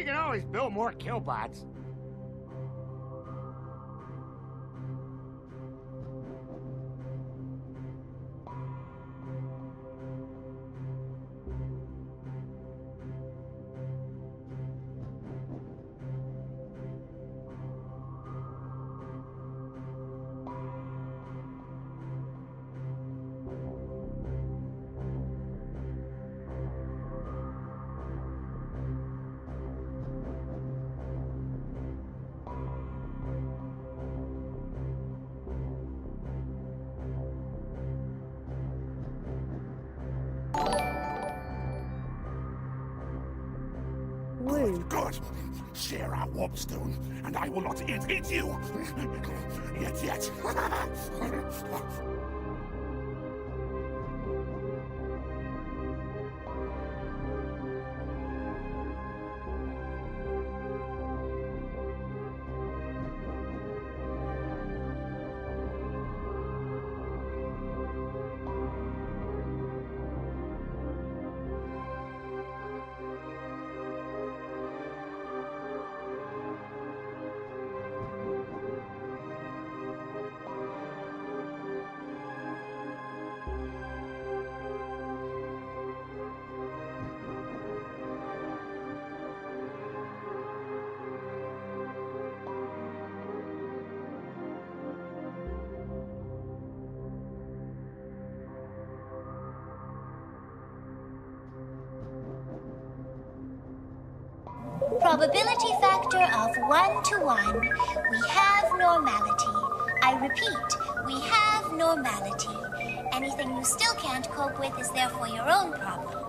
can always build more killbots. Good. Share our warpstone, and I will not eat you. Yet. Probability factor of 1 to 1. We have normality. I repeat, we have normality. Anything you still can't cope with is therefore your own problem.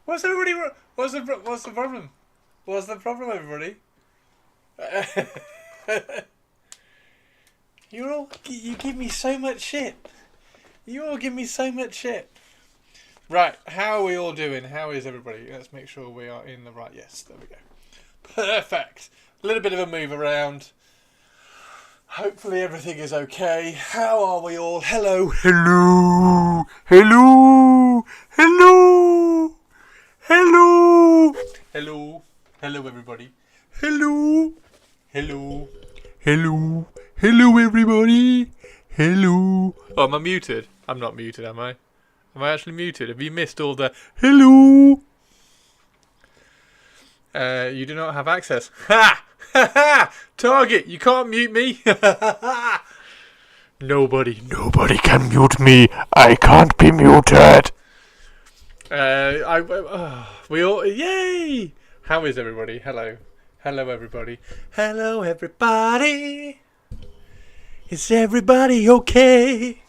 What's everybody? What's the problem? What's the problem, everybody? You give me so much shit. You all give me so much shit. Right, how are we all doing? How is everybody? Let's make sure we are in the right. Yes, there we go. Perfect. A little bit of a move around. Hopefully everything is okay. How are we all? Hello. Hello. Hello. Hello. Hello. Hello. Hello, everybody. Hello. Hello. Hello. Hello, everybody. Hello. Oh, am I muted? I'm not muted, am I? Am I actually muted? Have you missed all the hello? You do not have access. Ha! Ha ha! Target, you can't mute me. Nobody can mute me. I can't be muted. We all, yay! How is everybody? Hello. Hello, everybody. Hello, everybody. Is everybody okay?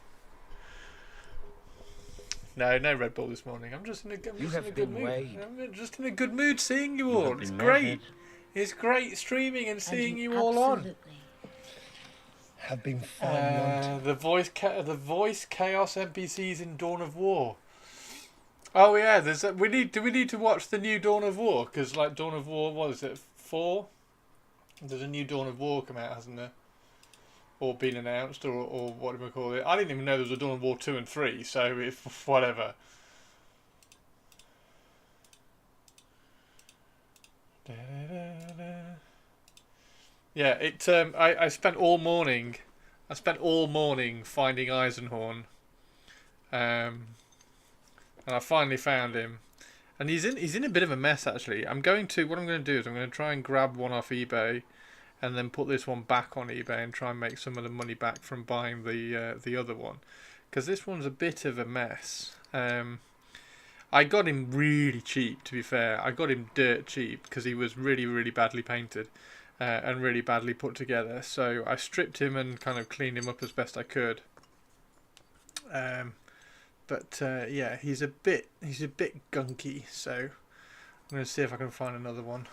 No Red Bull this morning. I'm just in a good mood. I'm just in a good mood seeing you all. It's great. It's great streaming and seeing you all on. Have been found the voice chaos NPCs in Dawn of War. Oh yeah, do we need to watch the new Dawn of War? Because like Dawn of War, what is it, 4? There's a new Dawn of War come out, hasn't there? Or been announced, or what do we call it? I didn't even know there was a Dawn of War 2 and 3, so if whatever. Yeah, I spent all morning finding Eisenhorn, and I finally found him, and he's in a bit of a mess actually. What I'm going to do is I'm going to try and grab one off eBay, and then put this one back on eBay and try and make some of the money back from buying the other one, because this one's a bit of a mess. I got him really cheap, to be fair. I got him dirt cheap because he was really, really badly painted and really badly put together. So I stripped him and kind of cleaned him up as best I could. Yeah, he's a bit gunky. So I'm going to see if I can find another one.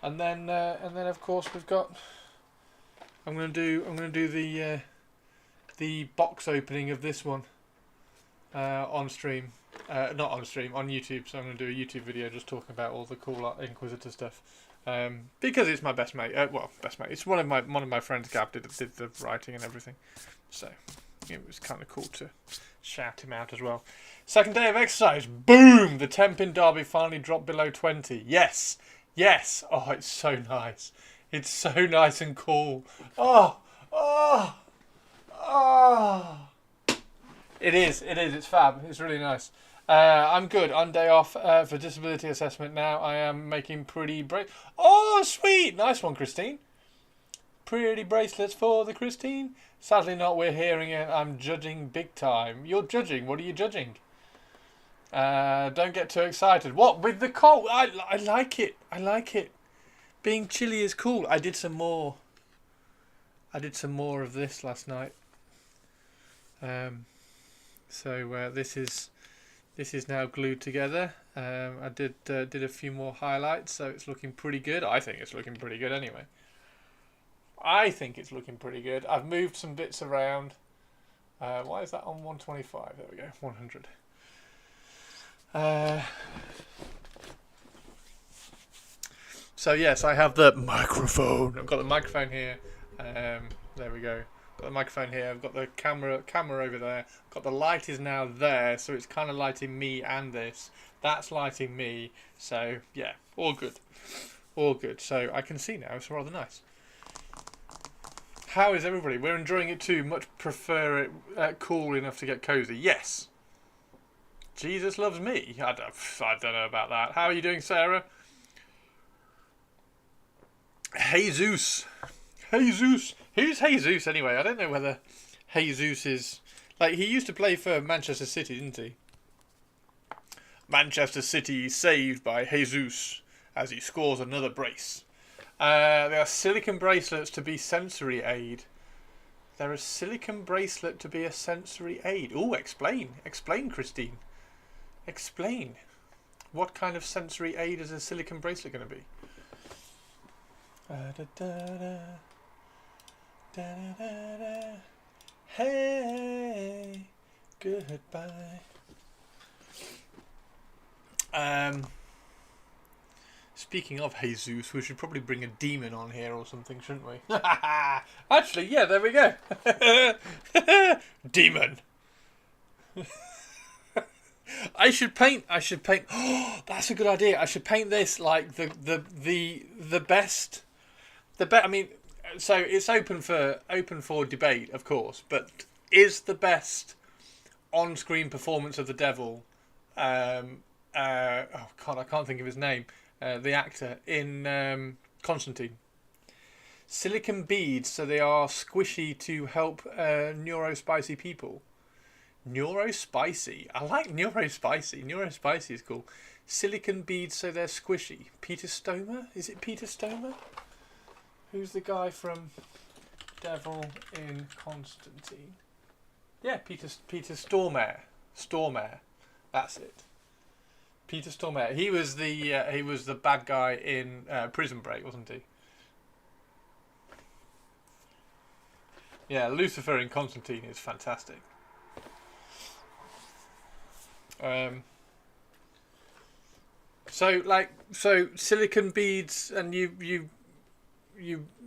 And then of course we've got. I'm gonna do the box opening of this one on stream, not on stream, on YouTube. So I'm gonna do a YouTube video just talking about all the cool Inquisitor stuff, because it's my best mate. Best mate. It's one of my friends. Gab did the writing and everything, so it was kind of cool to shout him out as well. Second day of exercise. Boom! The temp in Derby finally dropped below 20. Yes. Yes! Oh, it's so nice. It's so nice and cool. Oh! It is. It's fab. It's really nice. I'm good. On day off for disability assessment now. I am making pretty Oh, sweet! Nice one, Christine. Pretty bracelets for the Christine. Sadly not, we're hearing it. I'm judging big time. You're judging? What are you judging? Don't get too excited. What? With the cold? I like it. I like it. Being chilly is cool. I did some more of this last night. So this is now glued together. I did a few more highlights, so it's looking pretty good. I think it's looking pretty good anyway. I think it's looking pretty good. I've moved some bits around. Why is that on 125? There we go. 100. So yes, I have the microphone. I've got the microphone here. There we go. Got the microphone here. I've got the camera over there. Got the light is now there, so it's kind of lighting me and this. That's lighting me. So yeah, all good, all good. So I can see now. It's rather nice. How is everybody? We're enjoying it too. Much prefer it cool enough to get cozy. Yes. Jesus loves me. I don't know about that. How are you doing, Sarah? Jesus. Who's Jesus anyway? I don't know whether Jesus is... Like, he used to play for Manchester City, didn't he? Manchester City saved by Jesus as he scores another brace. They are silicone bracelets to be sensory aid. They're a silicone bracelet to be a sensory aid. Oh, explain. Explain, Christine. Explain. What kind of sensory aid is a silicone bracelet going to be? Hey, goodbye. Speaking of Jesus, we should probably bring a demon on here or something, shouldn't we? Actually, yeah, there we go. Demon. I should paint. Oh, that's a good idea. I should paint this like the best. I mean, so it's open for debate, of course. But is the best on-screen performance of the devil? Oh God, I can't think of his name. The actor in Constantine. Silicone beads, so they are squishy to help neurospicy people. Neurospicy. I like neurospicy. Neurospicy is cool. Silicone beads, so they're squishy. Peter Stomer? Is it Peter Stomer? Who's the guy from Devil in Constantine? Yeah, Peter Stormare. Stormare. That's it. Peter Stormare. He was the bad guy in Prison Break, wasn't he? Yeah, Lucifer in Constantine is fantastic. So silicone beads, and you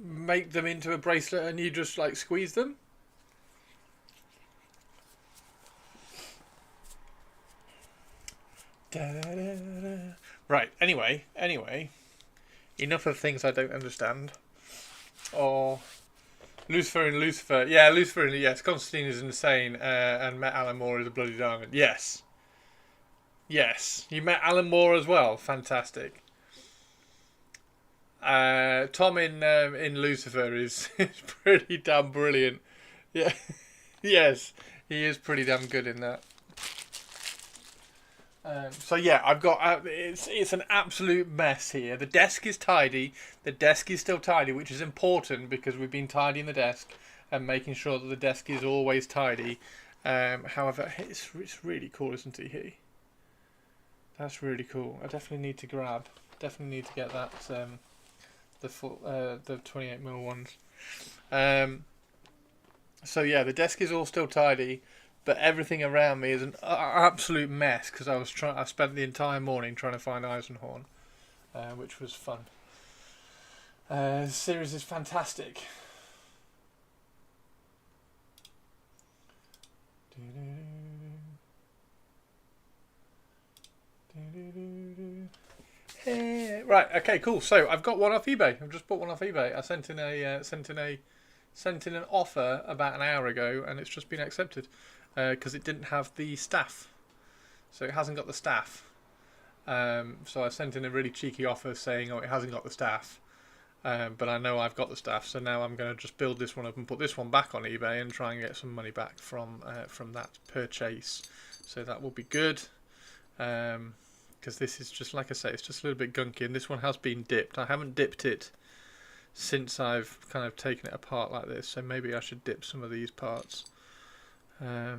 make them into a bracelet, and you just like squeeze them. Right. Anyway. Enough of things I don't understand. Or Lucifer and Lucifer. Yeah, Lucifer and yes. Constantine is insane, and met Alan Moore is a bloody diamond. Yes. You met Alan Moore as well. Fantastic. Tom in Lucifer is pretty damn brilliant. Yeah. Yes, he is pretty damn good in that. So yeah, I've got it's an absolute mess here. The desk is tidy. The desk is still tidy, which is important because we've been tidying the desk and making sure that the desk is always tidy. However, it's really cool, isn't he? Here, that's really cool. I definitely need to get that the 28mm ones. So yeah, the desk is all still tidy. But everything around me is an absolute mess because I spent the entire morning trying to find Eisenhorn, which was fun. The series is fantastic. Right. Okay. Cool. So I've got one off eBay. I've just bought one off eBay. I sent in an offer about an hour ago, and it's just been accepted. Because it didn't have the staff, so it hasn't got the staff. So I sent in a really cheeky offer saying, "Oh, it hasn't got the staff," but I know I've got the staff. So now I'm going to just build this one up and put this one back on eBay and try and get some money back from that purchase. So that will be good. Because this is just like I say, it's just a little bit gunky, and this one has been dipped. I haven't dipped it since I've kind of taken it apart like this. So maybe I should dip some of these parts. Yeah,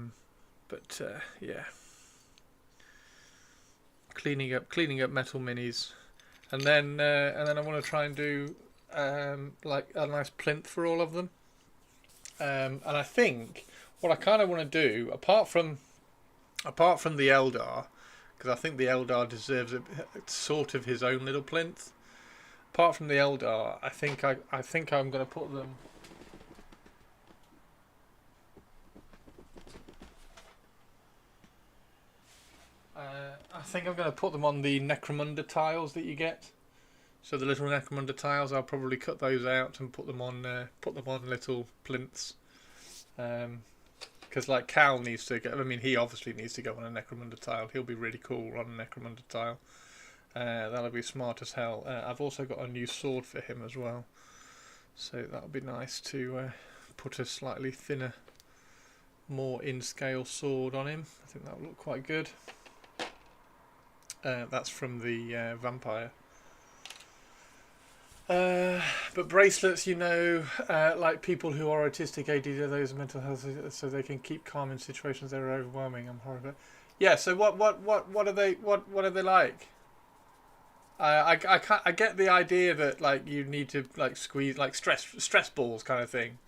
cleaning up metal minis, and then I want to try and do like a nice plinth for all of them. And I think what I kind of want to do, apart from the Eldar, because I think the Eldar deserves sort of his own little plinth. Apart from the Eldar, I think I'm going to put them. I think I'm going to put them on the Necromunda tiles that you get. So the little Necromunda tiles, I'll probably cut those out and put them on little plinths. Because like Cal needs to go. I mean, he obviously needs to go on a Necromunda tile. He'll be really cool on a Necromunda tile. That'll be smart as hell. I've also got a new sword for him as well. So that'll be nice to put a slightly thinner, more in-scale sword on him. I think that'll look quite good. That's from the Vampire. But bracelets, you know, like people who are autistic, ADD, those mental health, so they can keep calm in situations that are overwhelming. I'm horrible. Yeah. So what are they like? I get the idea that like you need to like squeeze like stress balls kind of thing,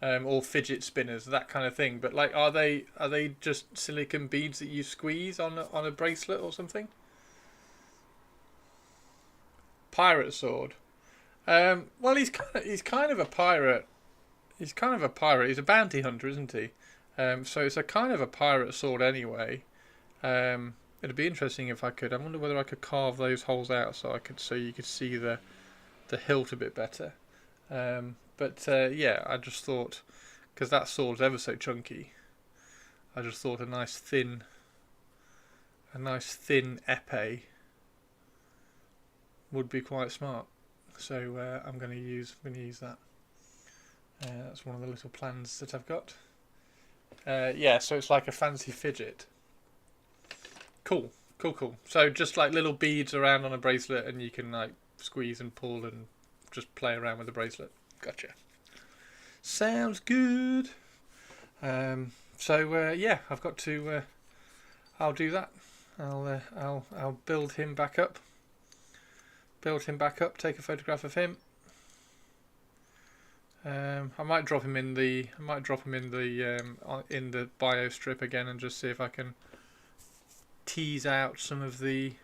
or fidget spinners, that kind of thing. But like, are they just silicone beads that you squeeze on a bracelet or something? Pirate sword. Well, he's kind of a pirate. He's kind of a pirate. He's a bounty hunter, isn't he? So it's a kind of a pirate sword anyway. It'd be interesting if I could. I wonder whether I could carve those holes out so you could see the hilt a bit better. Yeah, I just thought, because that sword's ever so chunky, I just thought a nice thin epee would be quite smart. So I'm going to use that. That's one of the little plans that I've got. Yeah, so it's like a fancy fidget. Cool. So just like little beads around on a bracelet, and you can like squeeze and pull and just play around with the bracelet. Gotcha. Sounds good. Yeah, I've got to. I'll do that. I'll build him back up. Take a photograph of him. I might drop him in the bio strip again and just see if I can tease out some of the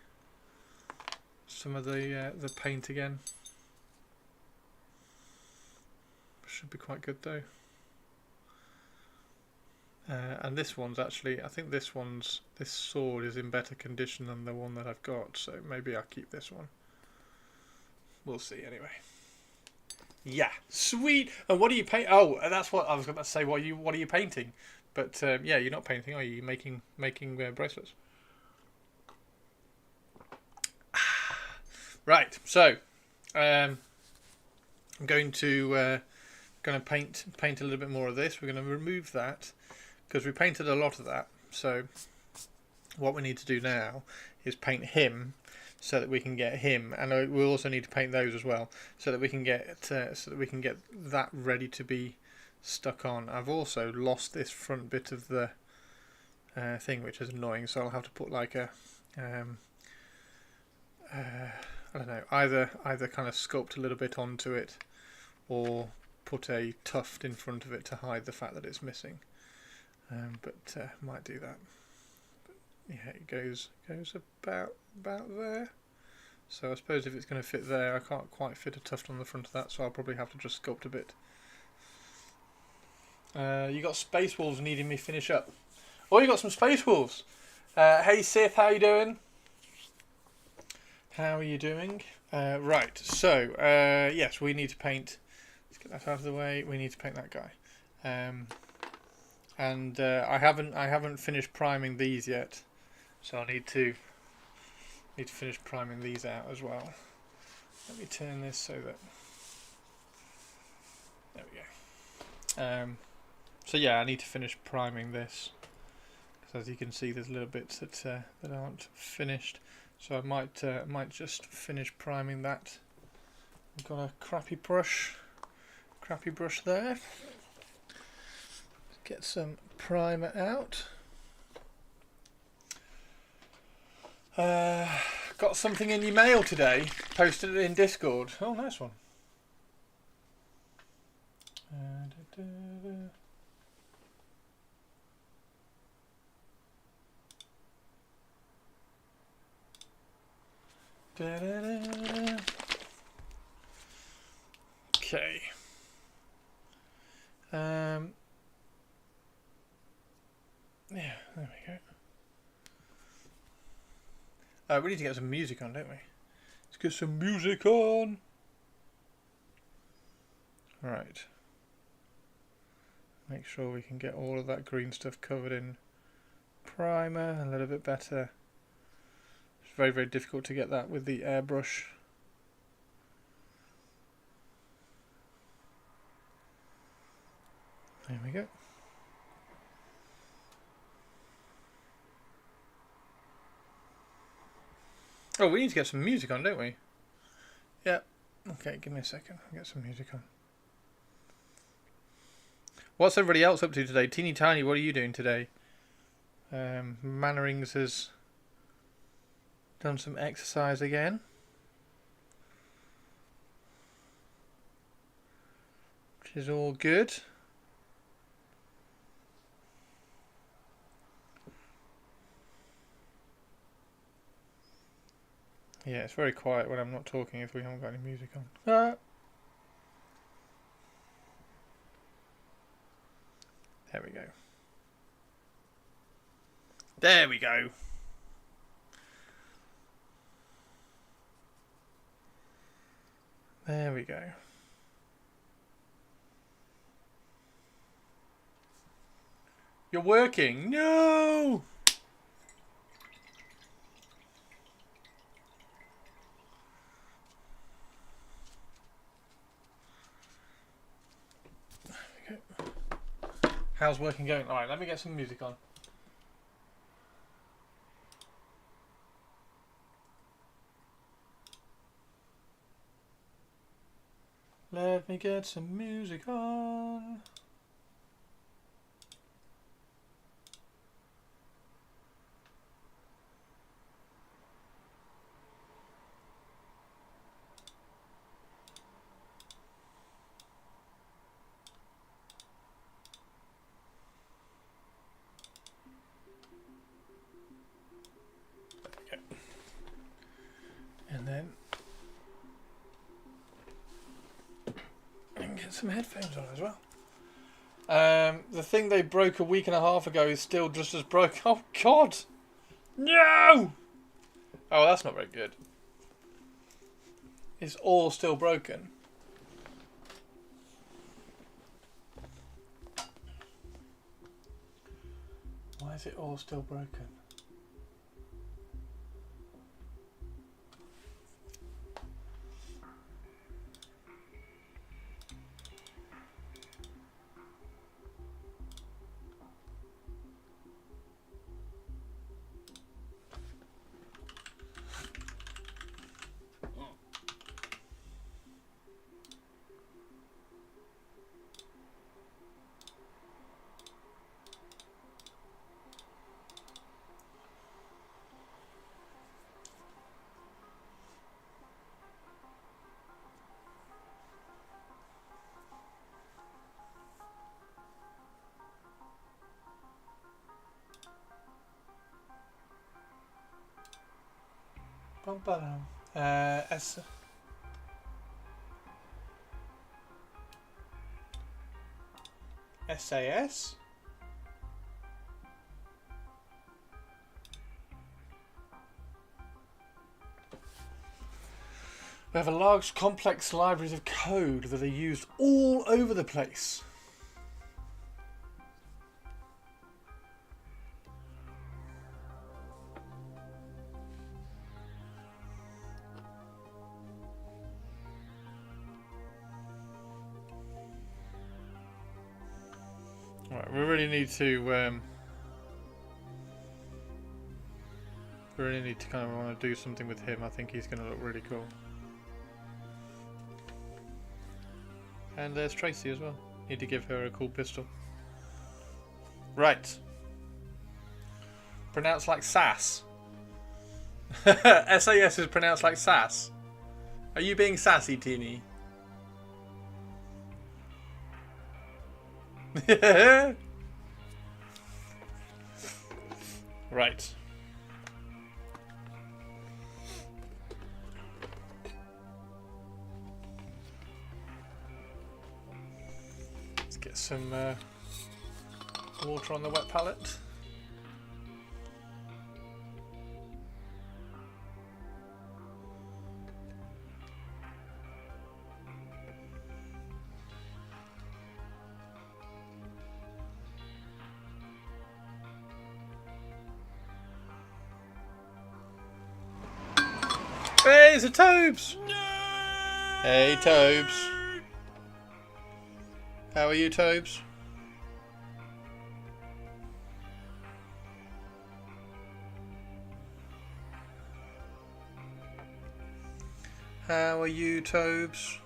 paint again. Should be quite good though. And this one's actually, I think this sword is in better condition than the one that I've got, so maybe I'll keep this one. We'll see anyway. Yeah, sweet. And what are you paint? Oh, that's what I was about to say. What are you painting? But yeah, you're not painting, are you? You're making bracelets. Right. So, I'm going to paint a little bit more of this. We're going to remove that because we painted a lot of that. So, what we need to do now is paint him, so that we can get him, and we also need to paint those as well, so that we can get that ready to be stuck on. I've also lost this front bit of the thing, which is annoying. So I'll have to put like a I don't know, either kind of sculpt a little bit onto it, or put a tuft in front of it to hide the fact that it's missing. Might do that. Yeah, it goes about there. So I suppose if it's going to fit there, I can't quite fit a tuft on the front of that, so I'll probably have to just sculpt a bit. You got Space Wolves needing me finish up. Oh, you got some Space Wolves. Hey Sith, how you doing? How are you doing? Right, so yes, we need to paint. Let's get that out of the way. We need to paint that guy. I haven't finished priming these yet. So I need to finish priming these out as well. Let me turn this so that there we go. So yeah, I need to finish priming this, because as you can see, there's little bits that aren't finished. So I might just finish priming that. I've got a crappy brush there. Get some primer out. Got something in your mail today. Posted it in Discord. Oh, nice one. Okay. Yeah, there we go. We need to get some music on, don't we? Let's get some music on. Right. Make sure we can get all of that green stuff covered in primer a little bit better. It's very, very difficult to get that with the airbrush. There we go. Oh, we need to get some music on, don't we? Yeah, Okay, give me a second. I'll get some music on. What's everybody else up to today? Teeny Tiny, what are you doing today? Mannerings has done some exercise again. Which is all good. Yeah, it's very quiet when I'm not talking if we haven't got any music on. There we go. There we go. There we go. You're working? No! How's working going? Alright, let me get some music on. Let me get some music on. And then I can get some headphones on as well. The thing they broke a week and a half ago is still just as broke. Oh God! No! Oh, that's not very good. It's all still broken. Why is it all still broken? SAS? We have a large complex libraries of code that are used all over the place. Right, we really need to kind of want to do something with him. I think he's going to look really cool. And there's Tracy as well. Need to give her a cool pistol. Right. Pronounced like sass. SAS is pronounced like sass. Are you being sassy, Teeny? Right. Let's get some water on the wet palette. Hey, it's a Tobes! No! Hey, Tobes. How are you, Tobes? How How are you, Tobes?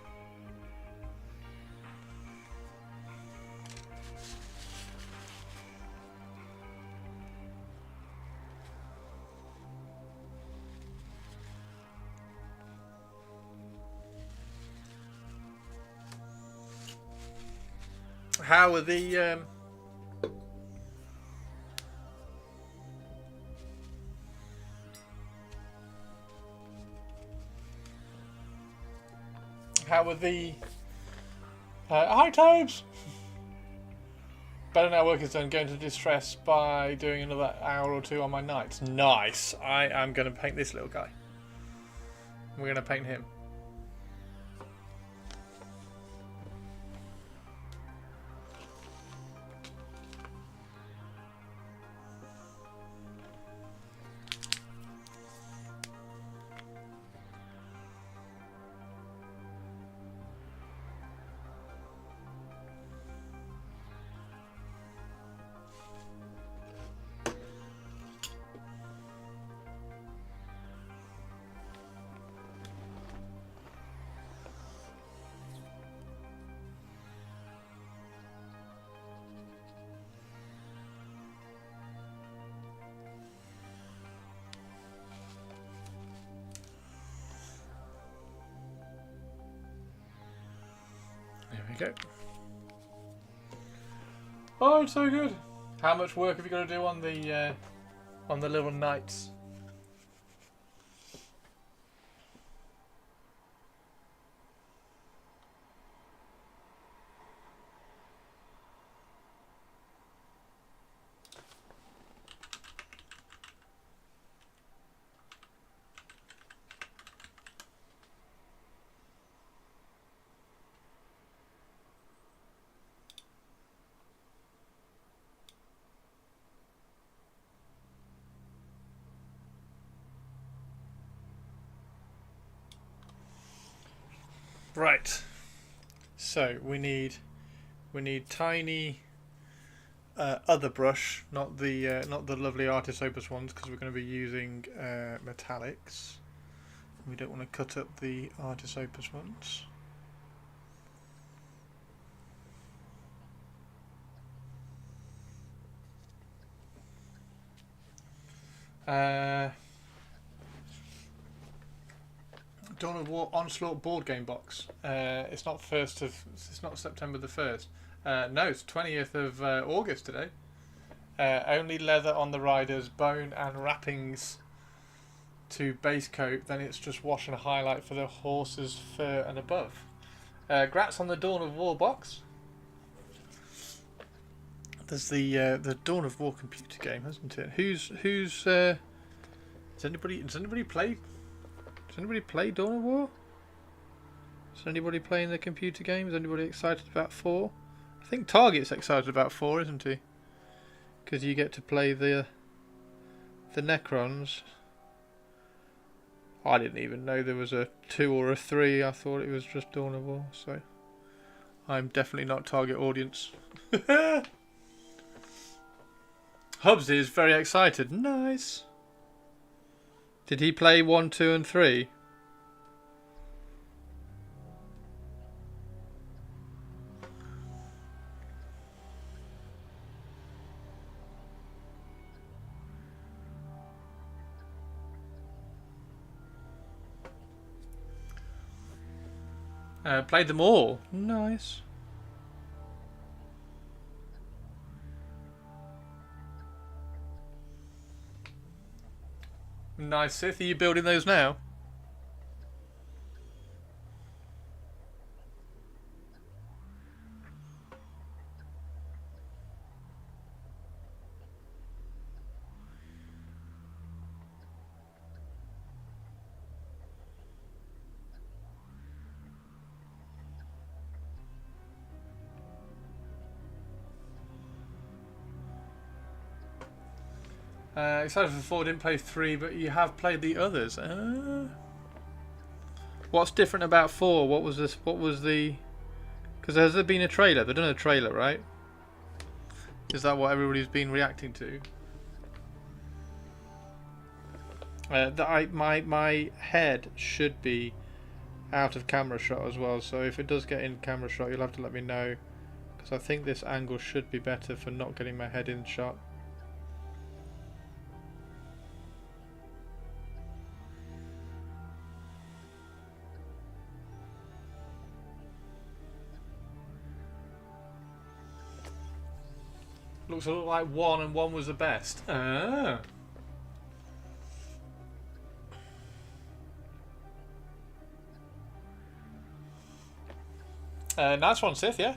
How are the hi Tobes! Better now work is done. Going to distress by doing another hour or two on my nights. Nice. I am going to paint this little guy. We're going to paint him. There we go. Oh, it's so good. How much work have you got to do on the little knights? Right, so we need tiny other brush, not the lovely artist opus ones, because we're going to be using metallics. We don't want to cut up the artist opus ones. Dawn of War Onslaught board game box. It's not September the 1st. No, it's 20th of August today. Only leather on the riders, bone and wrappings to base coat. Then it's just wash and highlight for the horse's fur and above. Grats on the Dawn of War box. There's the Dawn of War computer game, hasn't it? Does anybody play? Does anybody play Dawn of War? Is anybody playing the computer game? Is anybody excited about 4? I think Target's excited about 4, isn't he? Because you get to play the Necrons. I didn't even know there was a 2 or a 3. I thought it was just Dawn of War. So I'm definitely not target audience. Hubs is very excited. Nice. Did he play 1, 2 and 3? Played them all. Nice. Nice, Sith. Are you building those now? Excited for 4, didn't play 3, but you have played the others. What's different about 4? What was this? What was the... Because has there been a trailer? They've done a trailer, right? Is that what everybody's been reacting to? My head should be out of camera shot as well. So if it does get in camera shot, you'll have to let me know, because I think this angle should be better for not getting my head in shot. Looks a lot like 1 and 1 was the best. Ah. Nice one, Sith, yeah.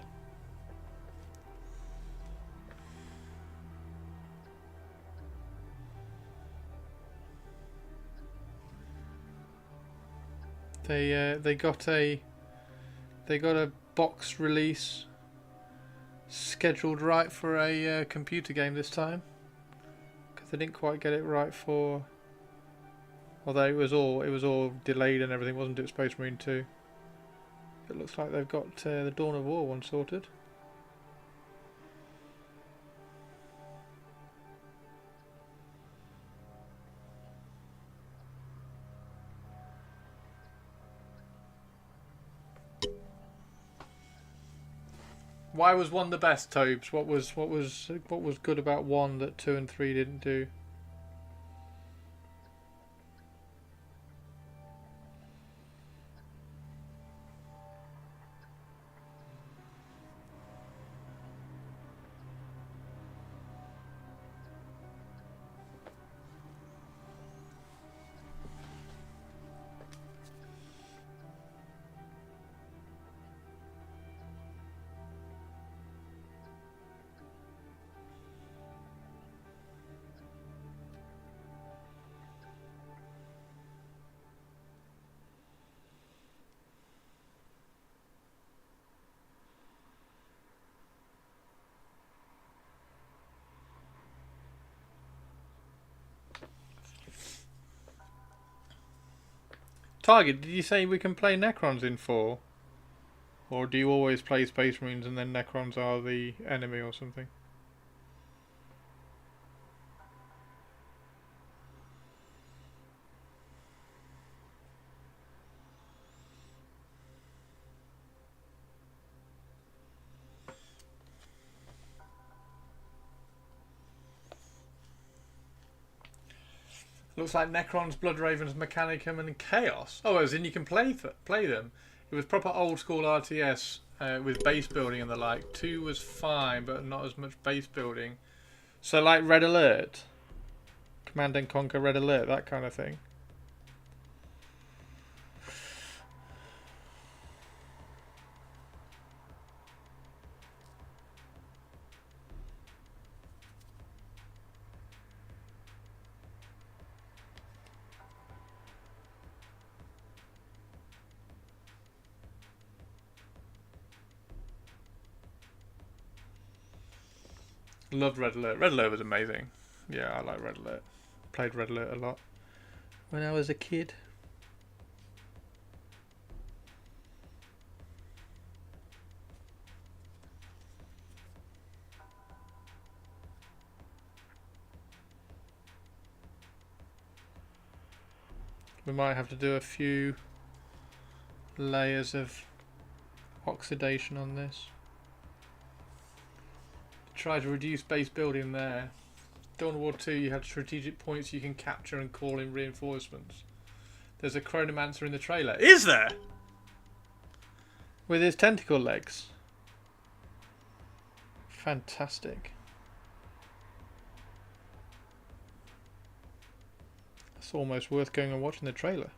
They got a box release scheduled right for a computer game this time, because they didn't quite get it right for, although it was all delayed and everything, wasn't it? Space Marine 2. It looks like they've got the Dawn of War one sorted. Why was 1 the best, Tobes? What was good about 1 that 2 and 3 didn't do? Target, did you say we can play Necrons in 4? Or do you always play Space Marines and then Necrons are the enemy or something? Looks like Necrons, Blood Ravens, Mechanicum, and Chaos. Oh, as in you can play them. It was proper old school RTS with base building and the like. 2 was fine, but not as much base building. So like Red Alert, Command and Conquer Red Alert, that kind of thing. Loved Red Alert. Red Alert was amazing. Yeah, I like Red Alert. Played Red Alert a lot when I was a kid. We might have to do a few layers of oxidation on this. Try to reduce base building there. Dawn of War 2, you have strategic points you can capture and call in reinforcements. There's a Chronomancer in the trailer. Is there? With his tentacle legs. Fantastic. It's almost worth going and watching the trailer.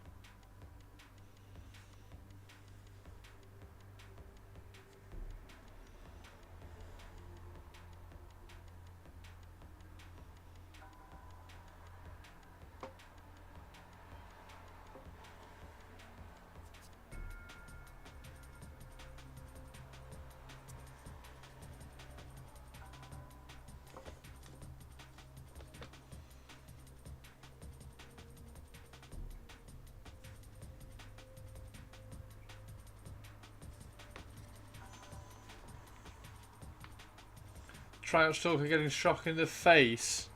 Triumph Stalker getting shot in the face.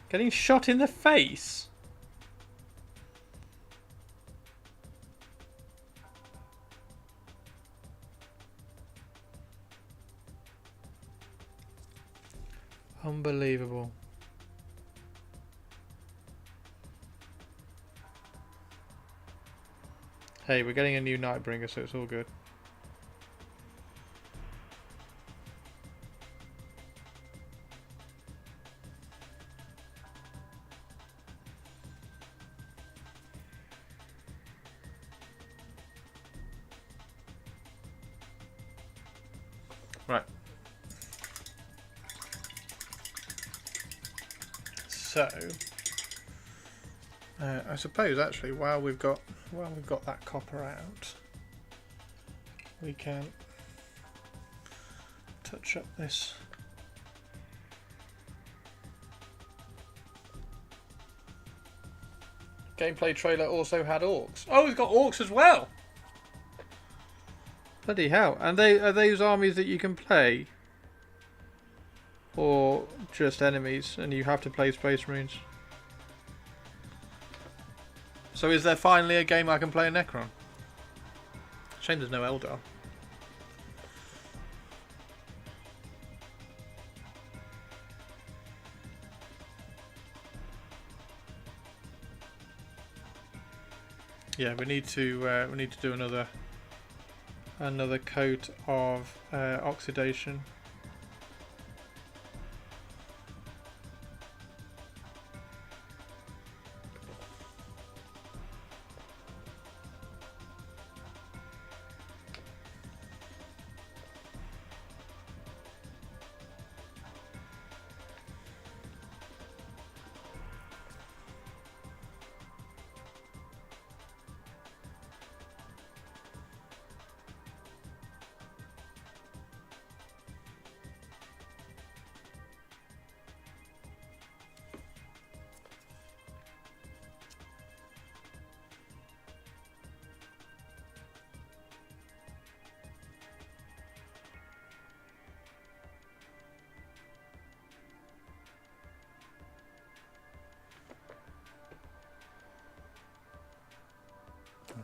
Getting shot in the face? Unbelievable. Hey, we're getting a new Nightbringer, so it's all good. Right. So, I suppose actually, while we've got that copper out, we can touch up this. Gameplay trailer also had orcs. Oh, we've got orcs as well. Bloody hell! And are those armies that you can play, or just enemies, and you have to play Space Marines? So is there finally a game I can play a Necron? Shame there's no Eldar. Yeah, we need to do another coat of oxidation.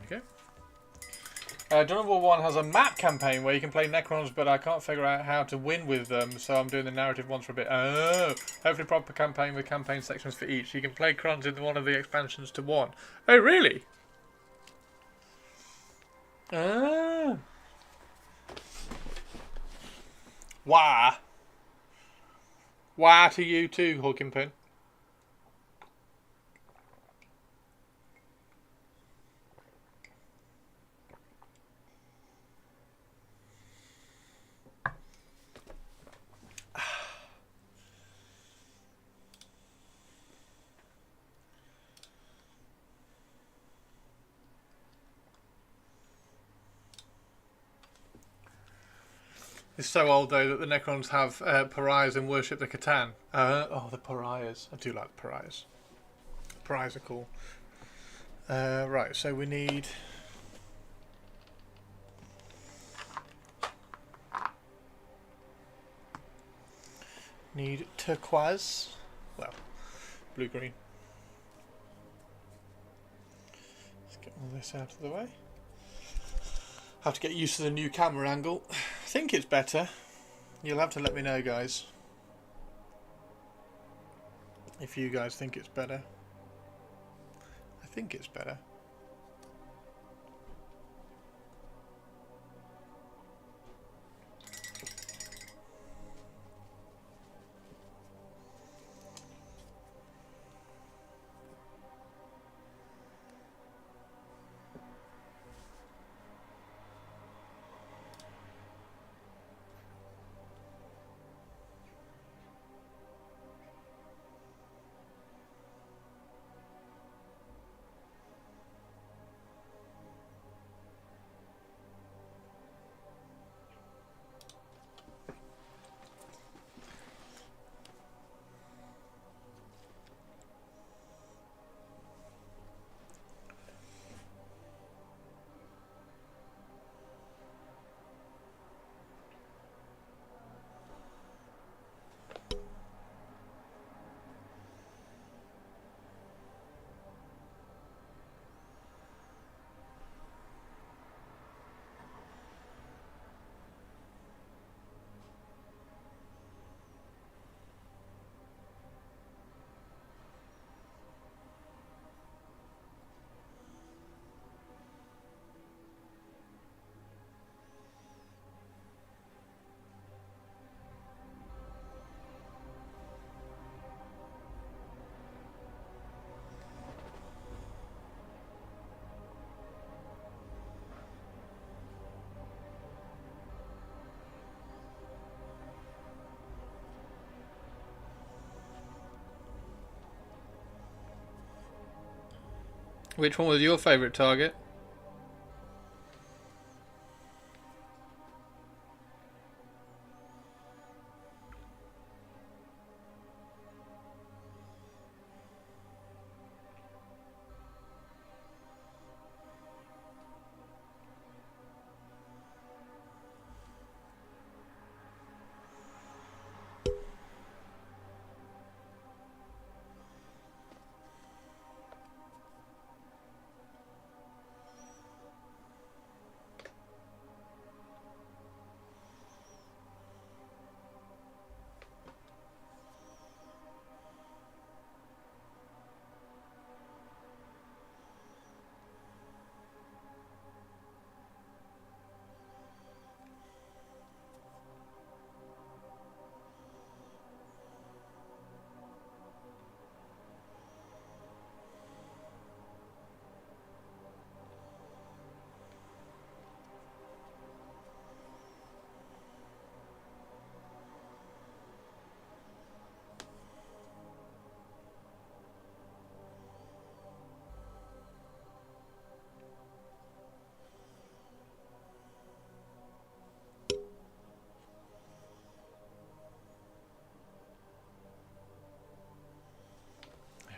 There we go. Dawn 1 has a map campaign where you can play Necrons, but I can't figure out how to win with them, so I'm doing the narrative ones for a bit. Oh, hopefully proper campaign with campaign sections for each. You can play Crons in one of the expansions to one. Oh, really? Ah. Why? Why to you too, Hawking Pin? It's so old though that the Necrons have pariahs and worship the Catan. Oh, the pariahs. I do like the pariahs. Pariahs are cool. Right, so we need turquoise. Well, blue-green. Let's get all this out of the way. Have to get used to the new camera angle. I think it's better. You'll have to let me know, guys, if you guys think it's better. I think it's better. Which one was your favourite target?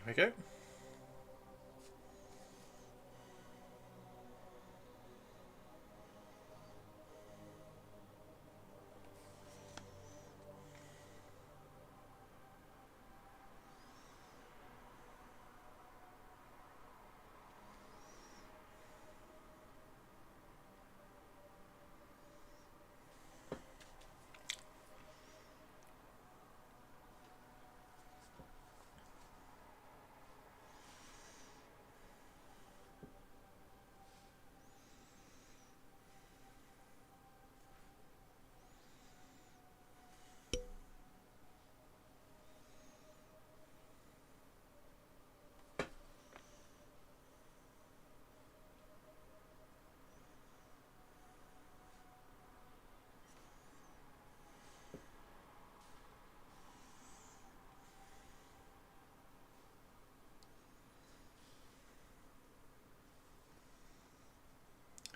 There we go.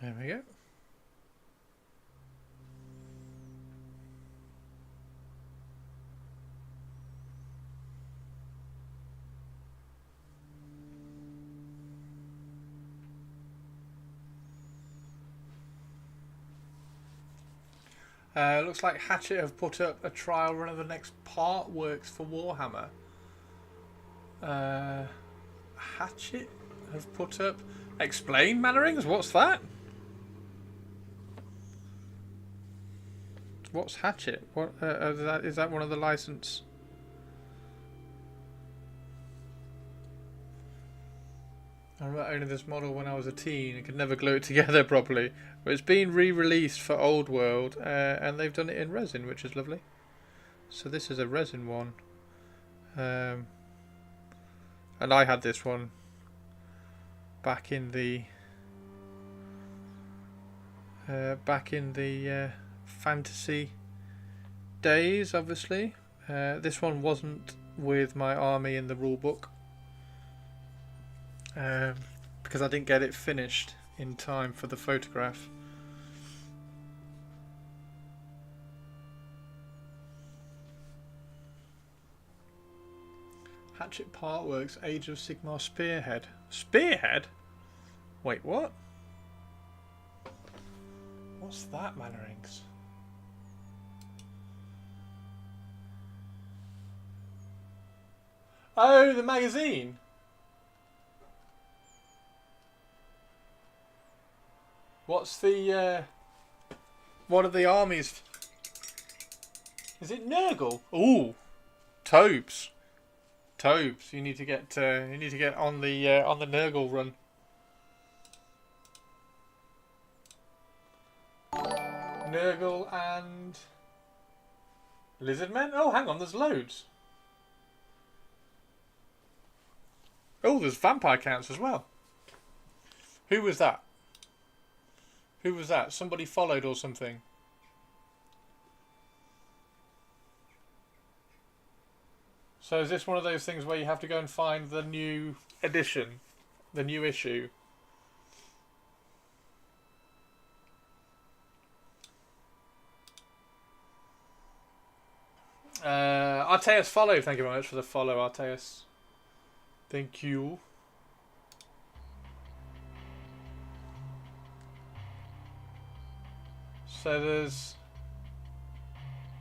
There we go. Looks like Hatchet have put up a trial run of the next part works for Warhammer. Hatchet have put up... Explain, Mannerings? What's that? What's Hatchet? What is that one of the license? I remember owning this model when I was a teen and could never glue it together properly. But it's been re-released for Old World, and they've done it in resin, which is lovely. So this is a resin one, and I had this one back in the fantasy days, obviously. This one wasn't with my army in the rulebook. Because I didn't get it finished in time for the photograph. Hatchet Partworks Age of Sigmar Spearhead. Spearhead? Wait, what? What's that, Mannerings? Oh, the magazine. What's the, what are the armies? Is it Nurgle? Ooh, Tobes. Tobes. You need to get on the Nurgle run. Nurgle and Lizardmen. Oh, hang on, there's loads. Oh, there's vampire counts as well. Who was that? Who was that? Somebody followed or something. So is this one of those things where you have to go and find the new edition the new issue. Arteus follow. Thank you very much for the follow, Arteus. Thank you. So there's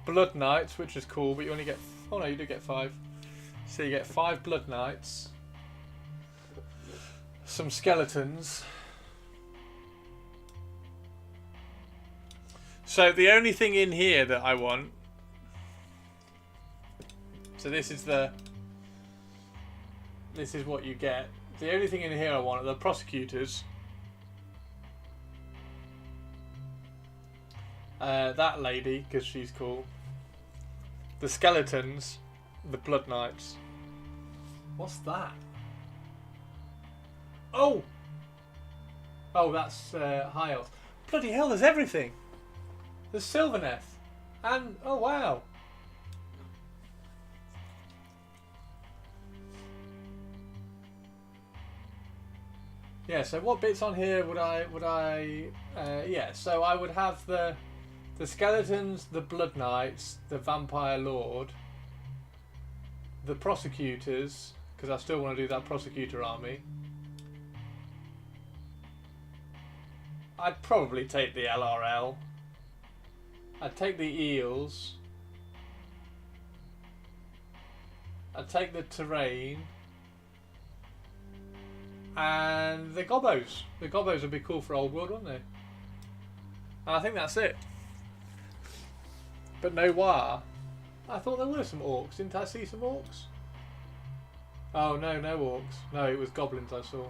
Blood Knights, which is cool, but you only get... Oh no, you do get 5. So you get 5 Blood Knights. Some skeletons. So the only thing in here that I want... So this is what you get. The only thing in here I want are the prosecutors. That lady, because she's cool. The skeletons. The Blood Knights. What's that? Oh! Oh, that's High Elf. Bloody hell, there's everything! There's Sylvaneth. And, oh wow. Yeah, so what bits on here would I yeah, so I would have the skeletons, the Blood Knights, the Vampire Lord, the prosecutors, because I still want to do that prosecutor army. I'd probably take the LRL. I'd take the eels. I'd take the terrain. And the gobos. The gobos would be cool for Old World, wouldn't they? And I think that's it. But no war. I thought there were some orcs. Didn't I see some orcs? Oh no, no orcs. No, it was goblins I saw.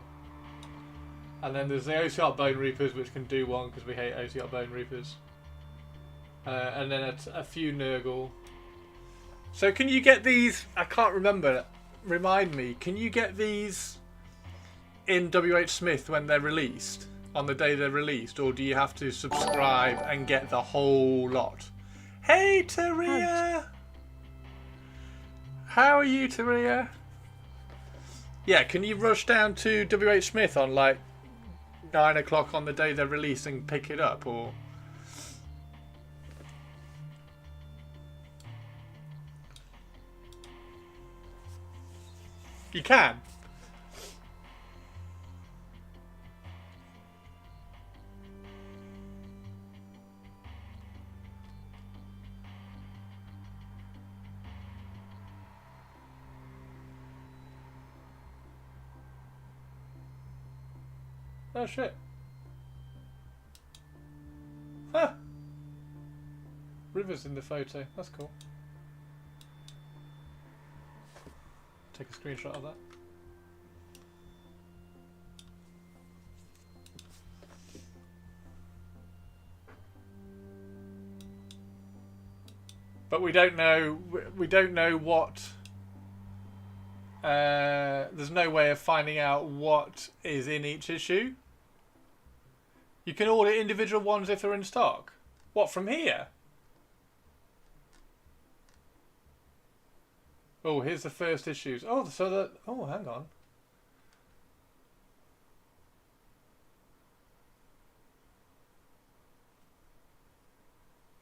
And then there's the Oceot Bone Reapers, which can do one because we hate Oceot Bone Reapers. And then a few Nurgle. So can you get these? I can't remember. Remind me. Can you get these in WH Smith when they're released? On the day they're released? Or do you have to subscribe and get the whole lot? Hey, Taria! How are you, Taria? Yeah, can you rush down to WH Smith on like 9 o'clock on the day they're released and pick it up? Or... You can. Oh shit. Huh. River's in the photo. That's cool. Take a screenshot of that. But we don't know what there's no way of finding out what is in each issue. You can order individual ones if they're in stock. What, from here? Oh, here's the first issues. Oh, so that... Oh, hang on.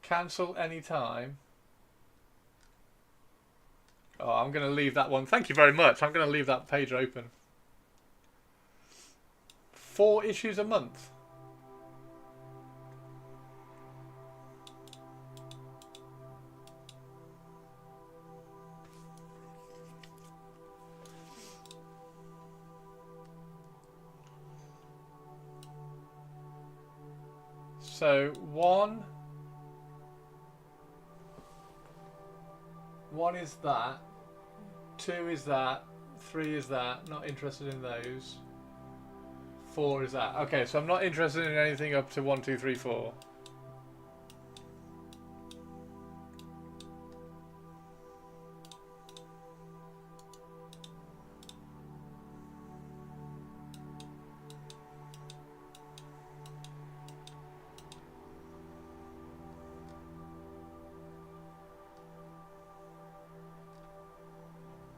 Cancel anytime. Oh, I'm going to leave that one. Thank you very much. I'm going to leave that page open. 4 issues a month. So, one is that, 2 is that, 3 is that, not interested in those, 4 is that. Okay, so I'm not interested in anything up to 1, 2, 3, 4.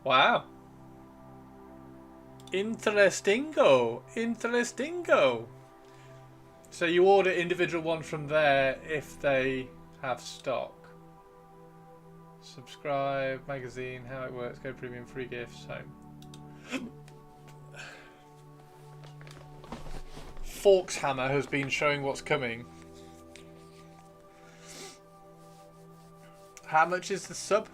Wow. Interestingo. Interestingo. So you order individual ones from there if they have stock. Subscribe, magazine, how it works, go premium, free gifts, home. Forkshammer has been showing what's coming. How much is the sub?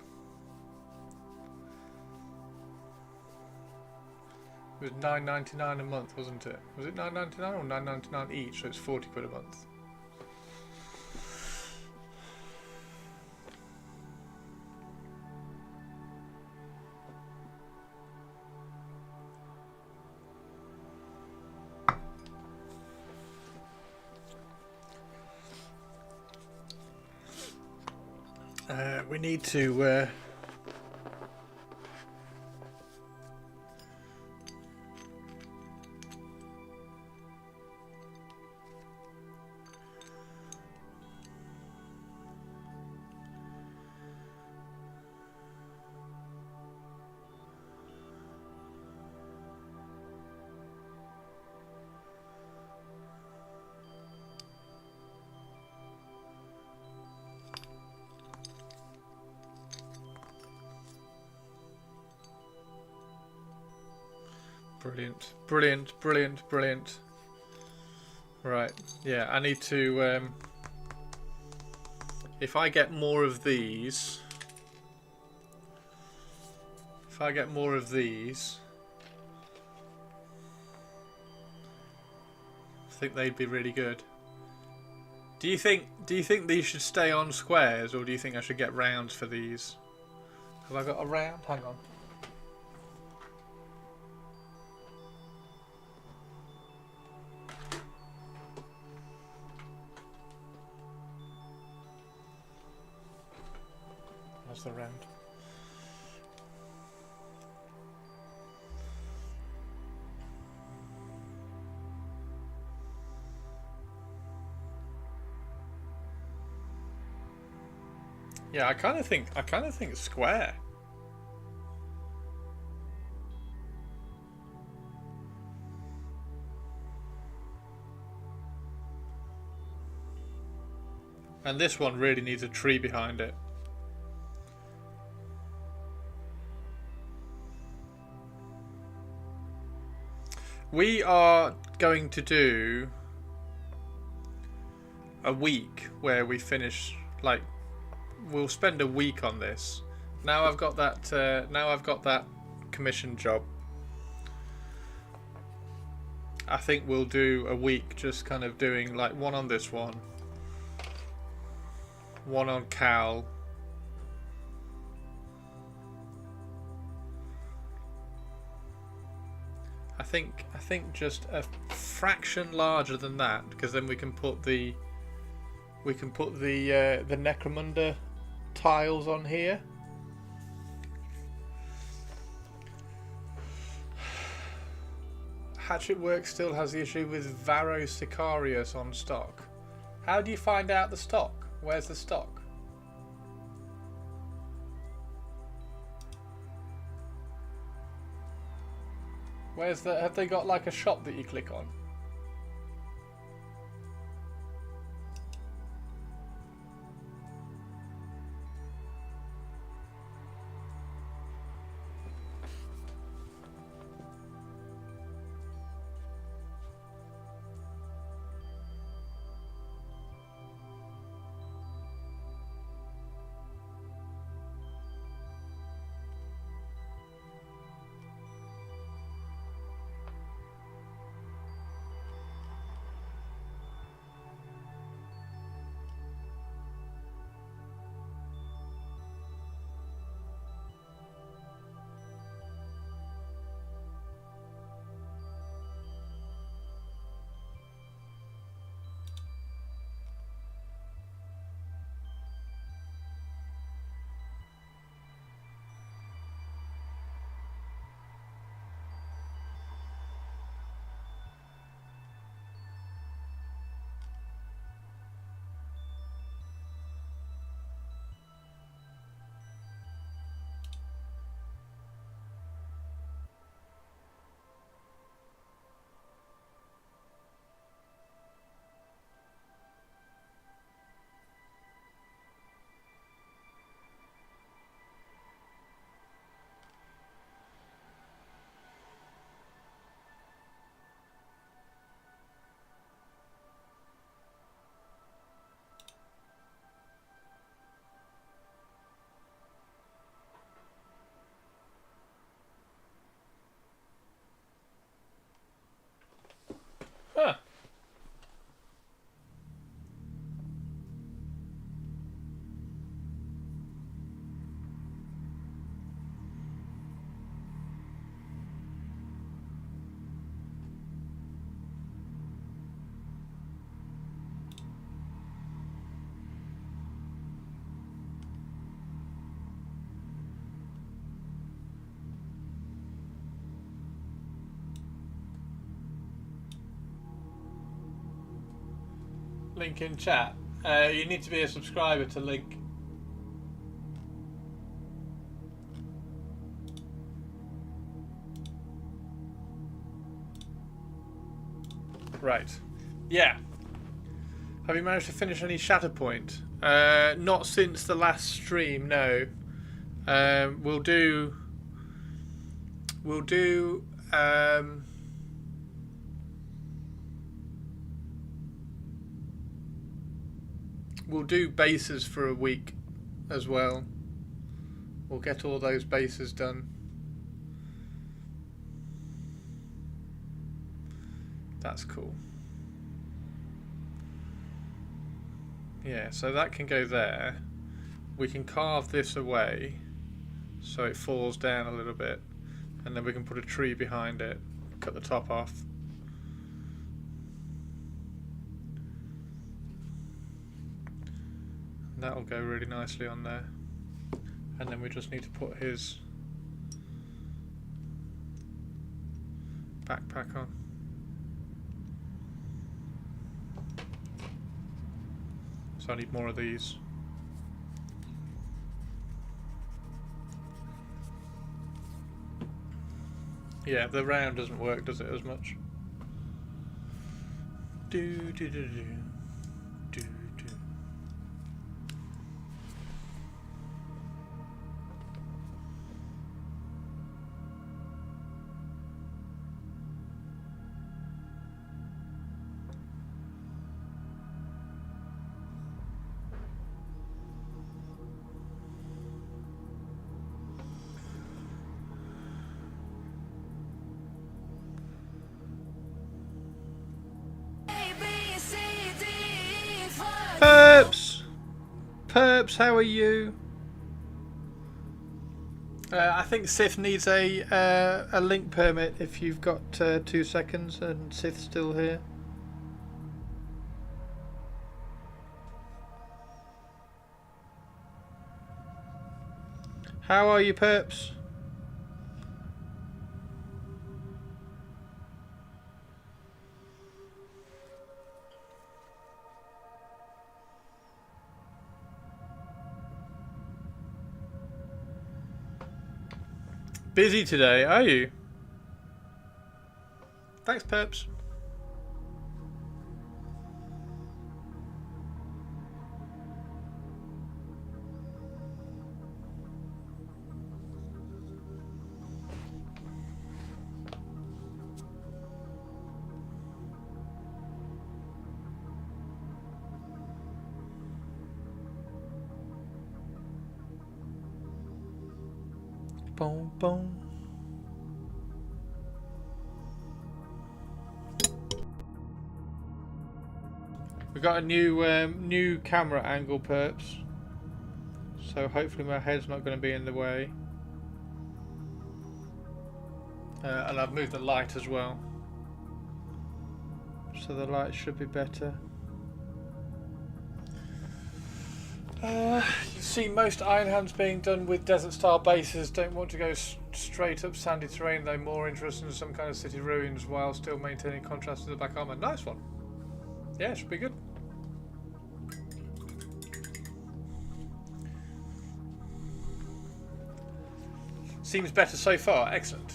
It was $9.99 a month, wasn't it? Was it $9.99 or $9.99 each? So it's 40 quid a month. We need to brilliant, brilliant, brilliant, brilliant. Right, yeah, I need to, if I get more of these, I think they'd be really good. Do you think these should stay on squares, or do you think I should get rounds for these? Have I got a round? Hang on. That's the round. Yeah, I kind of think it's square. And this one really needs a tree behind it. We are going to do a week where we finish, like, we'll spend a week on this. Now I've got that commission job. I think we'll do a week just kind of doing like one on this one on Cal, I think just a fraction larger than that, because then we can put the Necromunda tiles on here. Hatchetwork still has the issue with Varro Sicarius on stock. How do you find out the stock? Where's the stock? Where's the... Have they got like a shop that you click on? Link in chat. You need to be a subscriber to link. Right. Yeah. Have you managed to finish any Shatterpoint? Not since the last stream, no. We'll do bases for a week as well. We'll get all those bases done. That's cool. Yeah, so that can go there. We can carve this away so it falls down a little bit, and then we can put a tree behind it, cut the top off. And that'll go really nicely on there. And then we just need to put his backpack on. So I need more of these. Yeah, the round doesn't work, does it, as much? Do do do do do do. Perps, how are you? I think Sith needs a link permit if you've got 2 seconds and Sith's still here. How are you, Perps? Busy today, are you? Thanks, Perps. Boom, boom. We got a new camera angle, Perps. So hopefully my head's not going to be in the way. And I've moved the light as well, so the light should be better. You see most Iron Hands being done with desert style bases. Don't want to go straight up sandy terrain though, more interested in some kind of city ruins while still maintaining contrast to the back armor. Nice one. Yeah, should be good. Seems better so far. Excellent.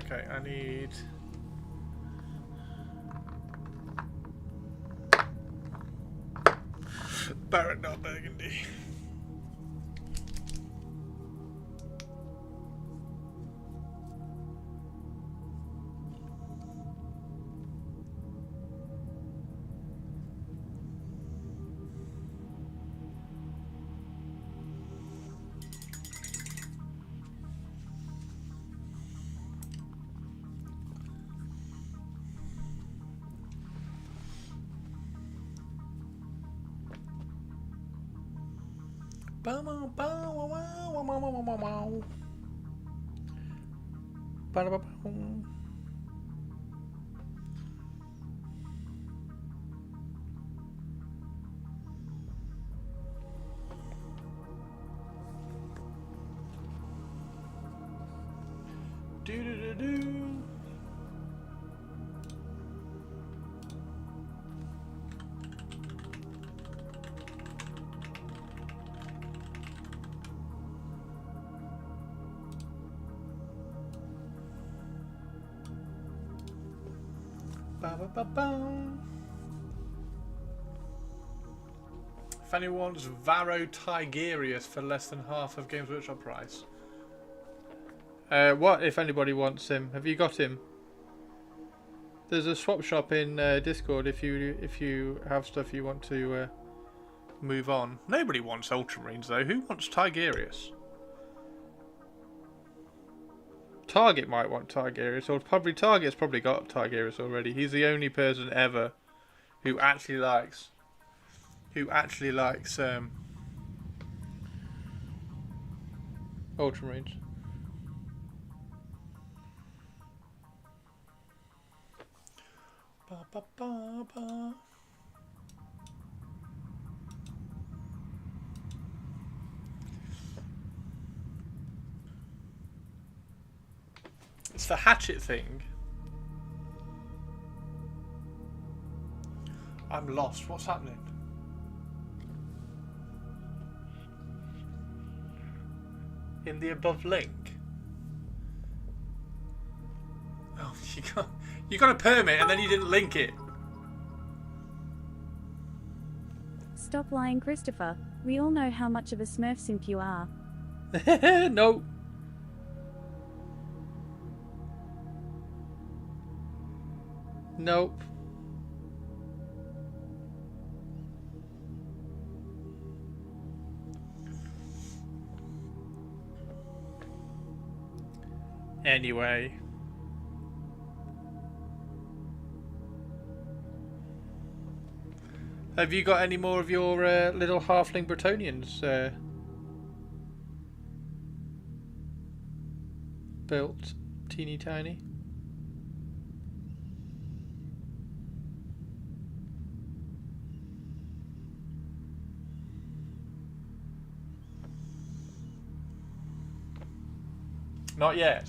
Okay, I need... Barrett, not Burgundy. Do-do-do-do. Ba-ba-ba-bum. If anyone wants Varro Tigerius for less than half of Games Workshop price. What if anybody wants him? Have you got him? There's a swap shop in Discord if you have stuff you want to move on. Nobody wants Ultramarines though. Who wants Tigerius? Target might want Tigerius, or probably Target's probably got Tigerius already. He's the only person ever who actually likes Ultramarines. Ba, ba, ba, ba. It's the hatchet thing. I'm lost. What's happening? In the above link. Oh, you got a permit and then you didn't link it. Stop lying, Christopher. We all know how much of a Smurf simp you are. No. Nope. Anyway. Have you got any more of your little halfling Bretonians built? Teeny tiny? Not yet.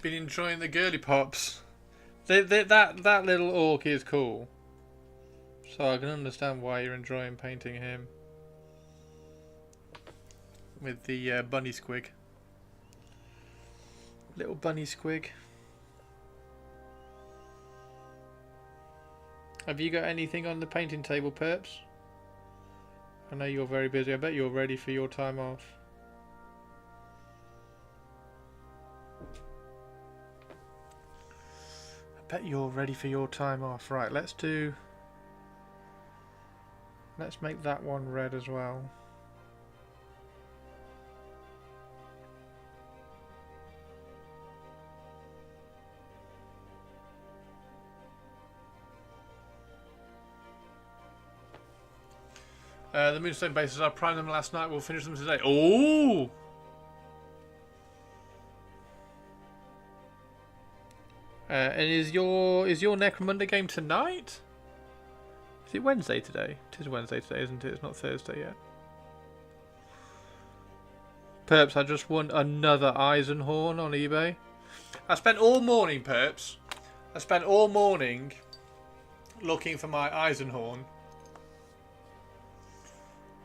Been enjoying the girly pops. That little orc is cool, so I can understand why you're enjoying painting him with the bunny squig. Little bunny squig. Have you got anything on the painting table, Perps? I know you're very busy. I bet you're ready for your time off. Bet you're ready for your time off. Right, let's make that one red as well. The Moonstone bases, I primed them last night. We'll finish them today. Oh! And is your Necromunda game tonight? Is it Wednesday today? It is Wednesday today, isn't it? It's not Thursday yet. Perps, I just won another Eisenhorn on eBay. I spent all morning, Perps. I spent all morning looking for my Eisenhorn.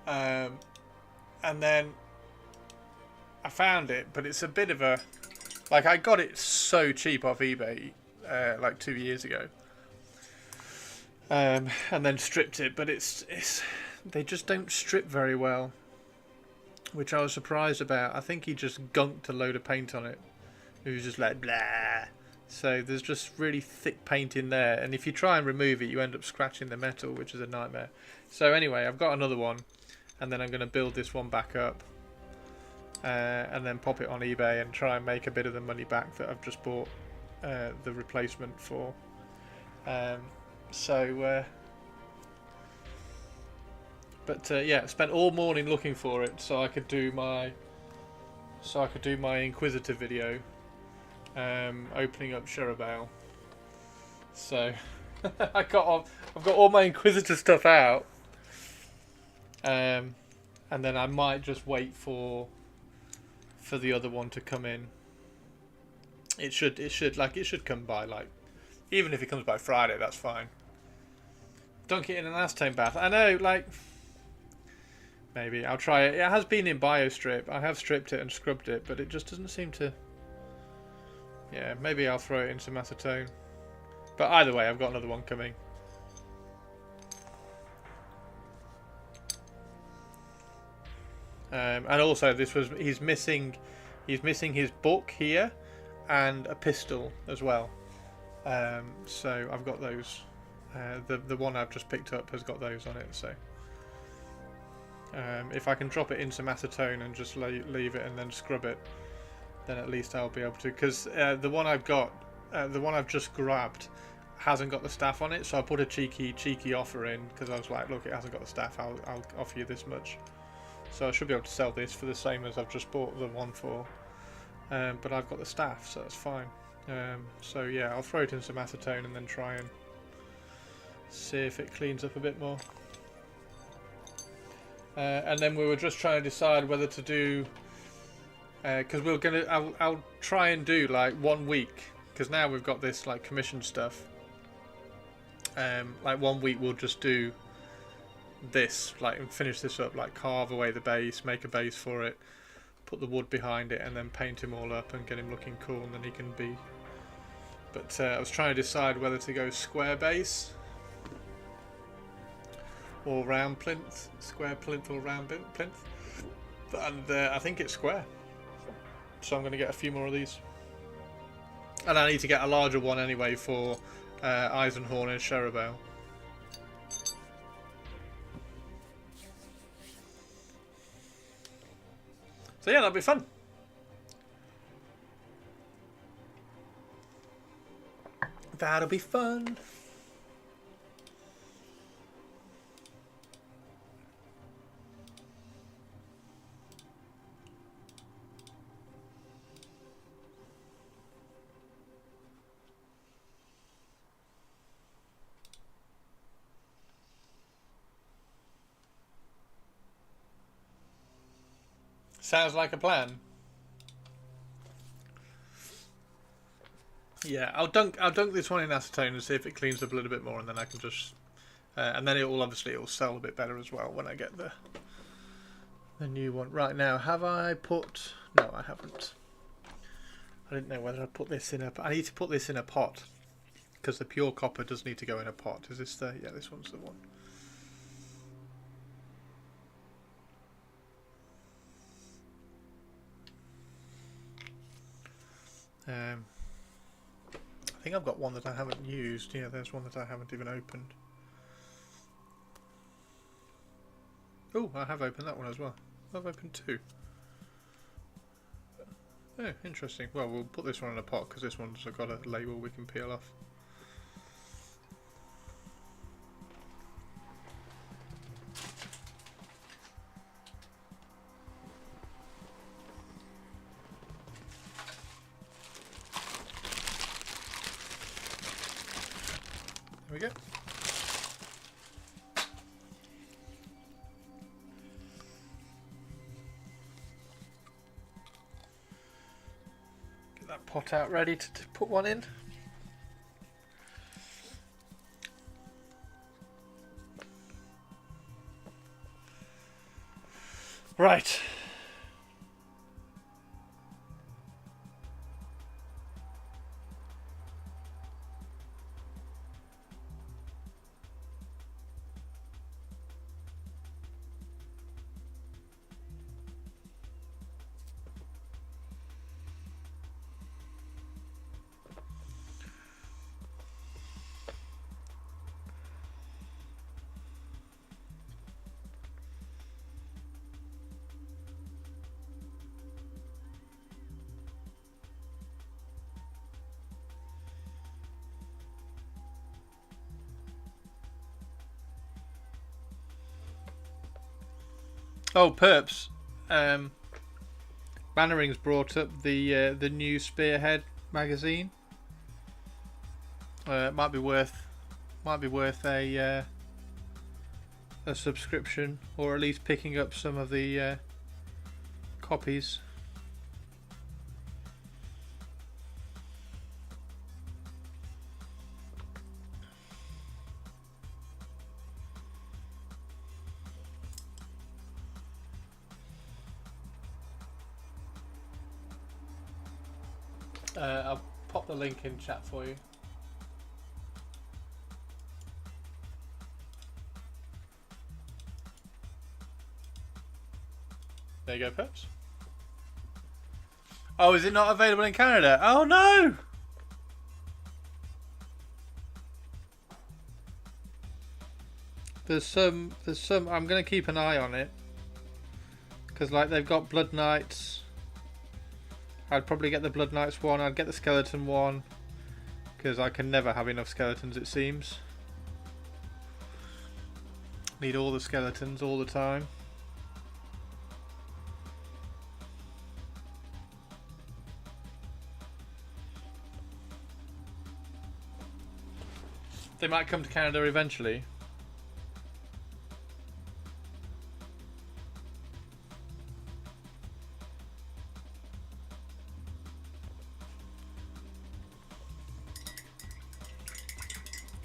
And then I found it, but it's a bit of a... Like, I got it so cheap off eBay like 2 years ago. And then stripped it, but it's they just don't strip very well, which I was surprised about. I think he just gunked a load of paint on it. It was just like, blah. So there's just really thick paint in there, and if you try and remove it, you end up scratching the metal, which is a nightmare. So anyway, I've got another one, and then I'm going to build this one back up. And then pop it on eBay and try and make a bit of the money back that I've just bought the replacement for. Yeah, spent all morning looking for it so I could do my Inquisitor video, opening up Cherubale. So I've got all my Inquisitor stuff out, and then I might just wait for the other one to come in. It should come by, like, even if it comes by Friday, that's fine. Dunk it in an acetone bath. I know, like, maybe I'll try it. It has been in BioStrip. I have stripped it and scrubbed it, but it just doesn't seem to. Yeah, maybe I'll throw it in some acetone. But either way, I've got another one coming. And also, he's missing his book here, and a pistol as well. So I've got those. The one I've just picked up has got those on it. So if I can drop it in some acetone and just leave it and then scrub it, then at least I'll be able to. Because the one I've got, the one I've just grabbed, hasn't got the staff on it. So I put a cheeky offer in because I was like, look, it hasn't got the staff. I'll offer you this much. So I should be able to sell this for the same as I've just bought the one for. But I've got the staff, so that's fine. So yeah, I'll throw it in some acetone and then try and see if it cleans up a bit more. And then we were just trying to decide whether to do, because I'll try and do like 1 week, because now we've got this like commission stuff. Like 1 week we'll just do this, like, and finish this up, like carve away the base, make a base for it, put the wood behind it, and then paint him all up and get him looking cool, and then he can be. But I was trying to decide whether to go square base or round plinth, square plinth or round plinth, and I think it's square, so I'm going to get a few more of these, and I need to get a larger one anyway for Eisenhorn and Cherubale. So yeah, that'll be fun. That'll be fun. Sounds like a plan. Yeah, I'll dunk this one in acetone and see if it cleans up a little bit more, and then I can just, and then it will sell a bit better as well when I get the new one. Right now, have I put? No, I haven't. I didn't know whether I put this in a. I need to put this in a pot because the pure copper does need to go in a pot. Is this the? Yeah, this one's the one. I think I've got one that I haven't used. Yeah, there's one that I haven't even opened. Oh, I have opened that one as well. I've opened two. Oh, interesting. Well, we'll put this one in a pot because this one's got a label we can peel off. There we go. Get that pot out ready to put one in. Right. Oh, Perps. Mannering's brought up the new Spearhead magazine. It might be worth a subscription, or at least picking up some of the copies. I'll pop the link in chat for you. There you go, Peps. Oh, is it not available in Canada? Oh no! There's some. I'm gonna keep an eye on it, because like they've got Blood Knights. I'd probably get the Blood Knights one. I'd get the Skeleton one, because I can never have enough skeletons, it seems. Need all the skeletons all the time. They might come to Canada eventually.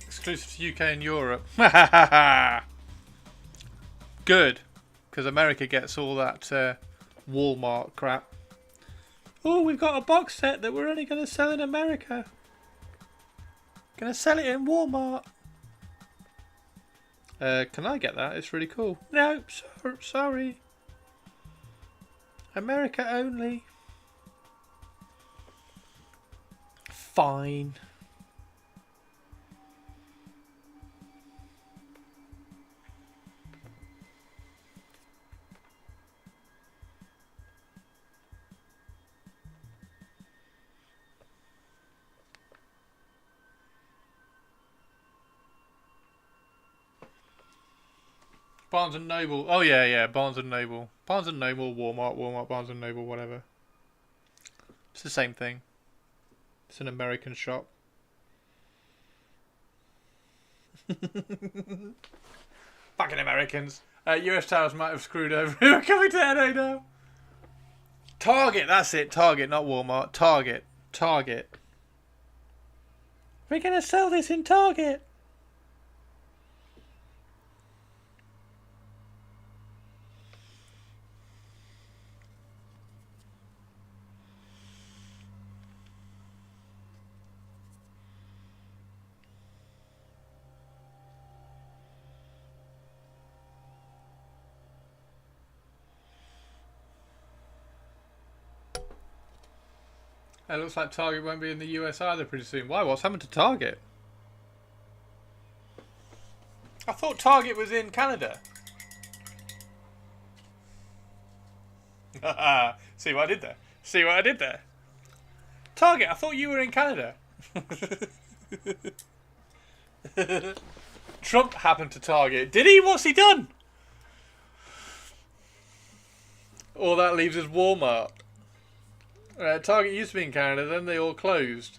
Exclusive to UK and Europe. Good, because America gets all that Walmart crap. Oh, we've got a box set that we're only going to sell in America. Gonna sell it in Walmart. Can I get that? It's really cool. No, sorry. America only. Fine. Barnes and Noble. Oh yeah, Barnes and Noble. Barnes and Noble, Walmart, Barnes and Noble, whatever. It's the same thing. It's an American shop. Fucking Americans. US towers might have screwed over. Who are coming to NA now? Target, that's it. Target, not Walmart. Target. We're going to sell this in Target. It looks like Target won't be in the US either pretty soon. Why? What's happened to Target? I thought Target was in Canada. See what I did there? Target, I thought you were in Canada. Trump happened to Target. Did he? What's he done? All that leaves is Walmart. Target used to be in Canada, then they all closed.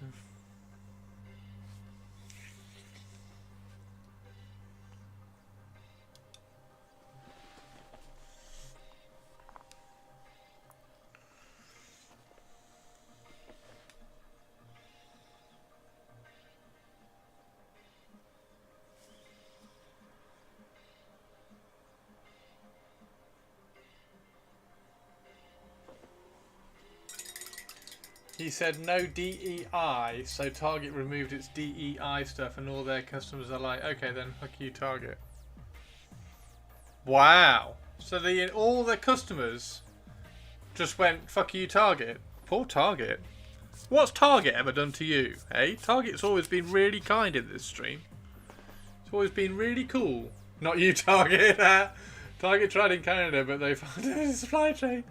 He said no DEI, so Target removed its DEI stuff, and all their customers are like, okay then, fuck you, Target. Wow. So all their customers just went, fuck you, Target. Poor Target. What's Target ever done to you, eh? Target's always been really kind in this stream. It's always been really cool. Not you, Target. Target tried in Canada, but they found a supply chain.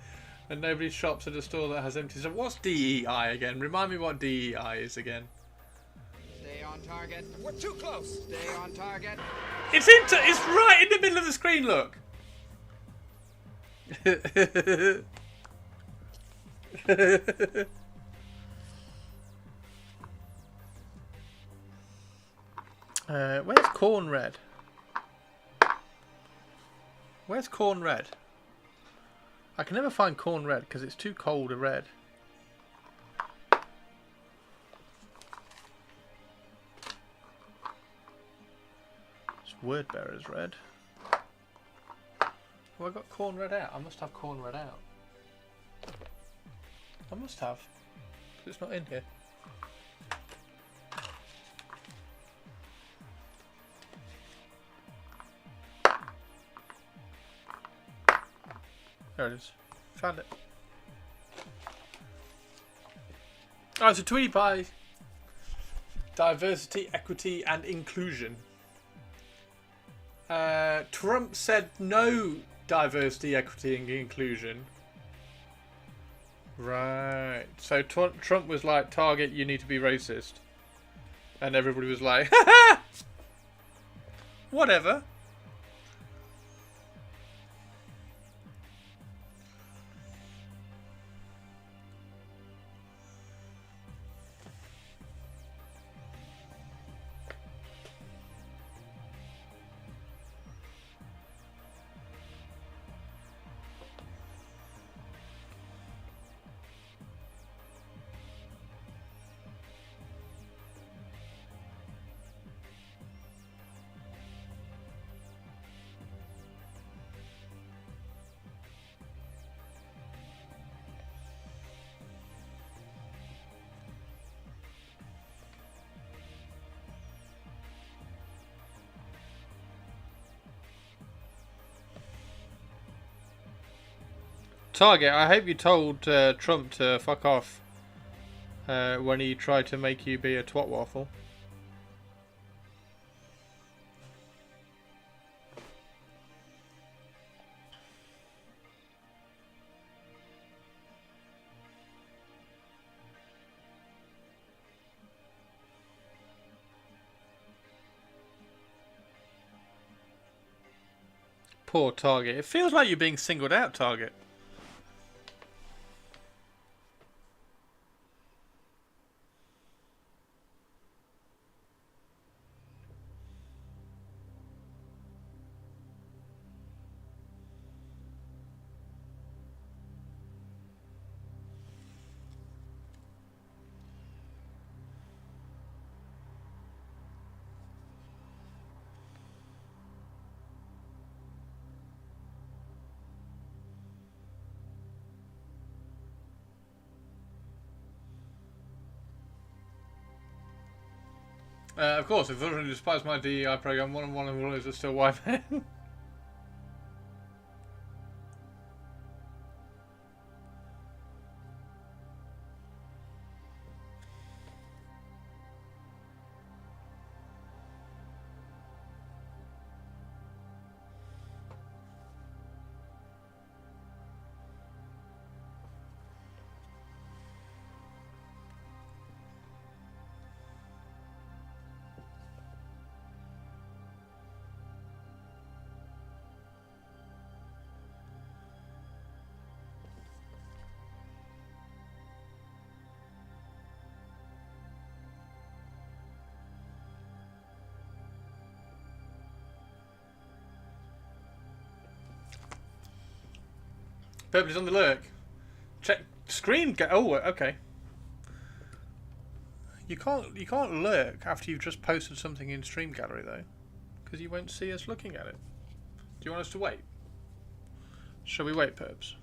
And nobody shops at a store that has empty. So what's DEI again? Remind me what DEI is again. Stay on target. We're too close. Stay on target. It's right in the middle of the screen, look. Where's Corn Red? Where's Corn Red? I can never find Corn Red because it's too cold a red. It's Word Bearer's red. Oh, I got Corn Red out. I must have Corn Red out. I must have. It's not in here. There it is. Found it. Oh, it's a Tweety Pie. Diversity, equity, and inclusion. Trump said no diversity, equity, and inclusion. Right. So Trump was like, Target, you need to be racist. And everybody was like, ha ha! Whatever. Target, I hope you told Trump to fuck off when he tried to make you be a twat waffle. Poor Target. It feels like you're being singled out, Target. Of course, if Vulcan despises my DEI program, one of them is still white men. Purple is on the lurk. Check screen. Oh, okay. You can't lurk after you've just posted something in Stream Gallery though, because you won't see us looking at it. Do you want us to wait? Shall we wait, Perps?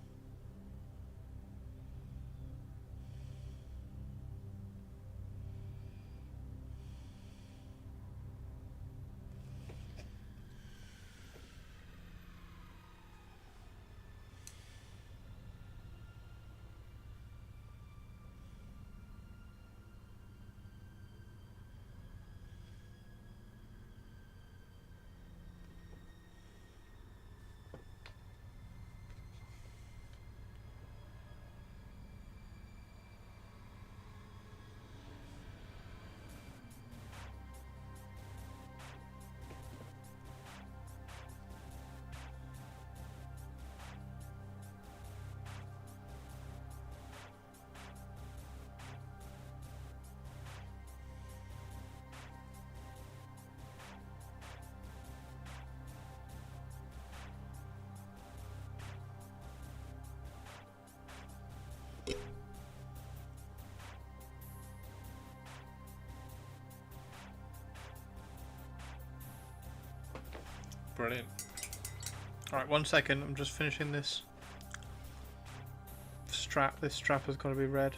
Brilliant. Alright, 1 second. I'm just finishing this strap. This strap has got to be red.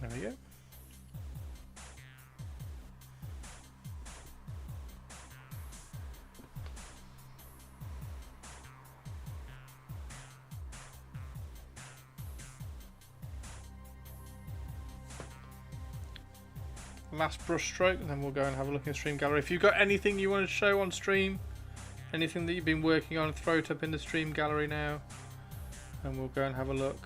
There we go. Last brush stroke, and then we'll go and have a look in the stream gallery. If you've got anything you want to show on stream, anything that you've been working on, throw it up in the stream gallery now, and we'll go and have a look.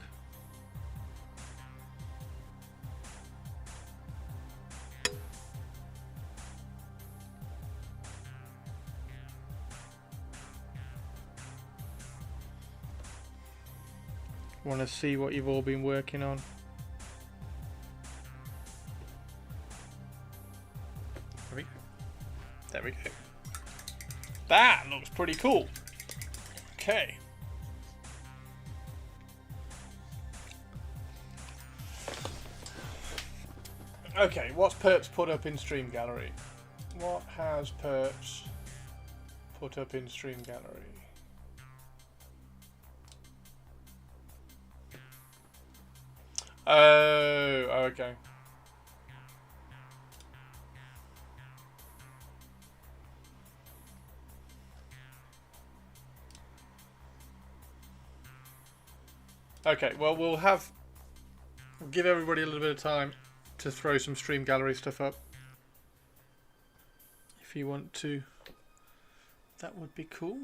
Want to see what you've all been working on. There we go. There we go. That looks pretty cool. Okay. Okay, what's Perps put up in stream gallery? What has Perps put up in stream gallery? Oh, okay. Okay, well, we'll give everybody a little bit of time to throw some stream gallery stuff up. If you want to, that would be cool.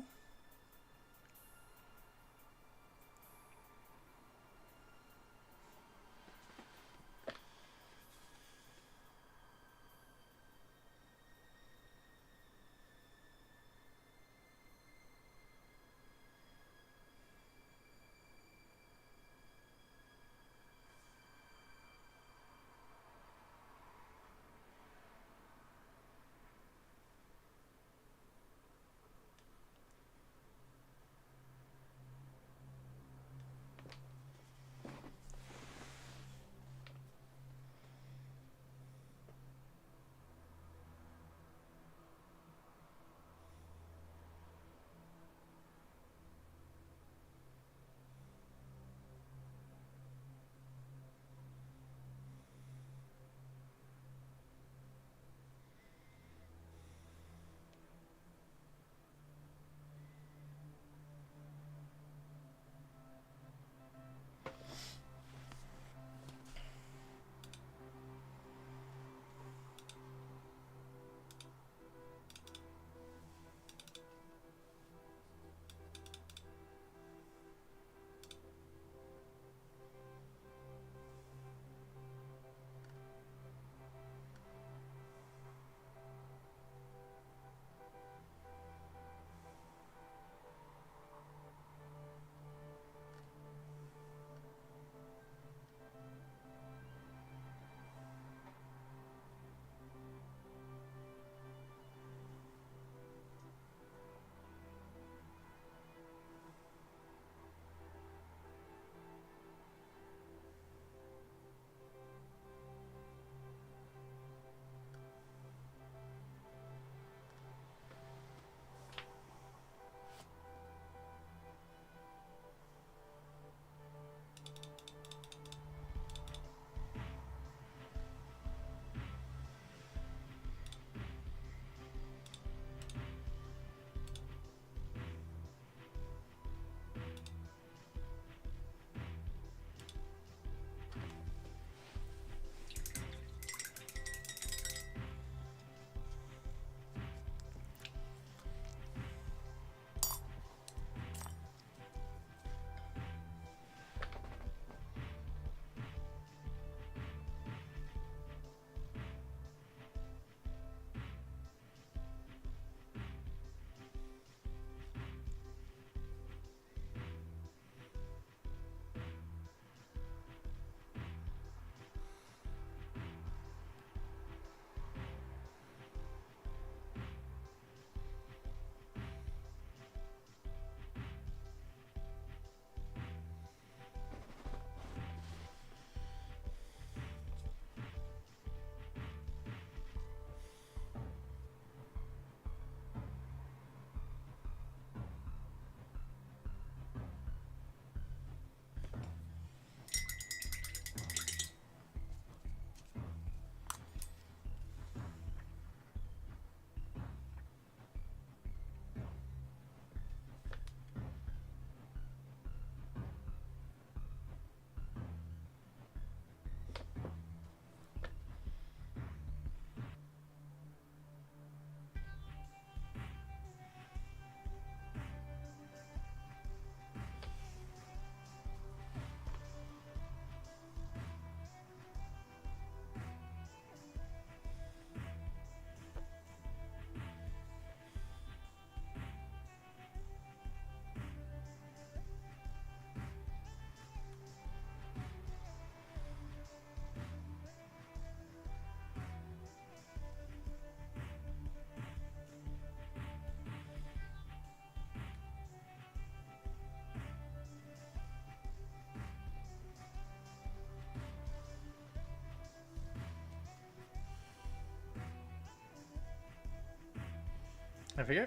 There we go.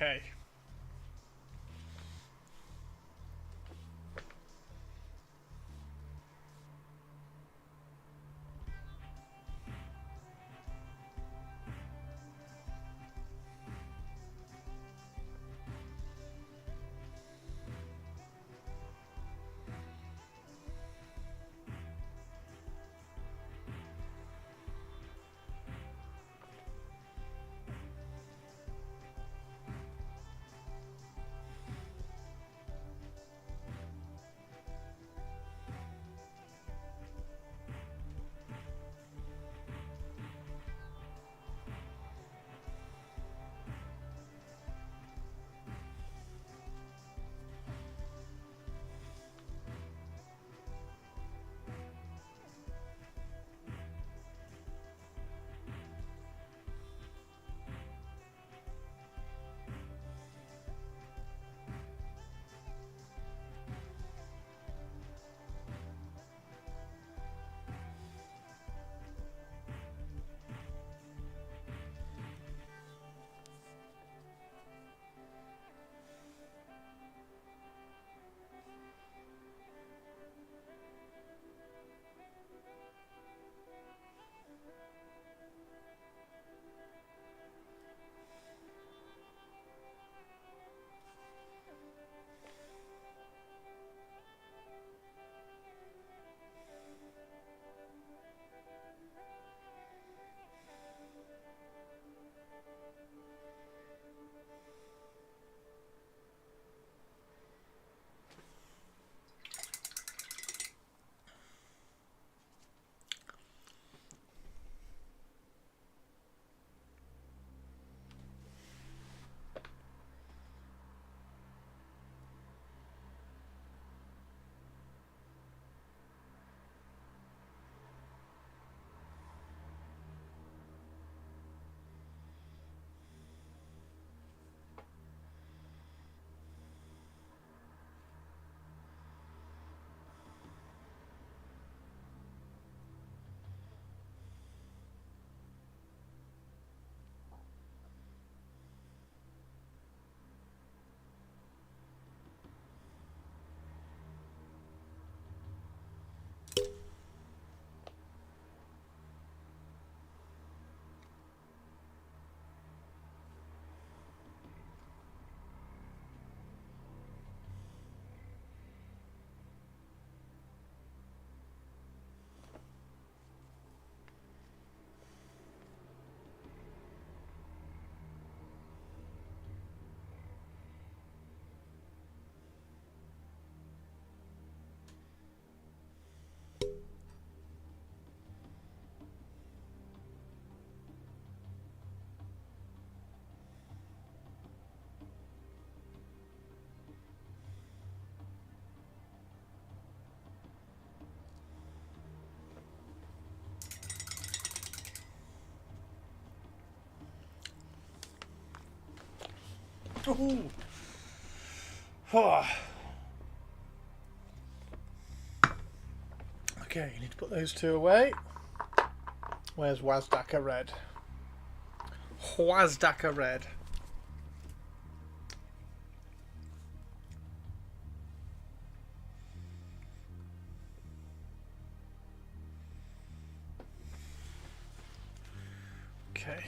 Okay. Ooh. Okay, you need to put those two away. Where's Wazdaka Red? Wazdaka Red. Okay.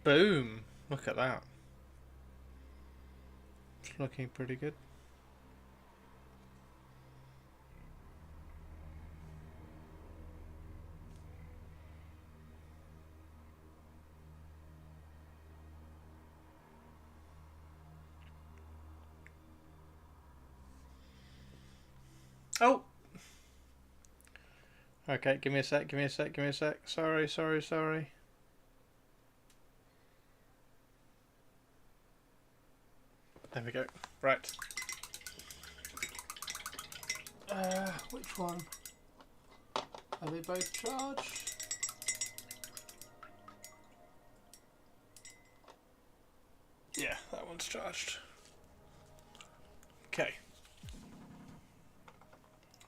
Boom! Look at that. It's looking pretty good. Oh! Okay, give me a sec, give me a sec, give me a sec. Sorry, sorry, sorry. There we go. Right. Which one? Are they both charged? Yeah, that one's charged. Okay.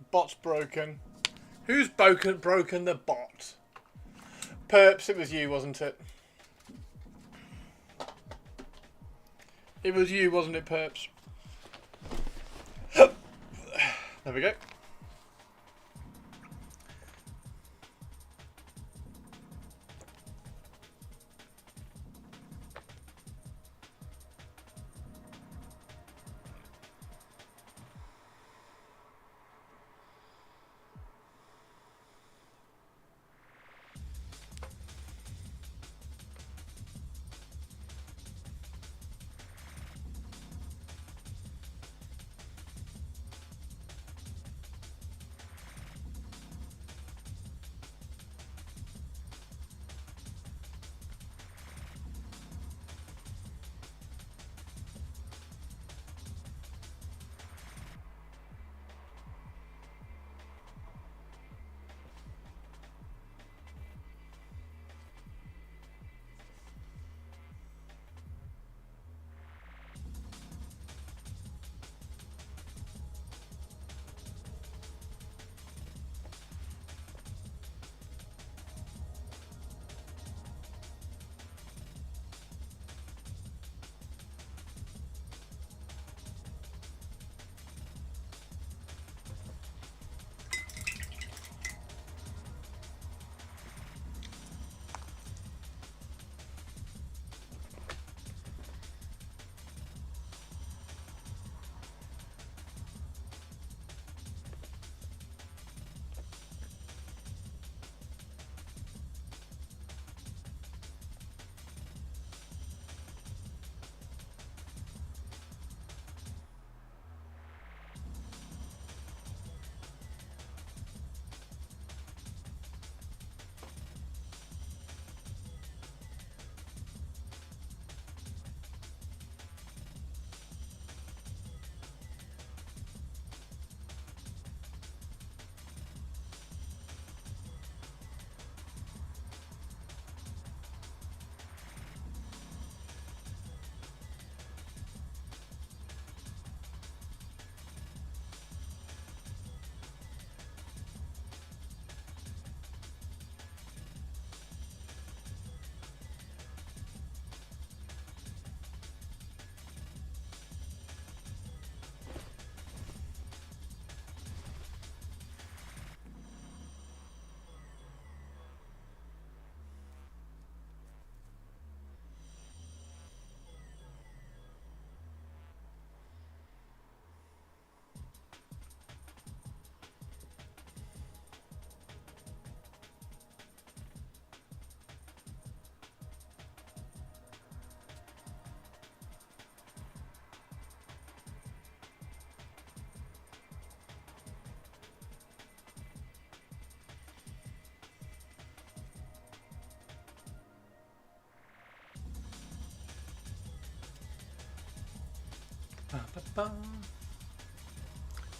Bot's broken. Who's broken the bot? Perps, it was you, wasn't it? It was you, wasn't it, Perps? There we go.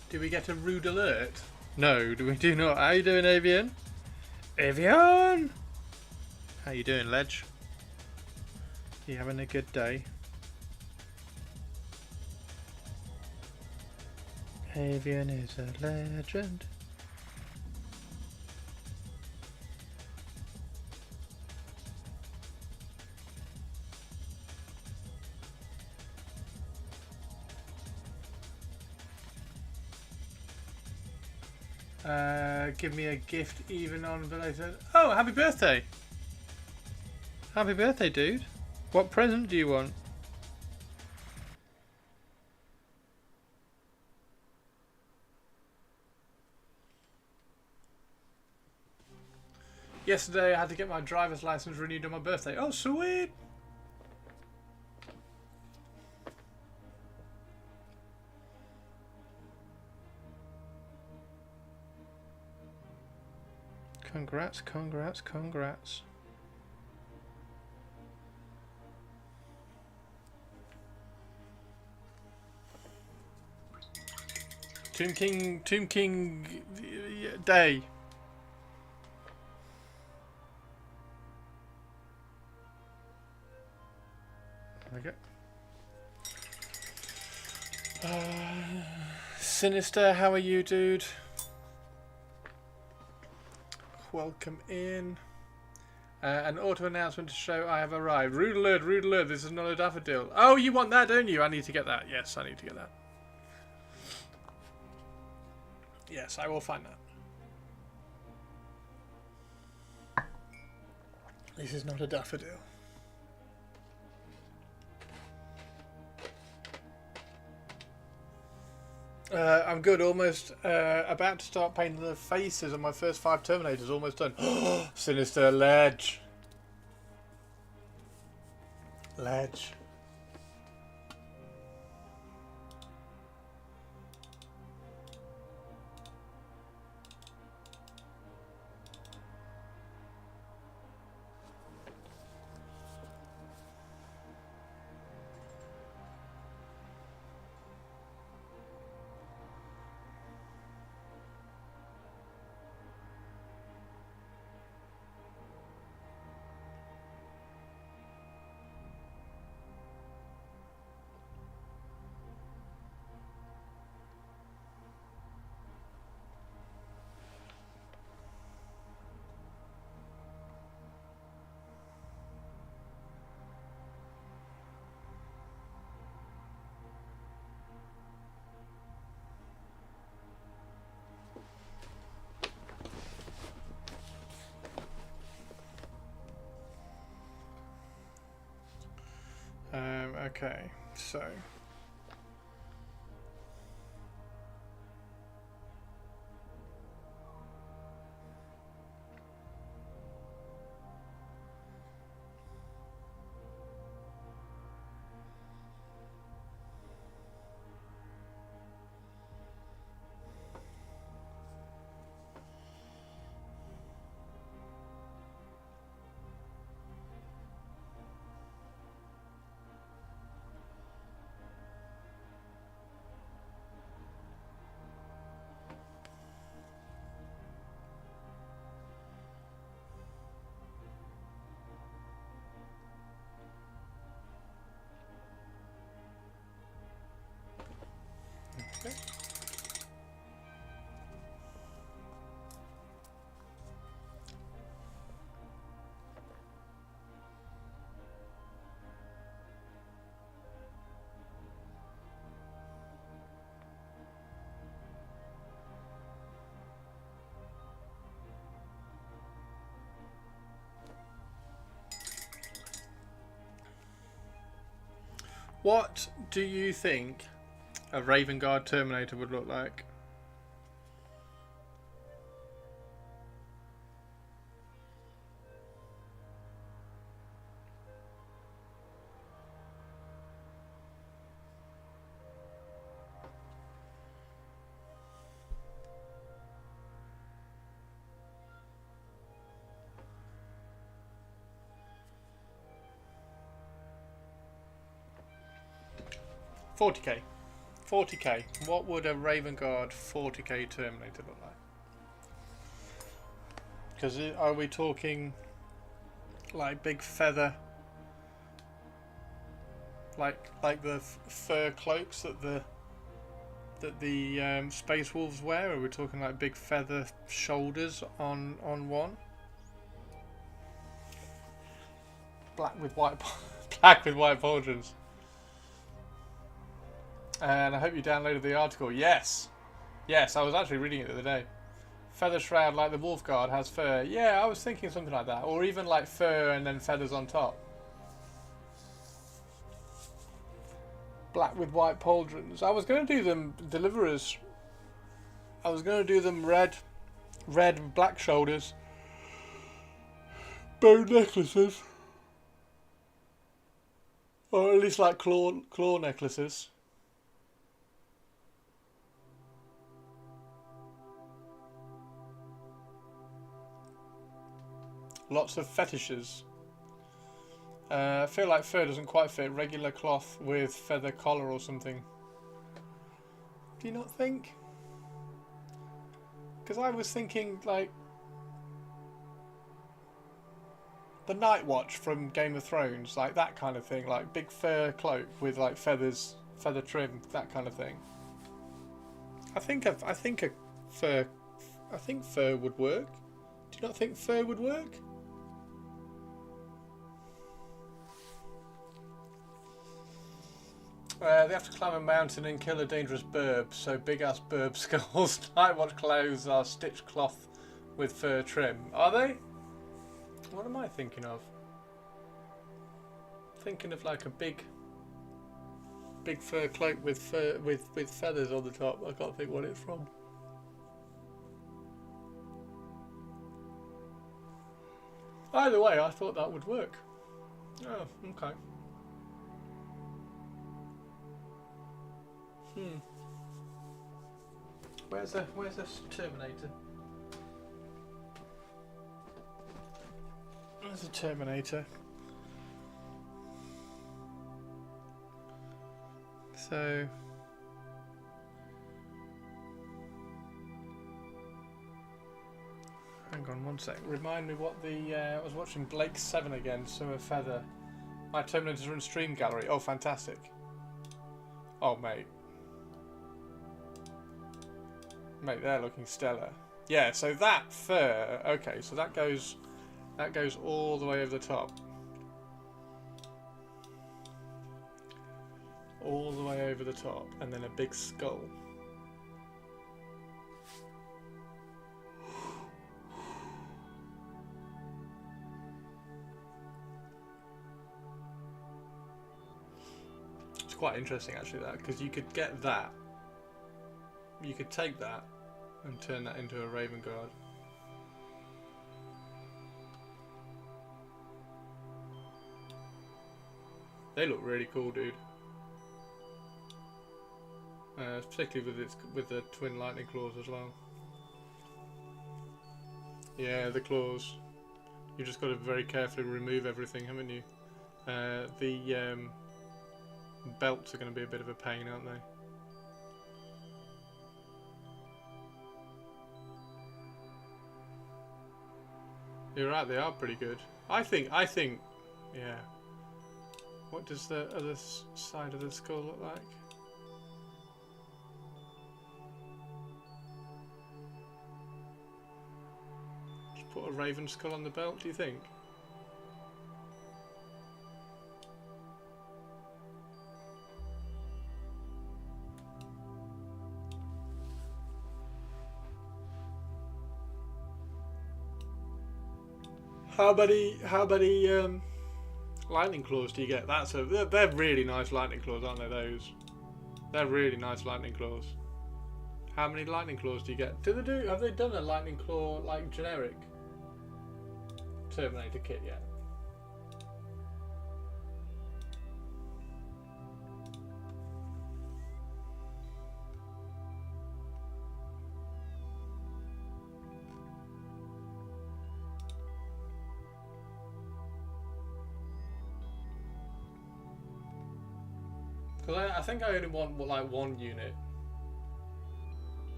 Do we get a rude alert? No, do not. How you doing, Avian? Avian! How you doing, Ledge? You having a good day? Avian is a legend. Give me a gift even on belated. Oh, happy birthday! Happy birthday, dude! What present do you want? Yesterday I had to get my driver's license renewed on my birthday. Oh, sweet! Congrats, congrats, congrats. Tomb King Day. There we go. Sinister, how are you, dude? Welcome in. An auto announcement to show I have arrived. Rude alert, this is not a daffodil. Oh, you want that, don't you? I need to get that. Yes, I need to get that. Yes, I will find that. This is not a daffodil. I'm good, almost about to start painting the faces on my first 5 Terminators, almost done. Sinister ledge. Ledge. Okay, so okay. What do you think a Raven Guard Terminator would look like? $40K. 40K. What would a Raven Guard 40K Terminator look like? Because are we talking like big feather, like the fur cloaks that the Space Wolves wear? Are we talking like big feather shoulders on one? Black with white pauldrons. And I hope you downloaded the article. Yes, I was actually reading it the other day. Feather shroud like the Wolf Guard has fur. Yeah, I was thinking something like that, or even like fur and then feathers on top. Black with white pauldrons. I was going to do them deliverers. I was going to do them red with black shoulders. Bone necklaces. Or at least like claw necklaces. Lots of fetishes. I feel like fur doesn't quite fit. Regular cloth with feather collar or something. Do you not think? Because I was thinking like the Night Watch from Game of Thrones, like that kind of thing, like big fur cloak with like feathers, feather trim, that kind of thing. I think fur would work. Do you not think fur would work? They have to climb a mountain and kill a dangerous burb, so big ass burb skulls. Night Watch clothes are stitched cloth with fur trim. Are they? What am I thinking of? Thinking of like a big fur cloak with feathers on the top. I can't think what it's from. Either way, I thought that would work. Oh, okay. Where's this Terminator? There's a Terminator. So hang on one sec. Remind me what the I was watching Blake 7 again, Summer Feather. My Terminators are in stream gallery. Oh, fantastic. Oh, mate. Mate, they're looking stellar. Yeah, so that fur, okay, so that goes all the way over the top. All the way over the top, and then a big skull. It's quite interesting actually that, because you could get that. You could take that and turn that into a Raven Guard. They look really cool, dude. Particularly with the twin lightning claws as well. Yeah, the claws. You've just got to very carefully remove everything, haven't you? The belts are going to be a bit of a pain, aren't they? You're right, they are pretty good. I think, yeah. What does the other side of the skull look like? Just put a raven skull on the belt, do you think? How many lightning claws do you get? They're really nice lightning claws, aren't they? Those. They're really nice lightning claws. How many lightning claws do you get? Have they done a lightning claw like generic Terminator kit yet? Because I think I only want like one unit.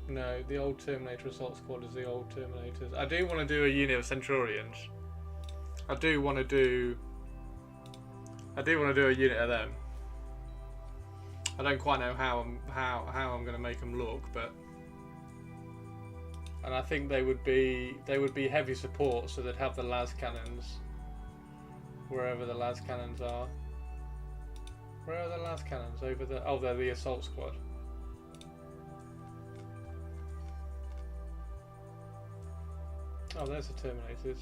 No, the old Terminator Assault Squad is the old Terminators. I do want to do a unit of Centurions. I do want to do a unit of them. I don't quite know how I'm going to make them look, but and I think they would be heavy support, so they'd have the las cannons wherever the las cannons are. Where are the las cannons? Over the... Oh, they're the assault squad. Oh, there's the Terminators.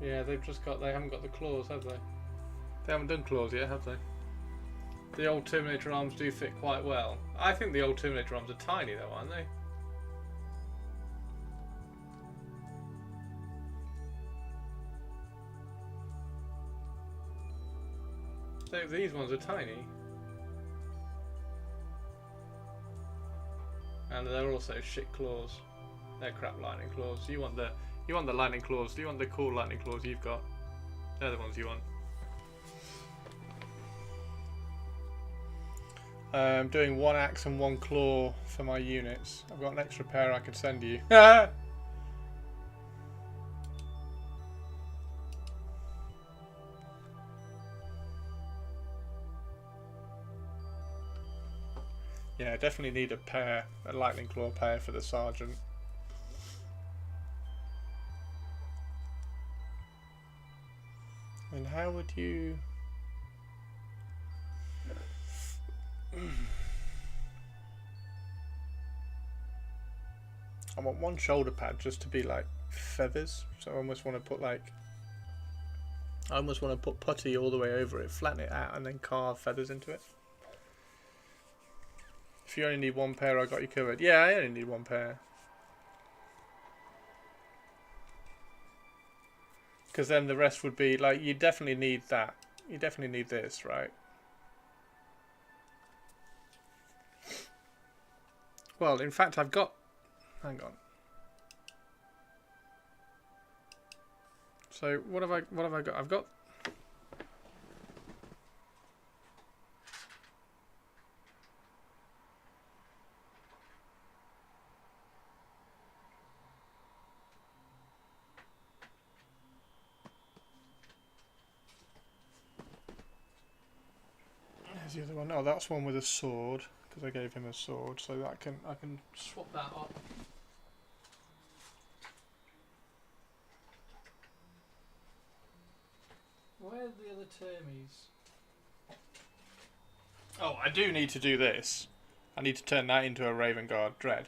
Yeah, they've just got... They haven't got the claws, have they? They haven't done claws yet, have they? The old Terminator arms do fit quite well. I think the old Terminator arms are tiny though, aren't they? So these ones are tiny. And they're also shit claws. They're crap lightning claws. You want the lightning claws. Do you want the cool lightning claws you've got? They're the ones you want. I'm doing 1 axe and 1 claw for my units. I've got an extra pair I could send you. Yeah, definitely need a pair, a lightning claw pair for the sergeant. And how would you... I want 1 shoulder pad just to be like feathers, so I almost want to put like... I almost want to put putty all the way over it, flatten it out and then carve feathers into it. If you only need 1 pair, I got you covered. Yeah, I only need 1 pair. Because then the rest would be like, you definitely need that. You definitely need this, right? Well, in fact, I've got... Hang on. So what have I got? I've got... There's the other one. Oh, that's one with a sword. Because I gave him a sword, so that I can swap that up. Where's the other termies? Oh, I do need to do this. I need to turn that into a Raven Guard Dread.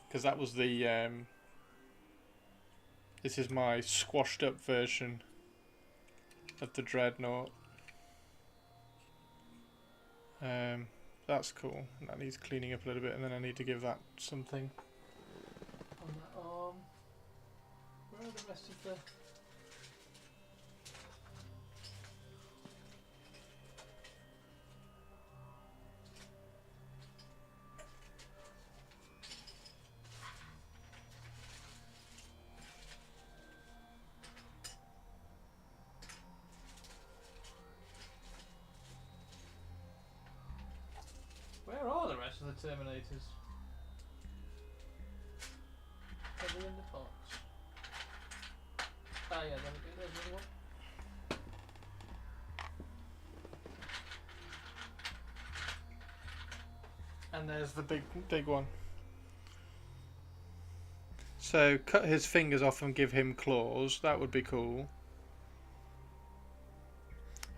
Because that was the... this is my squashed up version of the Dreadnought. That's cool. That needs cleaning up a little bit, and then I need to give that something on that arm. Where are the rest of the... Where are the rest of the Terminators? Are they in the box? Ah, yeah, there's another one. And there's the big one. So cut his fingers off and give him claws. That would be cool.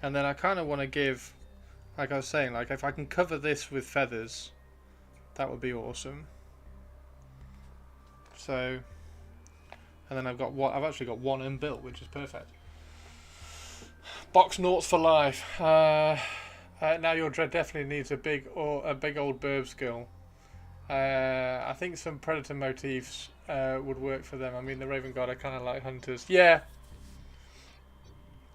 And then I kind of want to give, like I was saying, like if I can cover this with feathers, that would be awesome. So, and then I've actually got 1 inbuilt, which is perfect. Box noughts for life. Now your dread definitely needs a big old burb skill. I think some predator motifs would work for them. I mean, the Raven Guard are kind of like hunters. Yeah.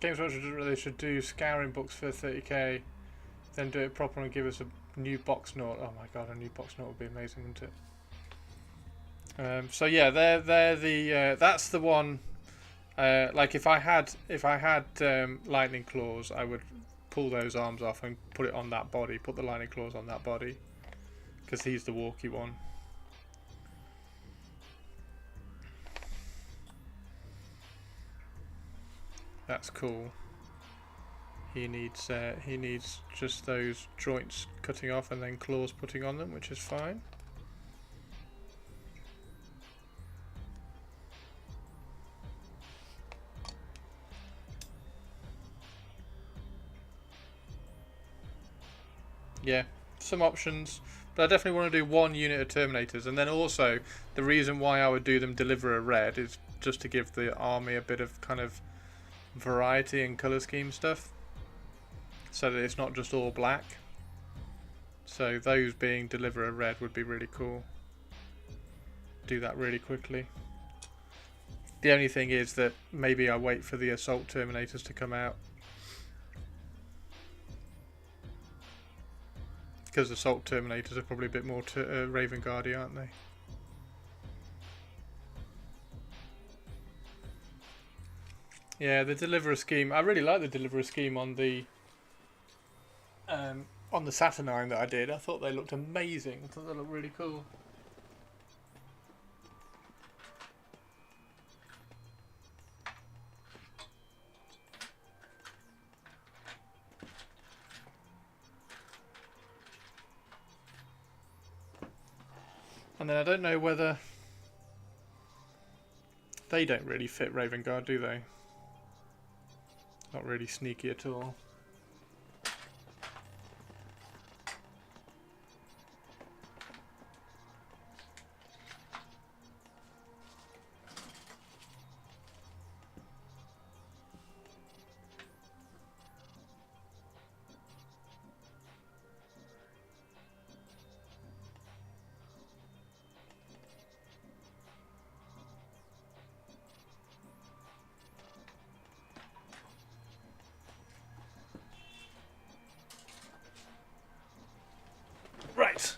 Games Workshop really should do scouring books for 30k, then do it proper and give us a new box note. Oh my god, a new box note would be amazing, wouldn't it? So yeah, they're the that's the one. Like if I had lightning claws, I would pull those arms off and put it on that body. Put the lightning claws on that body, because he's the walkie one. That's cool. He needs just those joints cutting off and then claws putting on them, which is fine. Yeah, some options, but I definitely want to do 1 unit of Terminators, and then also the reason why I would do them deliver a red is just to give the army a bit of kind of variety and colour scheme stuff. so that it's not just all black. So those being deliver a red would be really cool. Do that really quickly. The only thing is that maybe I wait for the assault terminators to come out, because assault terminators are probably a bit more Raven Guardy, aren't they? Yeah, the deliverer scheme. I really like the deliverer scheme on the Saturnine that I did. I thought they looked amazing. I thought they looked really cool. And then I don't know whether they don't really fit Raven Guard, do they? Not really sneaky at all. Right.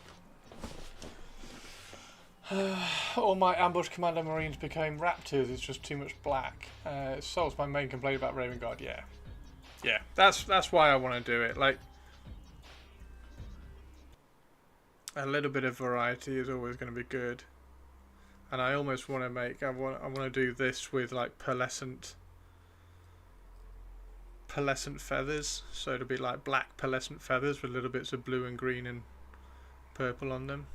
All my ambush commando marines became raptors. It's just too much black. Solves my main complaint about Raven Guard. Yeah, yeah. That's why I want to do it. Like, a little bit of variety is always going to be good. And I almost want to make. I want to do this with like pearlescent feathers. So it'll be like black pearlescent feathers with little bits of blue and green and purple on them.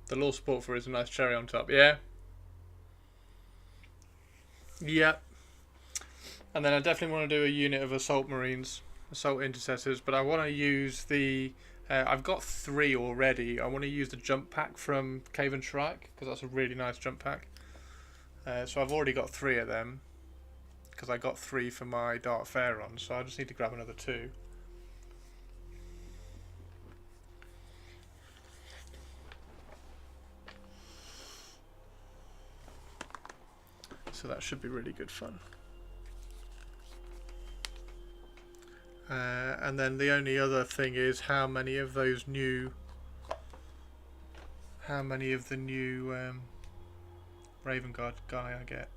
The law support for it is a nice cherry on top. Yeah. Yep. And then I definitely want to do a unit of assault marines, assault intercessors, but I want to use the I've got 3 already. I want to use the jump pack from Cave and Shrike, because that's a really nice jump pack. So I've already got 3 of them, because I got 3 for my Dark Pharaon, so I just need to grab another 2. So that should be really good fun. And then the only other thing is how many of the new Raven Guard guy I get.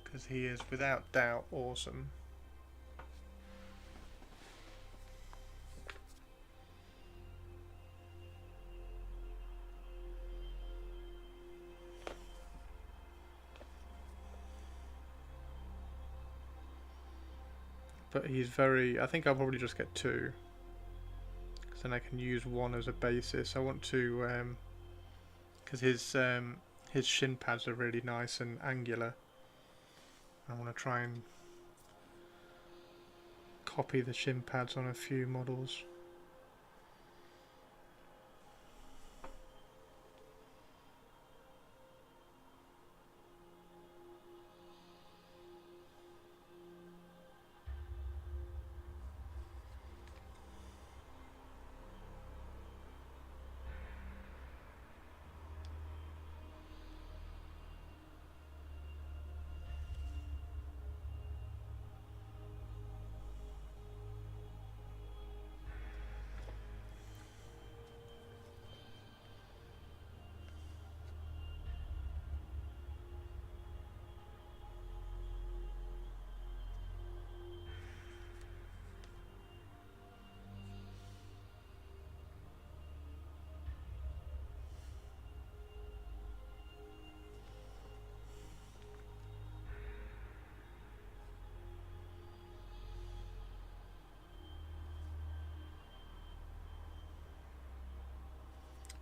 Because he is without doubt awesome. But he's very. I think I'll probably just get 2, because then I can use 1 as a basis. I want to, because his shin pads are really nice and angular. I want to try and copy the shin pads on a few models.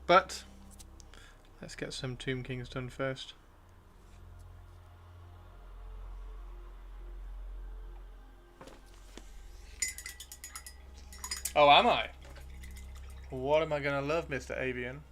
But let's get some Tomb Kings done first. Oh, am I? What am I going to love, Mr. Avian?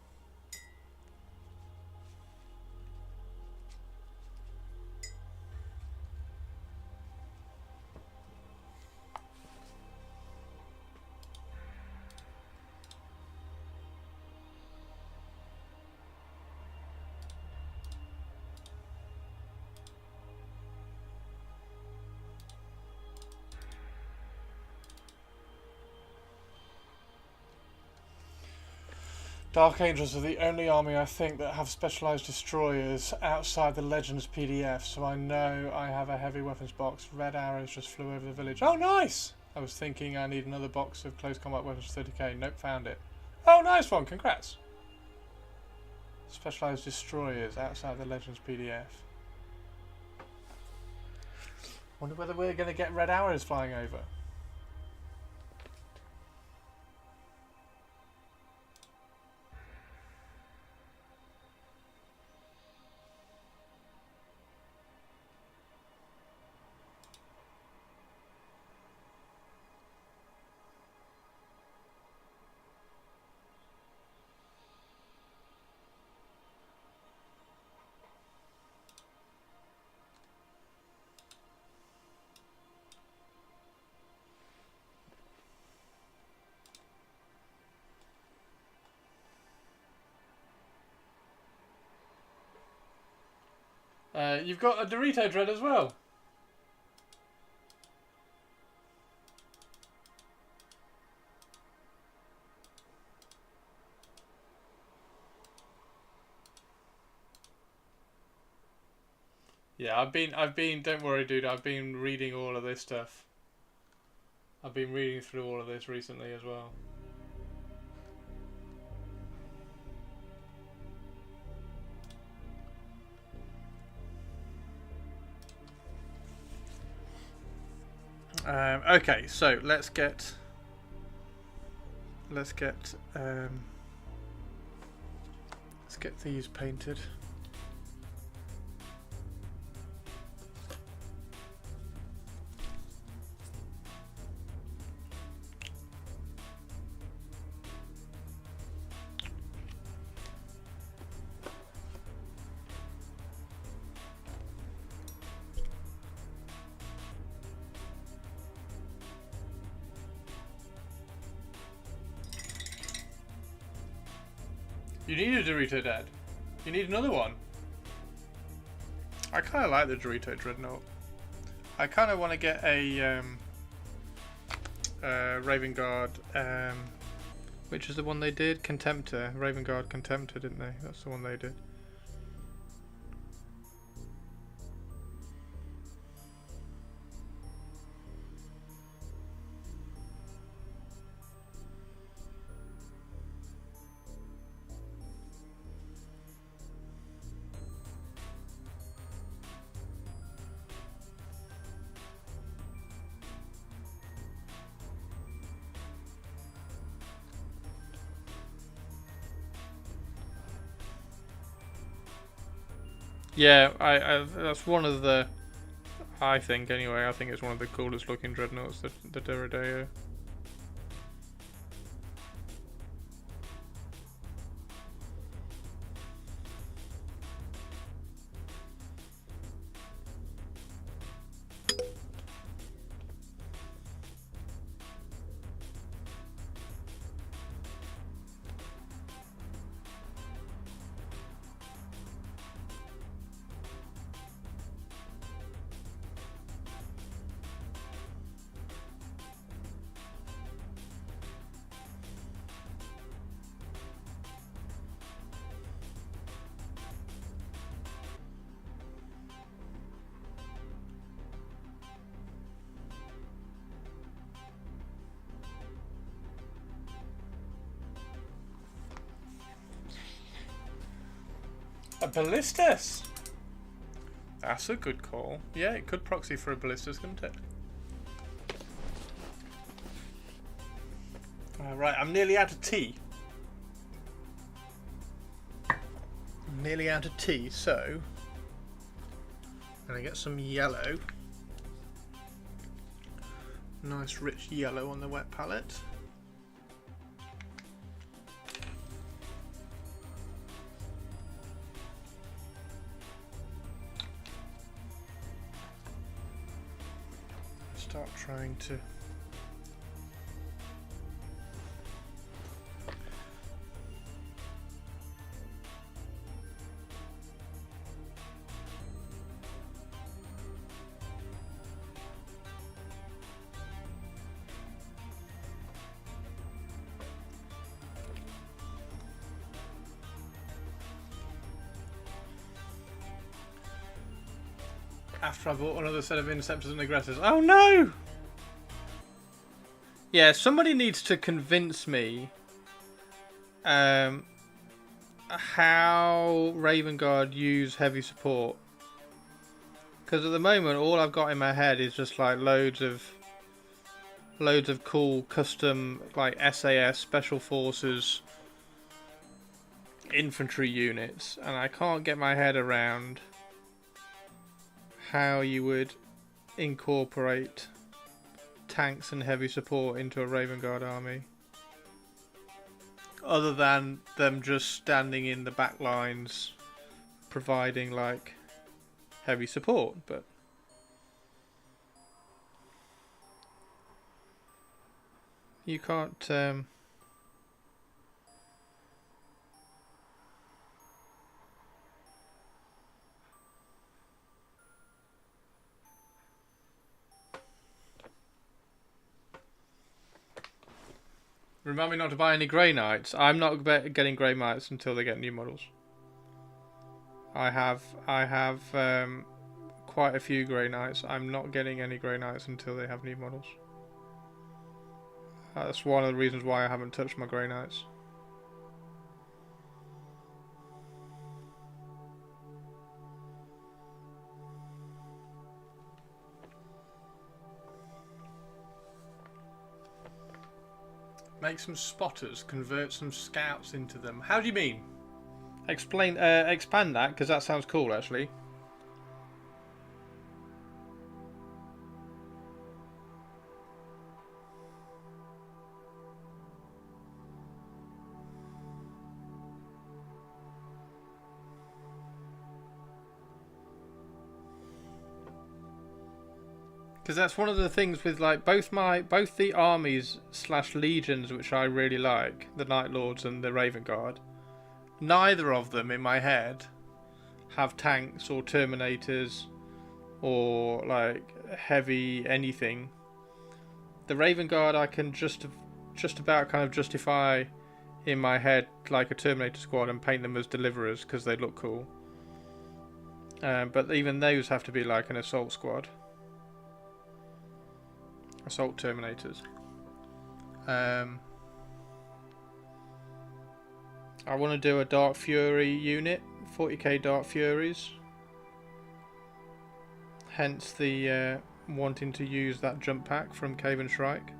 Dark Angels are the only army I think that have specialised destroyers outside the Legends PDF, so I know I have a heavy weapons box. Red arrows just flew over the village. Oh, nice! I was thinking I need another box of close combat weapons 30k. Nope, found it. Oh, nice one, congrats! Specialised destroyers outside the Legends PDF. Wonder whether we're going to get red arrows flying over. You've got a Dorito Dread as well. Yeah, I've been, don't worry dude, I've been reading all of this stuff. I've been reading through all of this recently as well. Okay, so let's get these painted. You need a Dorito Dad. You need another one. I kind of like the Dorito Dreadnought. I kind of want to get a Raven Guard. Which is the one they did? Contemptor. Raven Guard Contemptor, didn't they? That's the one they did. Yeah, that's one of the, I think anyway, I think it's one of the coolest looking dreadnoughts, the Dorito. A Ballistus! That's a good call. Yeah, it could proxy for a Ballistus, couldn't it? Right, I'm nearly out of tea. I'm nearly out of tea, so I'm going to get some yellow. Nice rich yellow on the wet palette. Start trying to After I bought another set of interceptors and aggressors. Oh no! Yeah, somebody needs to convince me how Raven Guard use heavy support. Because at the moment, all I've got in my head is just like loads of cool custom like SAS Special Forces infantry units, and I can't get my head around how you would incorporate tanks and heavy support into a Raven Guard army, other than them just standing in the back lines providing like heavy support. But you can't remind me not to buy any Grey Knights. I'm not getting Grey Knights until they get new models. I have quite a few Grey Knights. I'm not getting any Grey Knights until they have new models. That's one of the reasons why I haven't touched my Grey Knights. Make some spotters, convert some scouts into them. How do you mean? Expand that, because that sounds cool, actually. Because that's one of the things with like both the armies / legions, which I really like, the Night Lords and the Raven Guard. Neither of them, in my head, have tanks or Terminators or like heavy anything. The Raven Guard I can just about kind of justify in my head like a Terminator squad and paint them as deliverers because they look cool. But even those have to be like an assault squad. Assault Terminators. I want to do a Dark Fury unit, 40k Dark Furies. Hence the wanting to use that jump pack from Cave and Shrike.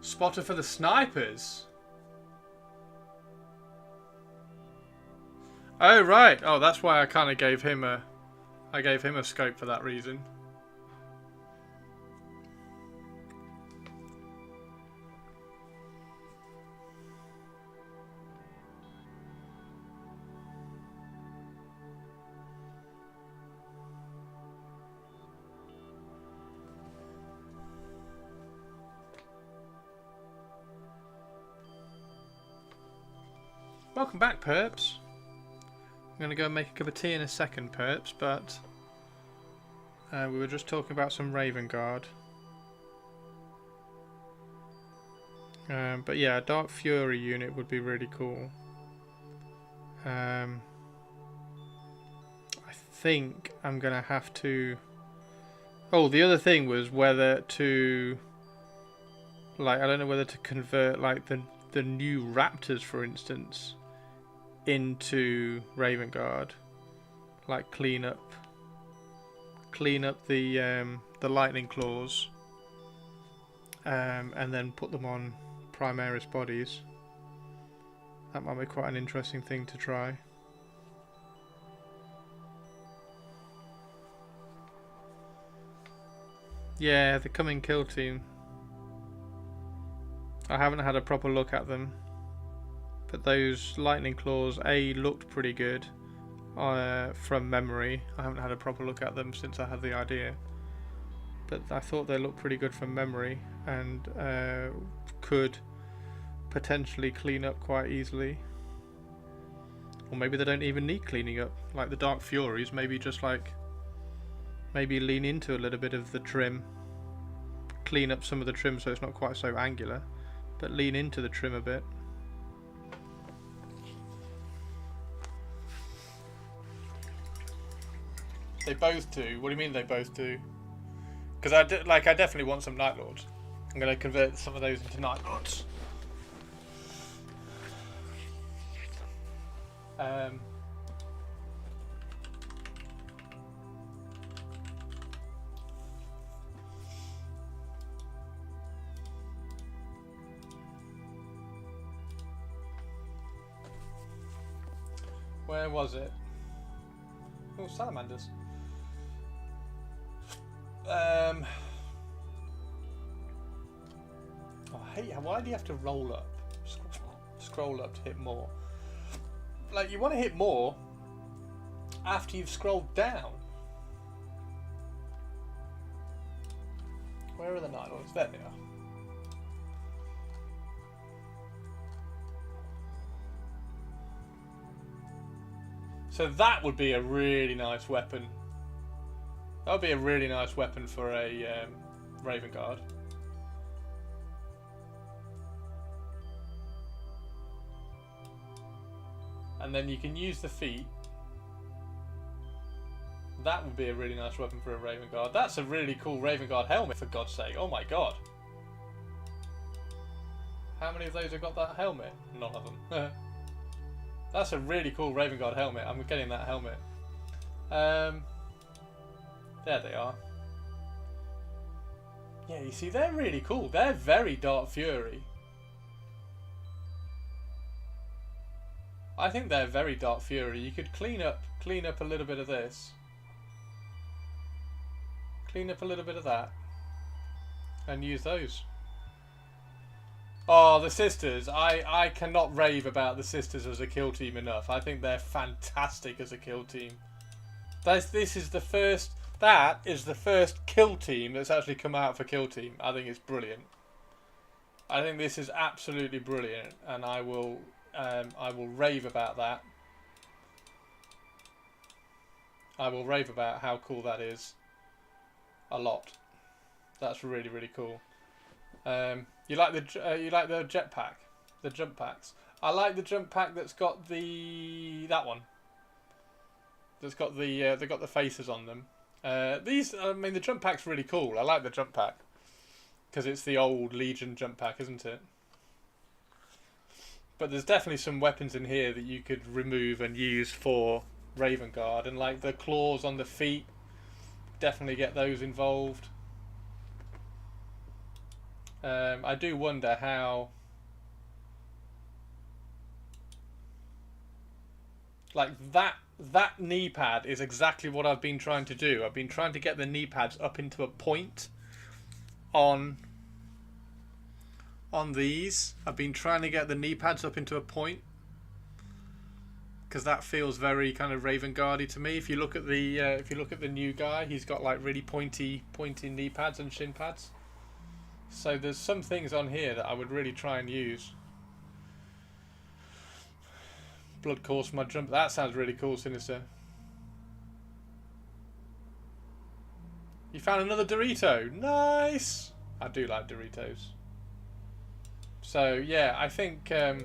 Spotter for the snipers. Oh right. Oh, that's why I kind of gave him a scope for that reason. Welcome back, Perps. I'm going to go and make a cup of tea in a second, Perps, but we were just talking about some Raven Guard. But yeah, a Dark Fury unit would be really cool. I think I'm going to have to... Oh, the other thing was whether to... Like, I don't know whether to convert, like, the new Raptors, for instance, into Raven Guard, like clean up the lightning claws, and then put them on Primaris bodies. That might be quite an interesting thing to try. Yeah, the coming kill team. I haven't had a proper look at them. But those lightning claws, looked pretty good from memory. I haven't had a proper look at them since I had the idea. But I thought they looked pretty good from memory and could potentially clean up quite easily. Or maybe they don't even need cleaning up. Like the Dark Furies, maybe just like... Maybe lean into a little bit of the trim. Clean up some of the trim so it's not quite so angular. But lean into the trim a bit. They both do. What do you mean they both do? Because I definitely want some Night Lords. I'm going to convert some of those into Night Lords. Where was it? Oh, salamanders. Oh, I hate why do you have to roll up? Scroll up to hit more. Like, you want to hit more after you've scrolled down. Where are the Night Lords? There they are. So that would be a really nice weapon. That would be a really nice weapon for a Raven Guard. And then you can use the feet. That would be a really nice weapon for a Raven Guard. That's a really cool Raven Guard helmet, for God's sake. Oh my god. How many of those have got that helmet? None of them. That's a really cool Raven Guard helmet. I'm getting that helmet. There they are. Yeah, you see, they're really cool. They're very Dark Fury. I think they're very Dark Fury. You could clean up a little bit of this. Clean up a little bit of that. And use those. Oh, the sisters. I cannot rave about the sisters as a kill team enough. I think they're fantastic as a kill team. That is the first kill team that's actually come out for kill team. I think it's brilliant. I think this is absolutely brilliant, and I will rave about that. I will rave about how cool that is. A lot. That's really, really cool. You like the jetpack, the jump packs. I like the jump pack that's got that one. That's got they got the faces on them. The jump pack's really cool. I like the jump pack because it's the old Legion jump pack, isn't it? But there's definitely some weapons in here that you could remove and use for Raven Guard, and like the claws on the feet, definitely get those involved. I do wonder how, like that knee pad is exactly what I've been trying to do. I've been trying to get the knee pads up into a point on these. I've been trying to get the knee pads up into a point because that feels very kind of Raven Guardy to me. If you look at the new guy, he's got like really pointy knee pads and shin pads. So there's some things on here that I would really try and use. Blood course my jump. That sounds really cool, Sinister. You found another Dorito. Nice. I do like Doritos. So yeah, I think I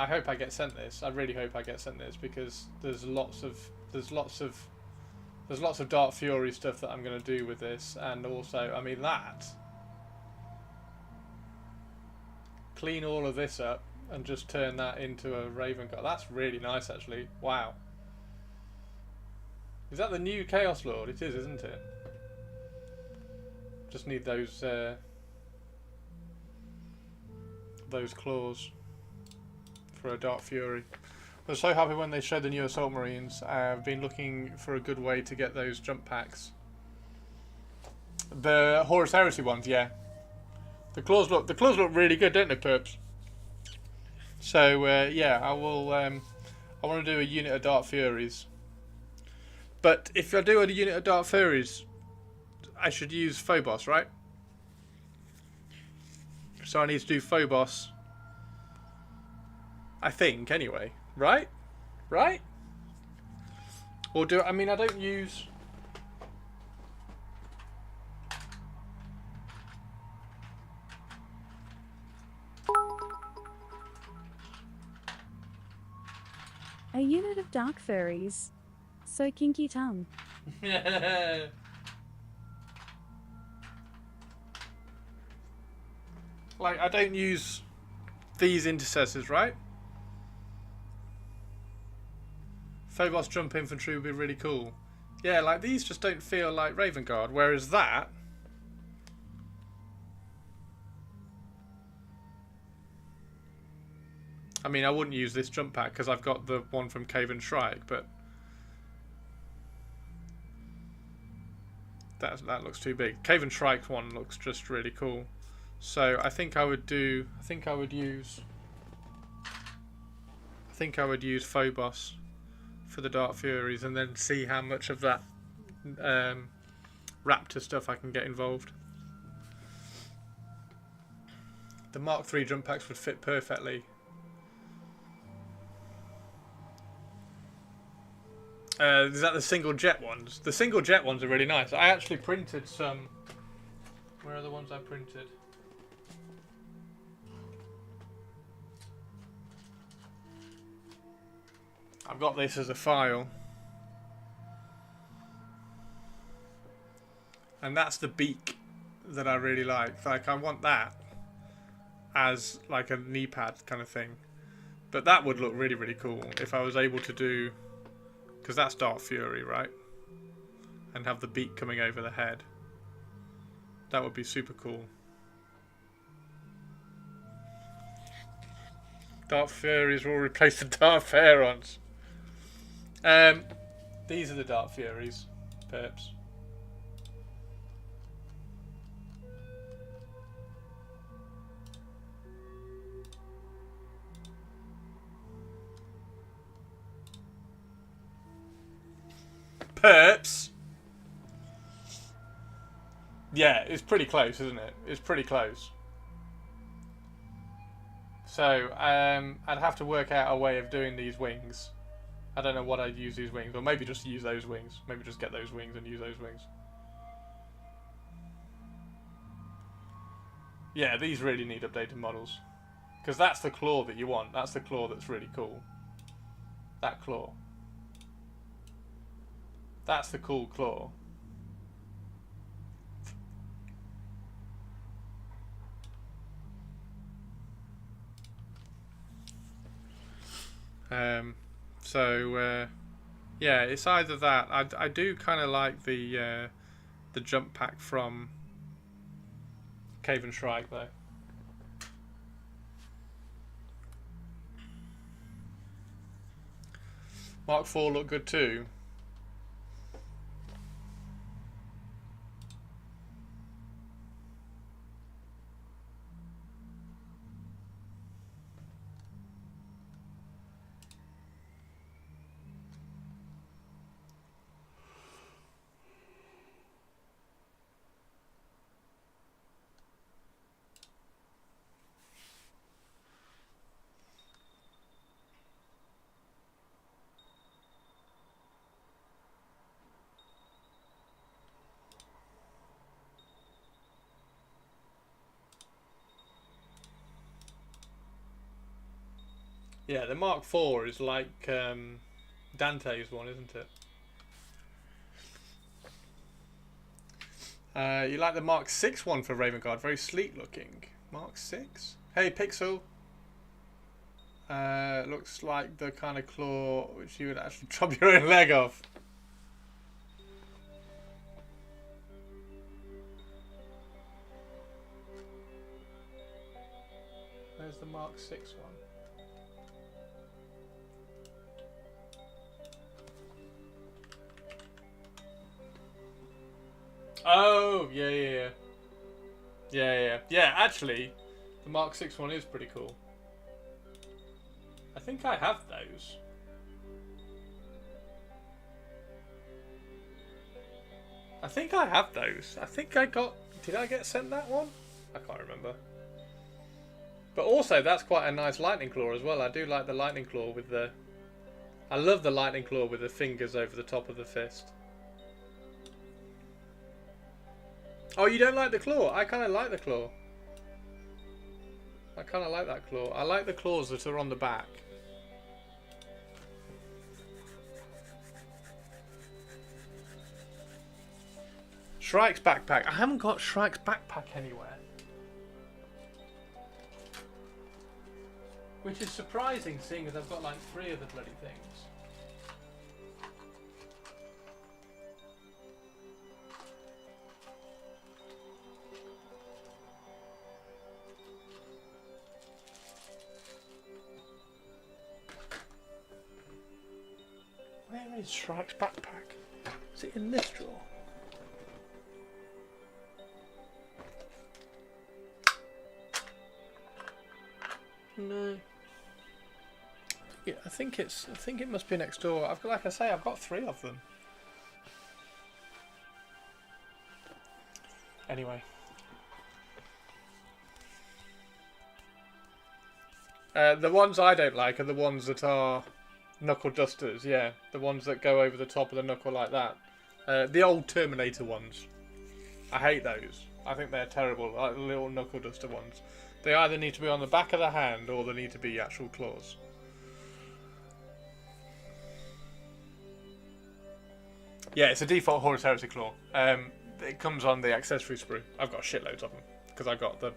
hope I get sent this. I really hope I get sent this because there's lots of Dark Fury stuff that I'm going to do with this, and also, I mean, clean all of this up and just turn that into a Raven Guard. That's really nice, actually. Wow. Is that the new Chaos Lord? It is, isn't it? Just need those claws for a Dark Fury. I was so happy when they showed the new Assault Marines. I've been looking for a good way to get those jump packs. The Horus Heresy ones, yeah. The claws look really good, don't they, Perps? So yeah, I will. I want to do a unit of Dark Furies. But if I do a unit of Dark Furies, I should use Phobos, right? So I need to do Phobos. I think, anyway. Right? Right? Or do I mean I don't use A unit of Dark Furries. So kinky tongue. Like, I don't use these intercessors, right? Phobos jump infantry would be really cool. Yeah, like these just don't feel like Raven Guard, whereas that... I mean, I wouldn't use this jump pack because I've got the one from Cave and Shrike, but... That looks too big. Cave and Shrike one looks just really cool. So I think I would do... I think I would use Phobos for the Dark Furies and then see how much of that Raptor stuff I can get involved. The Mark III jump packs would fit perfectly. Is that the single jet ones? The single jet ones are really nice. I actually printed some. Where are the ones I printed? I've got this as a file. And that's the beak that I really like. Like, I want that as like a knee pad kind of thing. But that would look really, really cool if I was able to do... Because that's Dark Fury, right? And have the beak coming over the head. That would be super cool. Dark Furies will replace the Dark Pharaons. These are the Dark Furies, perps. Perps. Yeah, it's pretty close, isn't it? It's pretty close. So, I'd have to work out a way of doing these wings. I don't know what I'd use these wings, or maybe just use those wings. Maybe just get those wings and use those wings. Yeah, these really need updated models. Because that's the claw that you want. That's the claw that's really cool. That claw. That's the cool claw. Yeah, it's either that. I do kind of like the jump pack from Cave and Shrike though. Mark IV look good too. Yeah, the Mark IV is like Dante's one, isn't it? You like the Mark VI one for Raven Guard? Very sleek looking. Mark VI? Hey, Pixel. Looks like the kind of claw which you would actually chop your own leg off. Where's the Mark VI one? Oh, yeah. Yeah, actually, the Mark VI one is pretty cool. I think I have those. I think I have those. I think I got... Did I get sent that one? I can't remember. But also, that's quite a nice lightning claw as well. I do like the lightning claw with the... I love the lightning claw with the fingers over the top of the fist. Oh, you don't like the claw? I kind of like the claw. I kind of like that claw. I like the claws that are on the back. Shrike's backpack. I haven't got Shrike's backpack anywhere. Which is surprising, seeing as I've got like 3 of the bloody things. Where is Shrike's backpack? Is it in this drawer? No. Yeah, I think it must be next door. I've got, like I say, I've got 3 of them. Anyway. The ones I don't like are the ones that are knuckle dusters, yeah. The ones that go over the top of the knuckle like that. The old Terminator ones. I hate those. I think they're terrible, like the little knuckle duster ones. They either need to be on the back of the hand or they need to be actual claws. Yeah, it's a default Horus Heresy claw. It comes on the accessory sprue. I've got shitloads of them because I got the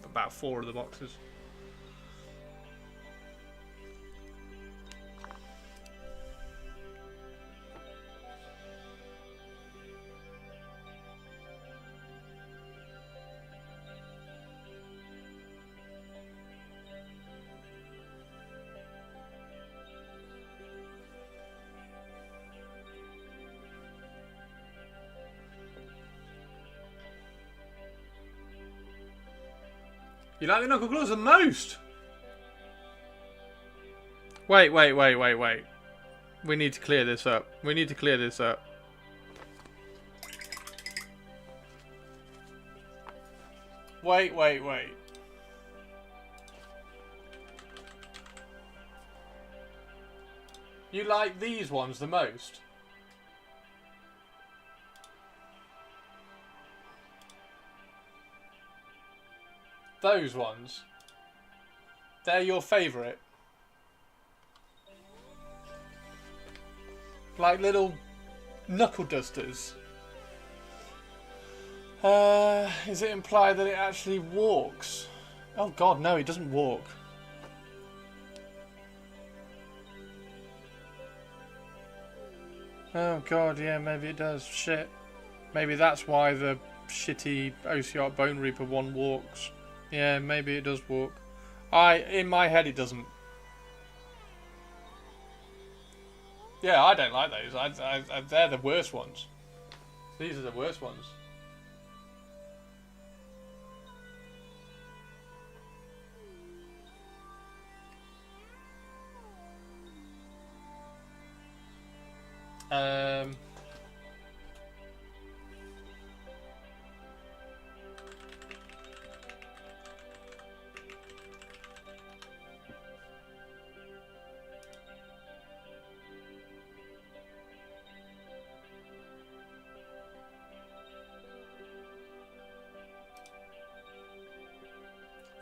about 4 of the boxes. You like the knuckle claws the most? Wait. We need to clear this up. Wait. You like these ones the most? Those ones? They're your favourite? Like little knuckle dusters? Is it implied that it actually walks? Oh god, no, it doesn't walk. Oh god, yeah, maybe it does. Shit. Maybe that's why the shitty Oceot Bone Reaper one walks. Yeah, maybe it does walk. In my head it doesn't. Yeah, I don't like those. They're the worst ones. These are the worst ones.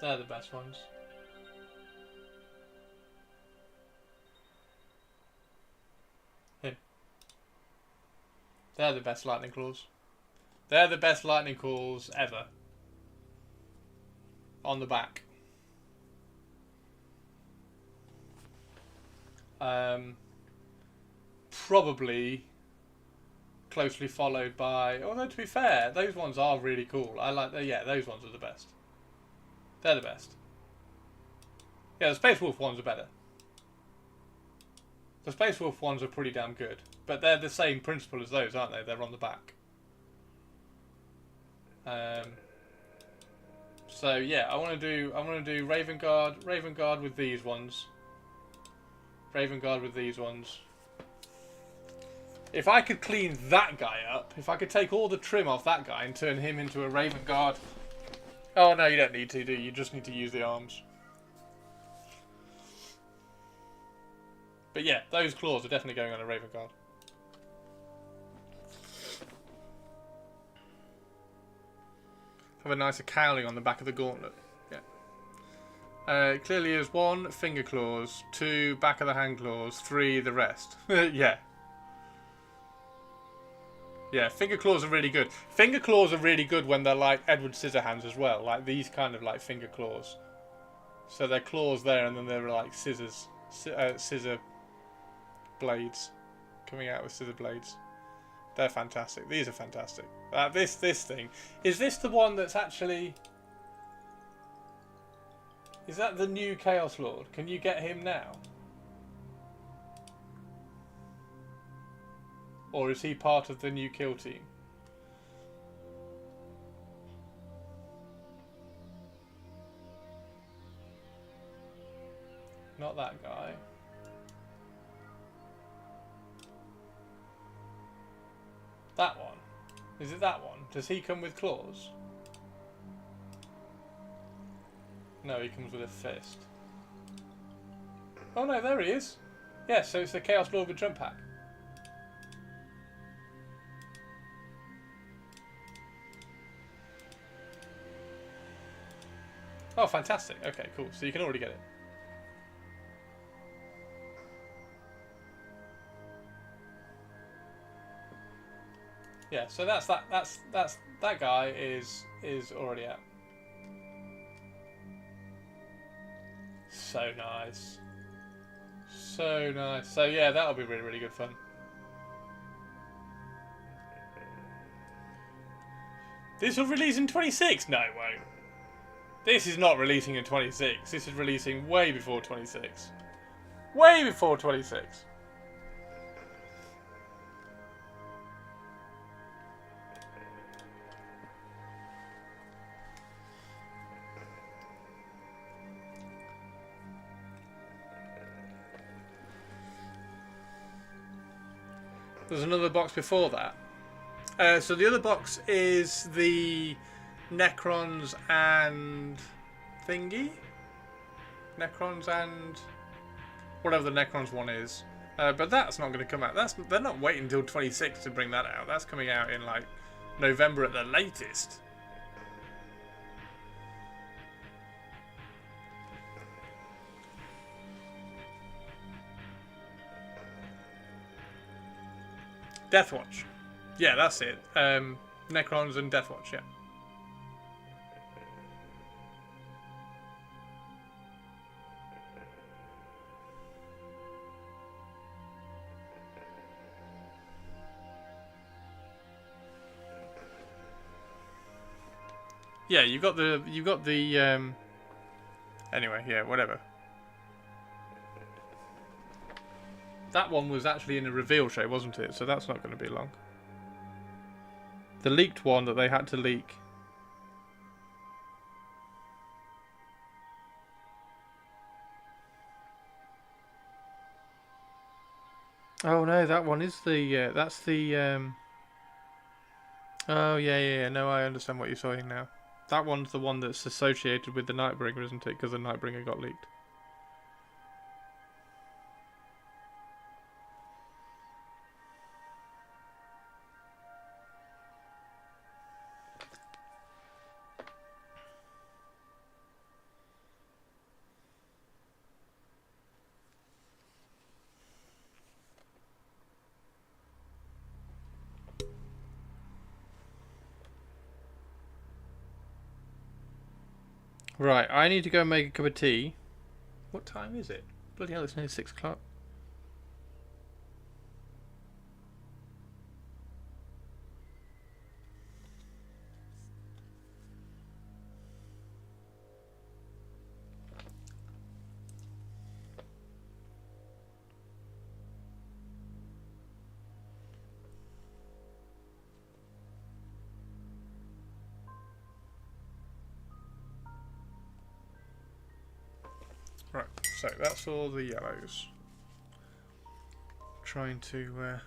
They're the best ones. Him. They're the best lightning claws. They're the best lightning claws ever. On the back. Probably closely followed by, although to be fair, those ones are really cool. I like the, yeah, those ones are the best. They're the best. Yeah, the Space Wolf ones are better. The Space Wolf ones are pretty damn good. But they're the same principle as those, aren't they? They're on the back. So yeah, I want to do Raven Guard with these ones. Raven Guard with these ones. If I could clean that guy up, if I could take all the trim off that guy and turn him into a Raven Guard. Oh no, you don't need to, do you? You just need to use the arms. But yeah, those claws are definitely going on a Raven Guard. Have a nicer cowling on the back of the gauntlet. Yeah. Clearly is 1, finger claws, 2, back of the hand claws, 3, the rest. Yeah. Yeah, finger claws are really good. Finger claws are really good when they're like Edward Scissorhands as well. Like these kind of like finger claws. So they're claws there and then they're like scissors. Scissor blades. Coming out with scissor blades. They're fantastic. These are fantastic. This thing. Is this the one that's actually... Is that the new Chaos Lord? Can you get him now? Or is he part of the new kill team? Not that guy. That one. Is it that one? Does he come with claws? No, he comes with a fist. Oh no, there he is. Yeah, so it's the Chaos Lord with jump pack. Oh, fantastic. Okay, cool. So you can already get it. Yeah, so that's that guy is already out. So nice. So nice. So yeah, that'll be really, really good fun. This will release in 26? No, it won't. This is not releasing in 26. This is releasing way before 26. Way before 26. There's another box before that. So the other box is the Necrons and thingy? Necrons and whatever the Necrons one is. But that's not going to come out. They're not waiting until 26 to bring that out. That's coming out in like November at the latest. Deathwatch. Yeah, that's it. Necrons and Deathwatch, yeah. Yeah, you got the anyway, yeah, whatever. That one was actually in a reveal show, wasn't it? So that's not going to be long. The leaked one that they had to leak. Oh no, that one is the that's the oh yeah. No, I understand what you're saying now. That one's the one that's associated with the Nightbringer, isn't it? Because the Nightbringer got leaked. Right, I need to go and make a cup of tea. What time is it? Bloody hell, it's nearly 6 o'clock. Right, so that's all the yellows. Trying to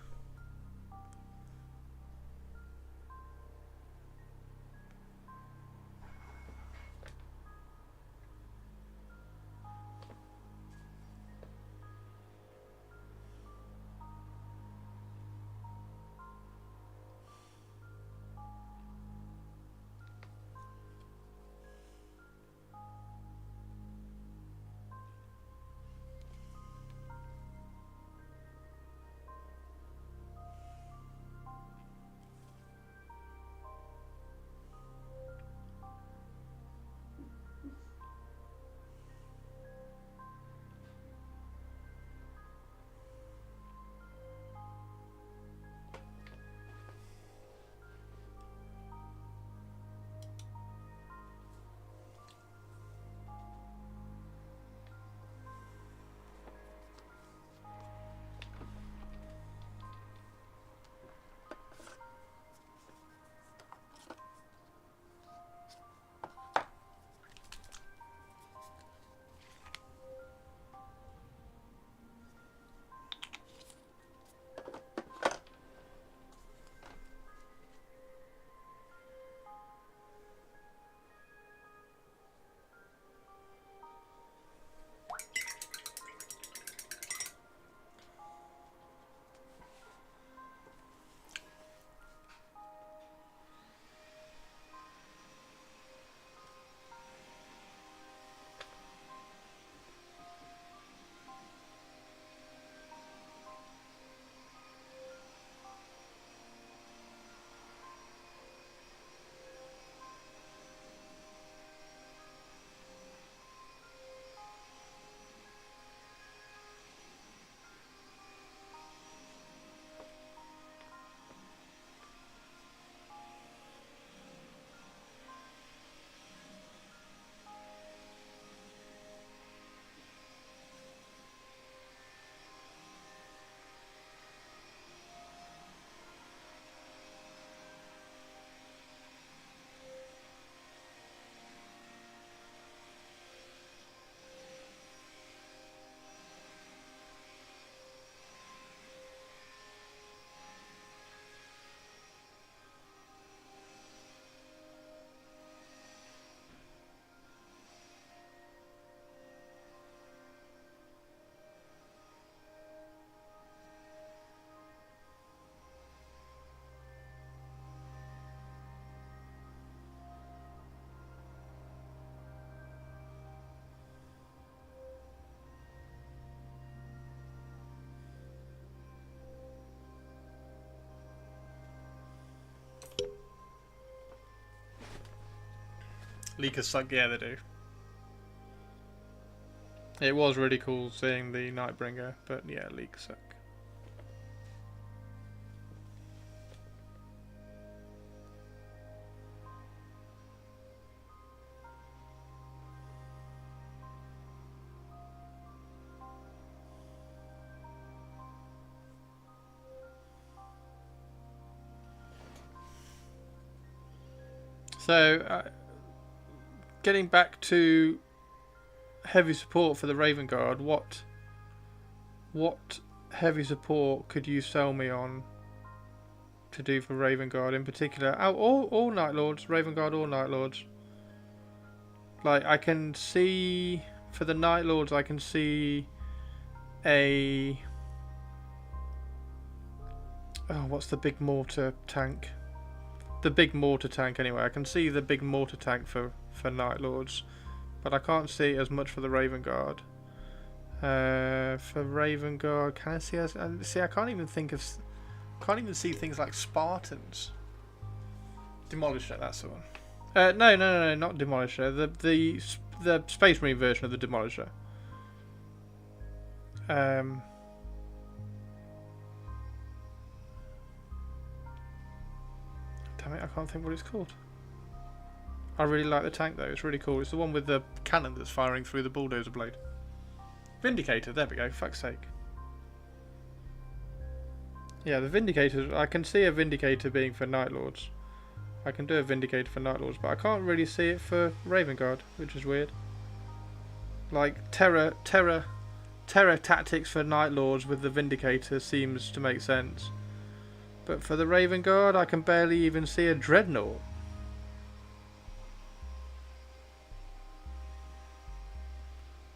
Leakers suck. Yeah, they do. It was really cool seeing the Nightbringer, but yeah, leaks suck. So, getting back to heavy support for the Raven Guard, what heavy support could you sell me on to do for Raven Guard in particular? Oh, all Night Lords, Raven Guard, all Night Lords. Like, I can see for the Night Lords, I can see a what's the big mortar tank? The big mortar tank anyway. I can see the big mortar tank for Night Lords, but I can't see as much for the Raven Guard. For Raven Guard, can I see us? See, I can't even see things like Spartans. Demolisher, that's the one. No, not Demolisher. The Space Marine version of the Demolisher. Damn it, I can't think what it's called. I really like the tank though, it's really cool. It's the one with the cannon that's firing through the bulldozer blade. Vindicator, there we go, fuck's sake. Yeah, the Vindicator, I can see a Vindicator being for Night Lords. I can do a Vindicator for Night Lords, but I can't really see it for Raven Guard, which is weird. Like, terror tactics for Night Lords with the Vindicator seems to make sense. But for the Raven Guard, I can barely even see a Dreadnought.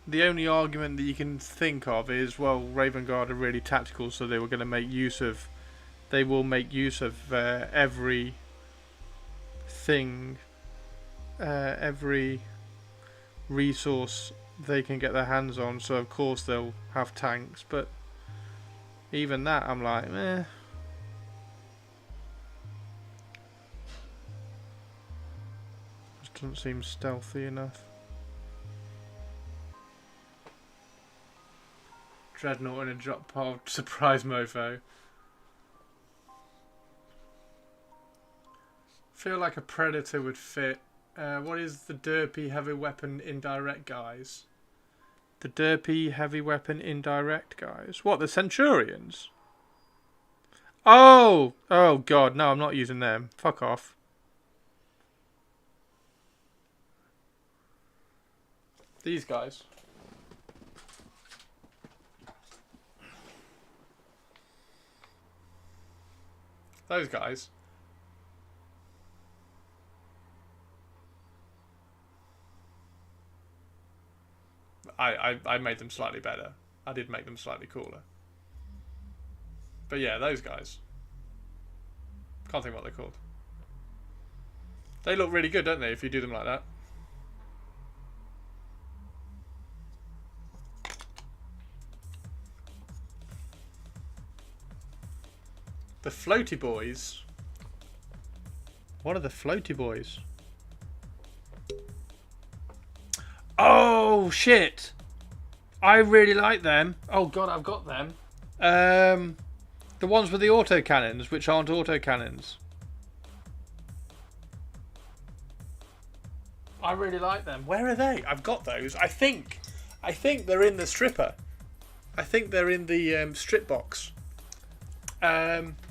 The only argument that you can think of is, well, Raven Guard are really tactical, so they were going to make use of... They will make use of every thing, every resource they can get their hands on, so of course they'll have tanks, but even that, I'm like, meh. Doesn't seem stealthy enough. Dreadnought in a drop pod surprise mofo. Feel like a Predator would fit. What is the derpy heavy weapon indirect guys? The derpy heavy weapon indirect guys? What, the Centurions? Oh god, no, I'm not using them. Fuck off. These guys. Those guys. I made them slightly better. I did make them slightly cooler. But yeah, those guys. Can't think what they're called. They look really good, don't they, if you do them like that? The floaty boys. What are the floaty boys? Oh shit! I really like them. Oh god, I've got them. The ones with the autocannons, which aren't autocannons. I really like them. Where are they? I've got those. I think they're in the stripper. I think they're in the strip box.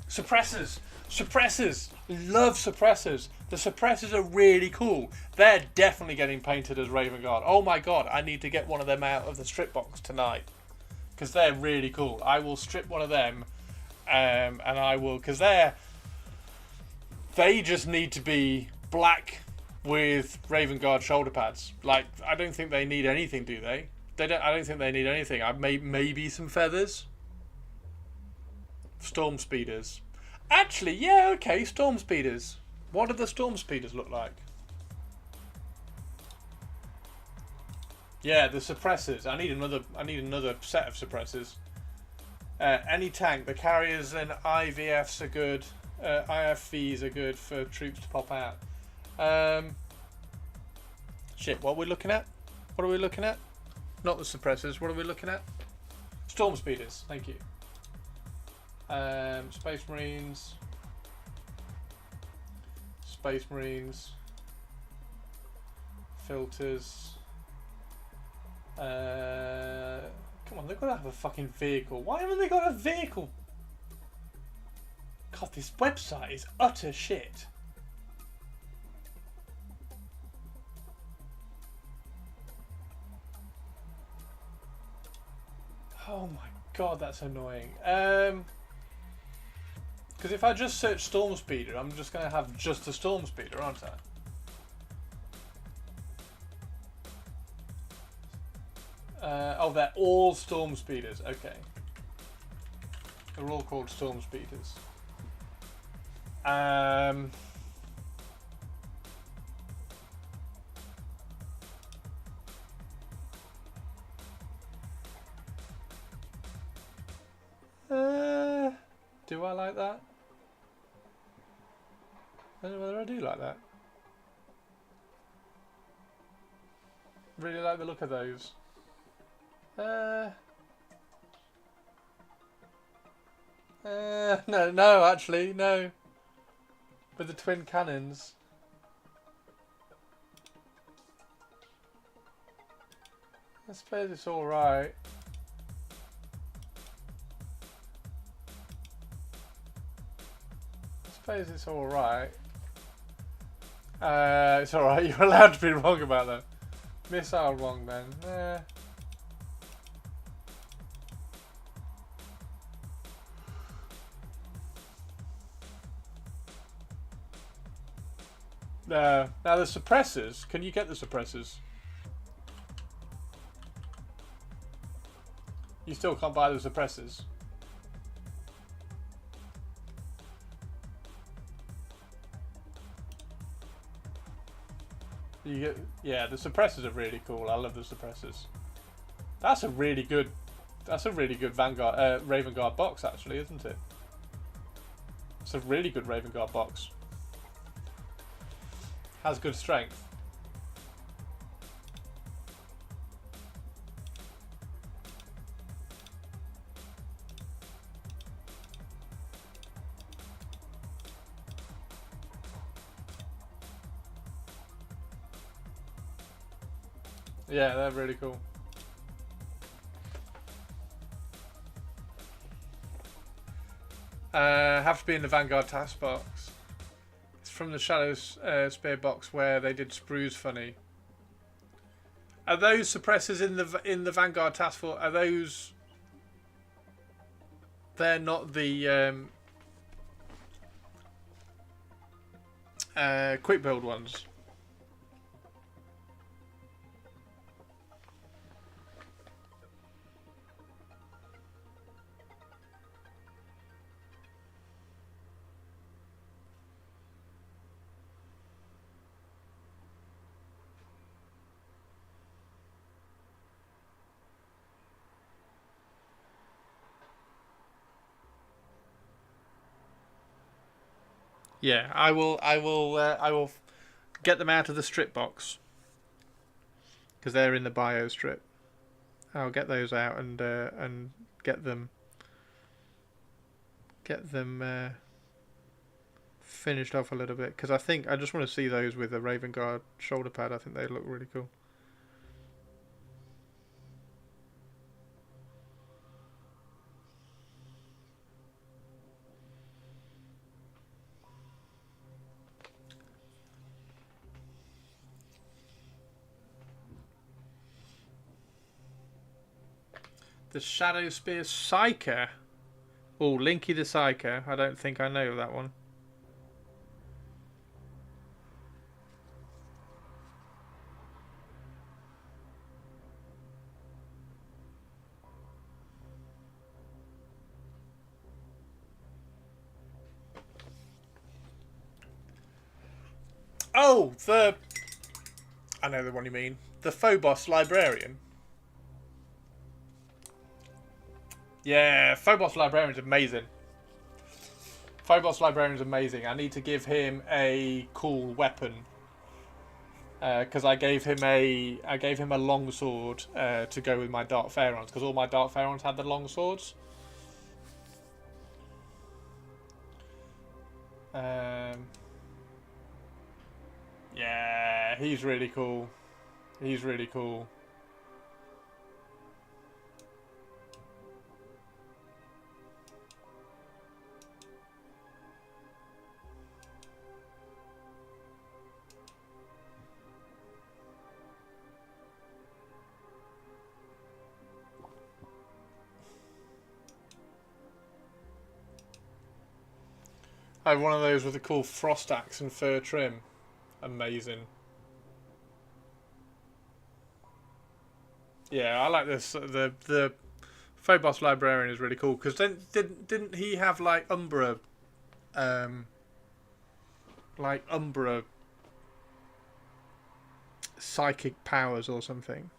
Suppressors. Suppressors. Love suppressors. The suppressors are really cool. They're definitely getting painted as Raven Guard. Oh my god, I need to get one of them out of the strip box tonight. Because they're really cool. I will strip one of them. And I will... Because they just need to be black with Raven Guard shoulder pads. Like, I don't think they need anything, do they? I don't think they need anything. Maybe some feathers. Storm speeders. Actually, yeah, okay, storm speeders. What do the storm speeders look like? Yeah, the suppressors. I need another set of suppressors. Any tank. The carriers and IVFs are good. IFVs are good for troops to pop out. Shit, what are we looking at? What are we looking at? Not the suppressors. What are we looking at? Storm speeders. Thank you. Space Marines. Space Marines. Filters. Come on, they've got to have a fucking vehicle. Why haven't they got a vehicle? God, this website is utter shit. Oh my god, that's annoying. Because if I just search Storm Speeder, I'm just going to have just a Storm Speeder, aren't I? Oh, they're all Storm Speeders. Okay. They're all called Storm Speeders. Do I like that? I don't know whether I do like that. Really like the look of those. No, actually, no. With the twin cannons. I suppose it's alright. I suppose it's alright. It's alright, you're allowed to be wrong about that. Missile wrong then. Now the suppressors, can you get the suppressors? You still can't buy the suppressors. You get, yeah, the suppressors are really cool. I love the suppressors. That's a really good Vanguard, Raven Guard box actually, isn't it? It's a really good Raven Guard box. Has good strength. Yeah, they're really cool. Have to be in the Vanguard task box. From the Shadows Spear box where they did Sprues funny. Are those suppressors in the Vanguard task force? Are those? They're not the quick build ones. Yeah, I will get them out of the strip box because they're in the bio strip. I'll get those out and get them finished off a little bit because I think I just want to see those with a Raven Guard shoulder pad. I think they look really cool. The Shadow Spear Psyker. Oh, Linky the Psyker. I don't think I know that one. Oh, I know the one you mean. The Phobos Librarian. Yeah, Phobos Librarian's amazing. Phobos Librarian's amazing. I need to give him a cool weapon. because I gave him a long sword to go with my Dark Pharaons, because all my Dark Pharaons had the long swords. Yeah, he's really cool. He's really cool. I have one of those with a cool frost axe and fur trim. Amazing. Yeah, I like this. The Phobos Librarian is really cool, because didn't he have like Umbra psychic powers or something?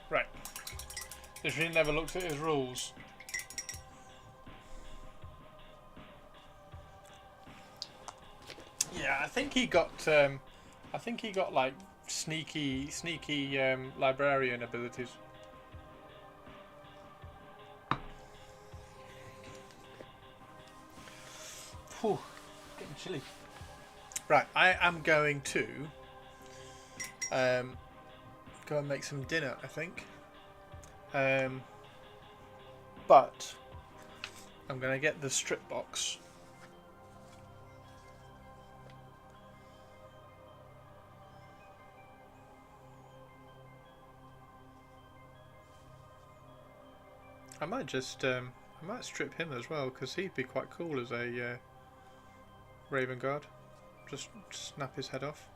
Right. Literally never looked at his rules. Yeah, I think he got like sneaky librarian abilities. Whew, getting chilly. Right, I am going to go and make some dinner, I think. But I'm going to get the strip box. I might just I might strip him as well, because he'd be quite cool as a Raven Guard. Just snap his head off.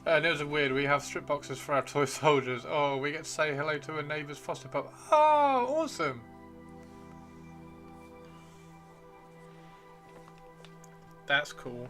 News are weird. We have strip boxes for our toy soldiers. Oh, we get to say hello to a neighbour's foster pup. Oh, awesome. That's cool.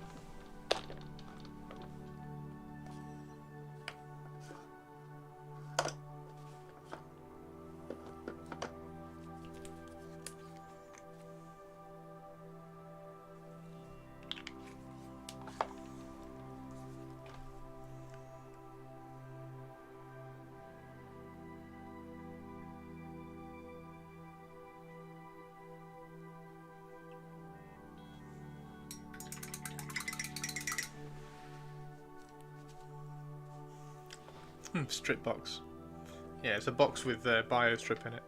Strip box. Yeah, it's a box with bio strip in it.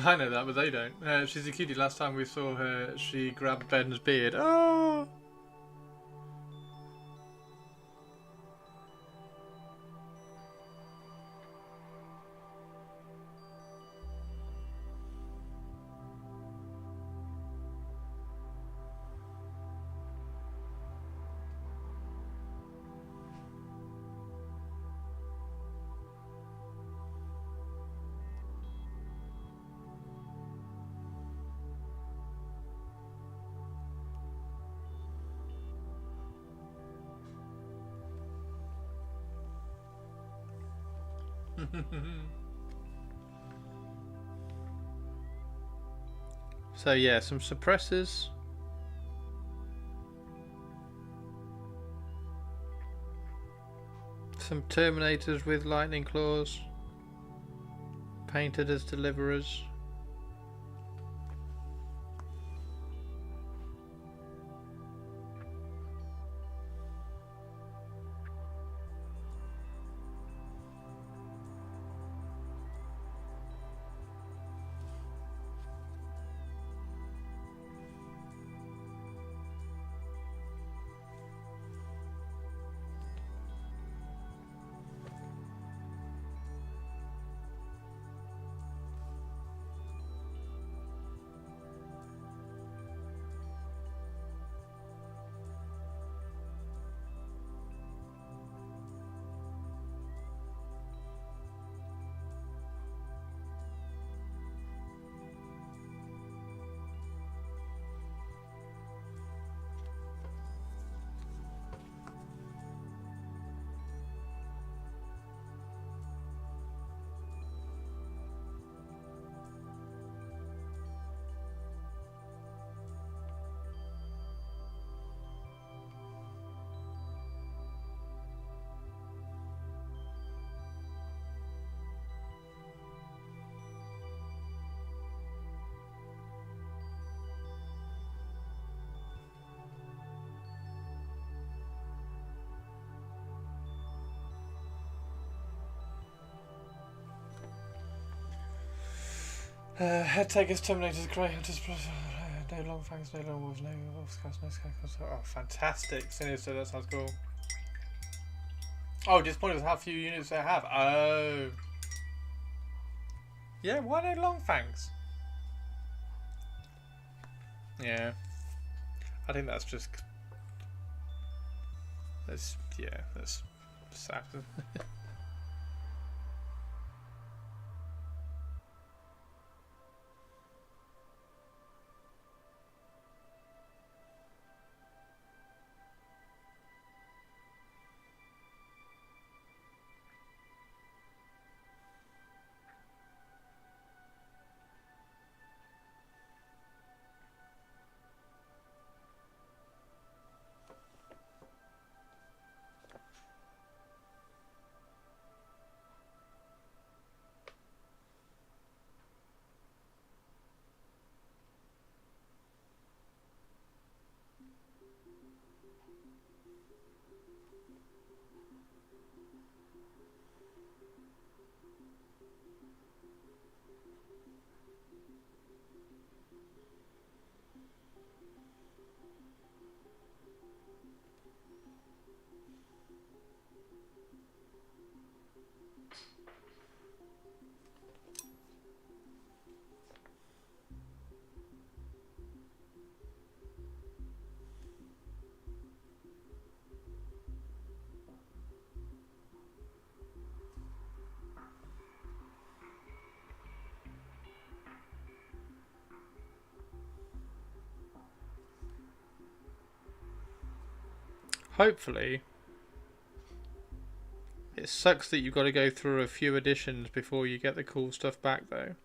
I know that, but they don't. She's a cutie. Last time we saw her, she grabbed Ben's beard. Oh! So yeah, some suppressors. Some Terminators with lightning claws. Painted as deliverers. Head takers, Terminators, Grey Hunters, no long fangs, no long wolves, no wolves, no scarecrows. Oh, fantastic! Sinister, that sounds cool. Oh, disappointed with how few units they have. Oh. Yeah, why no long fangs? Yeah. I think that's just... That's sad. hopefully, it sucks that you've got to go through a few editions before you get the cool stuff back, though.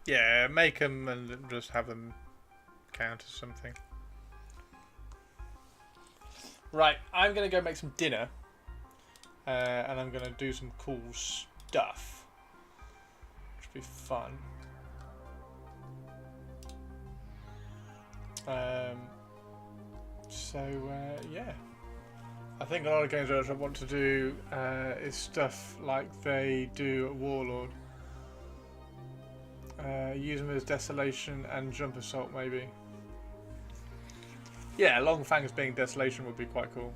Yeah, make them and just have them count as something. Right, I'm going to go make some dinner. And I'm going to do some cool stuff. Which will be fun. Yeah. I think a lot of Games Workshop want to do is stuff like they do at Warlord. Use them as Desolation and Jump Assault, maybe. Yeah, Long Fangs being Desolation would be quite cool.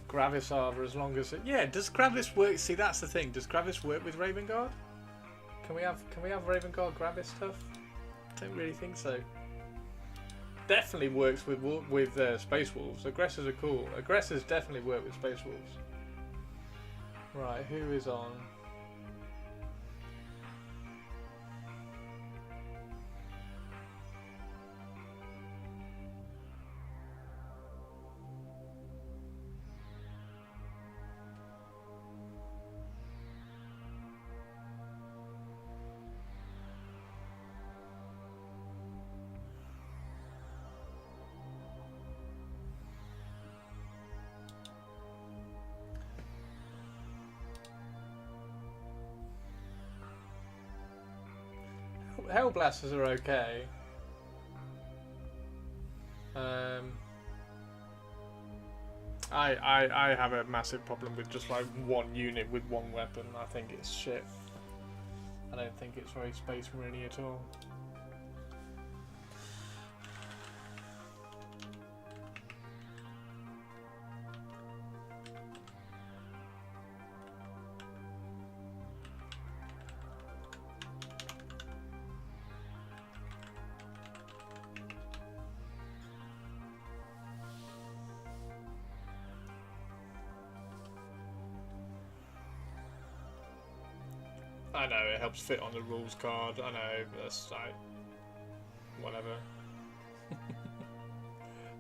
Gravis Arbor, as long as it... Yeah, does Gravis work? See, that's the thing. Does Gravis work with Raven Guard? Can we have Raven Guard Gravis stuff? I don't really think so. Definitely works with Space Wolves. Aggressors are cool. Aggressors definitely work with Space Wolves. Right, who is on? Hellblasters are okay. I have a massive problem with just like one unit with one weapon. I think it's shit. I don't think it's very Space Marine at all. I know, it helps fit on the rules card. I know, that's like... whatever.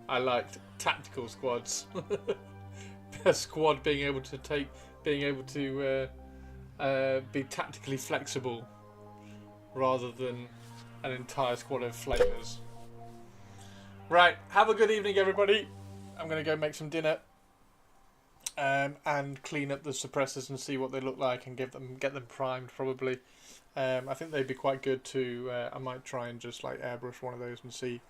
I liked tactical squads. A squad being able to be tactically flexible rather than an entire squad of flamers. Right, have a good evening, everybody. I'm going to go make some dinner. And clean up the suppressors and see what they look like and get them primed probably. I think they'd be quite good to. I might try and just like airbrush one of those and see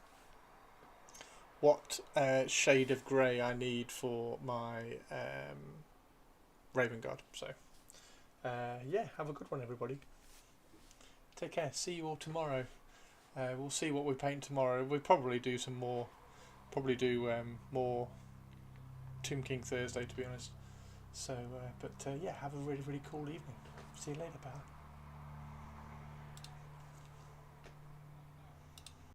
what shade of grey I need for my Raven Guard. So yeah, have a good one, everybody. Take care. See you all tomorrow. We'll see what we paint tomorrow. We'll probably do some more. Probably do more Tomb King Thursday, to be honest. So, yeah, have a really, really cool evening. See you later, pal.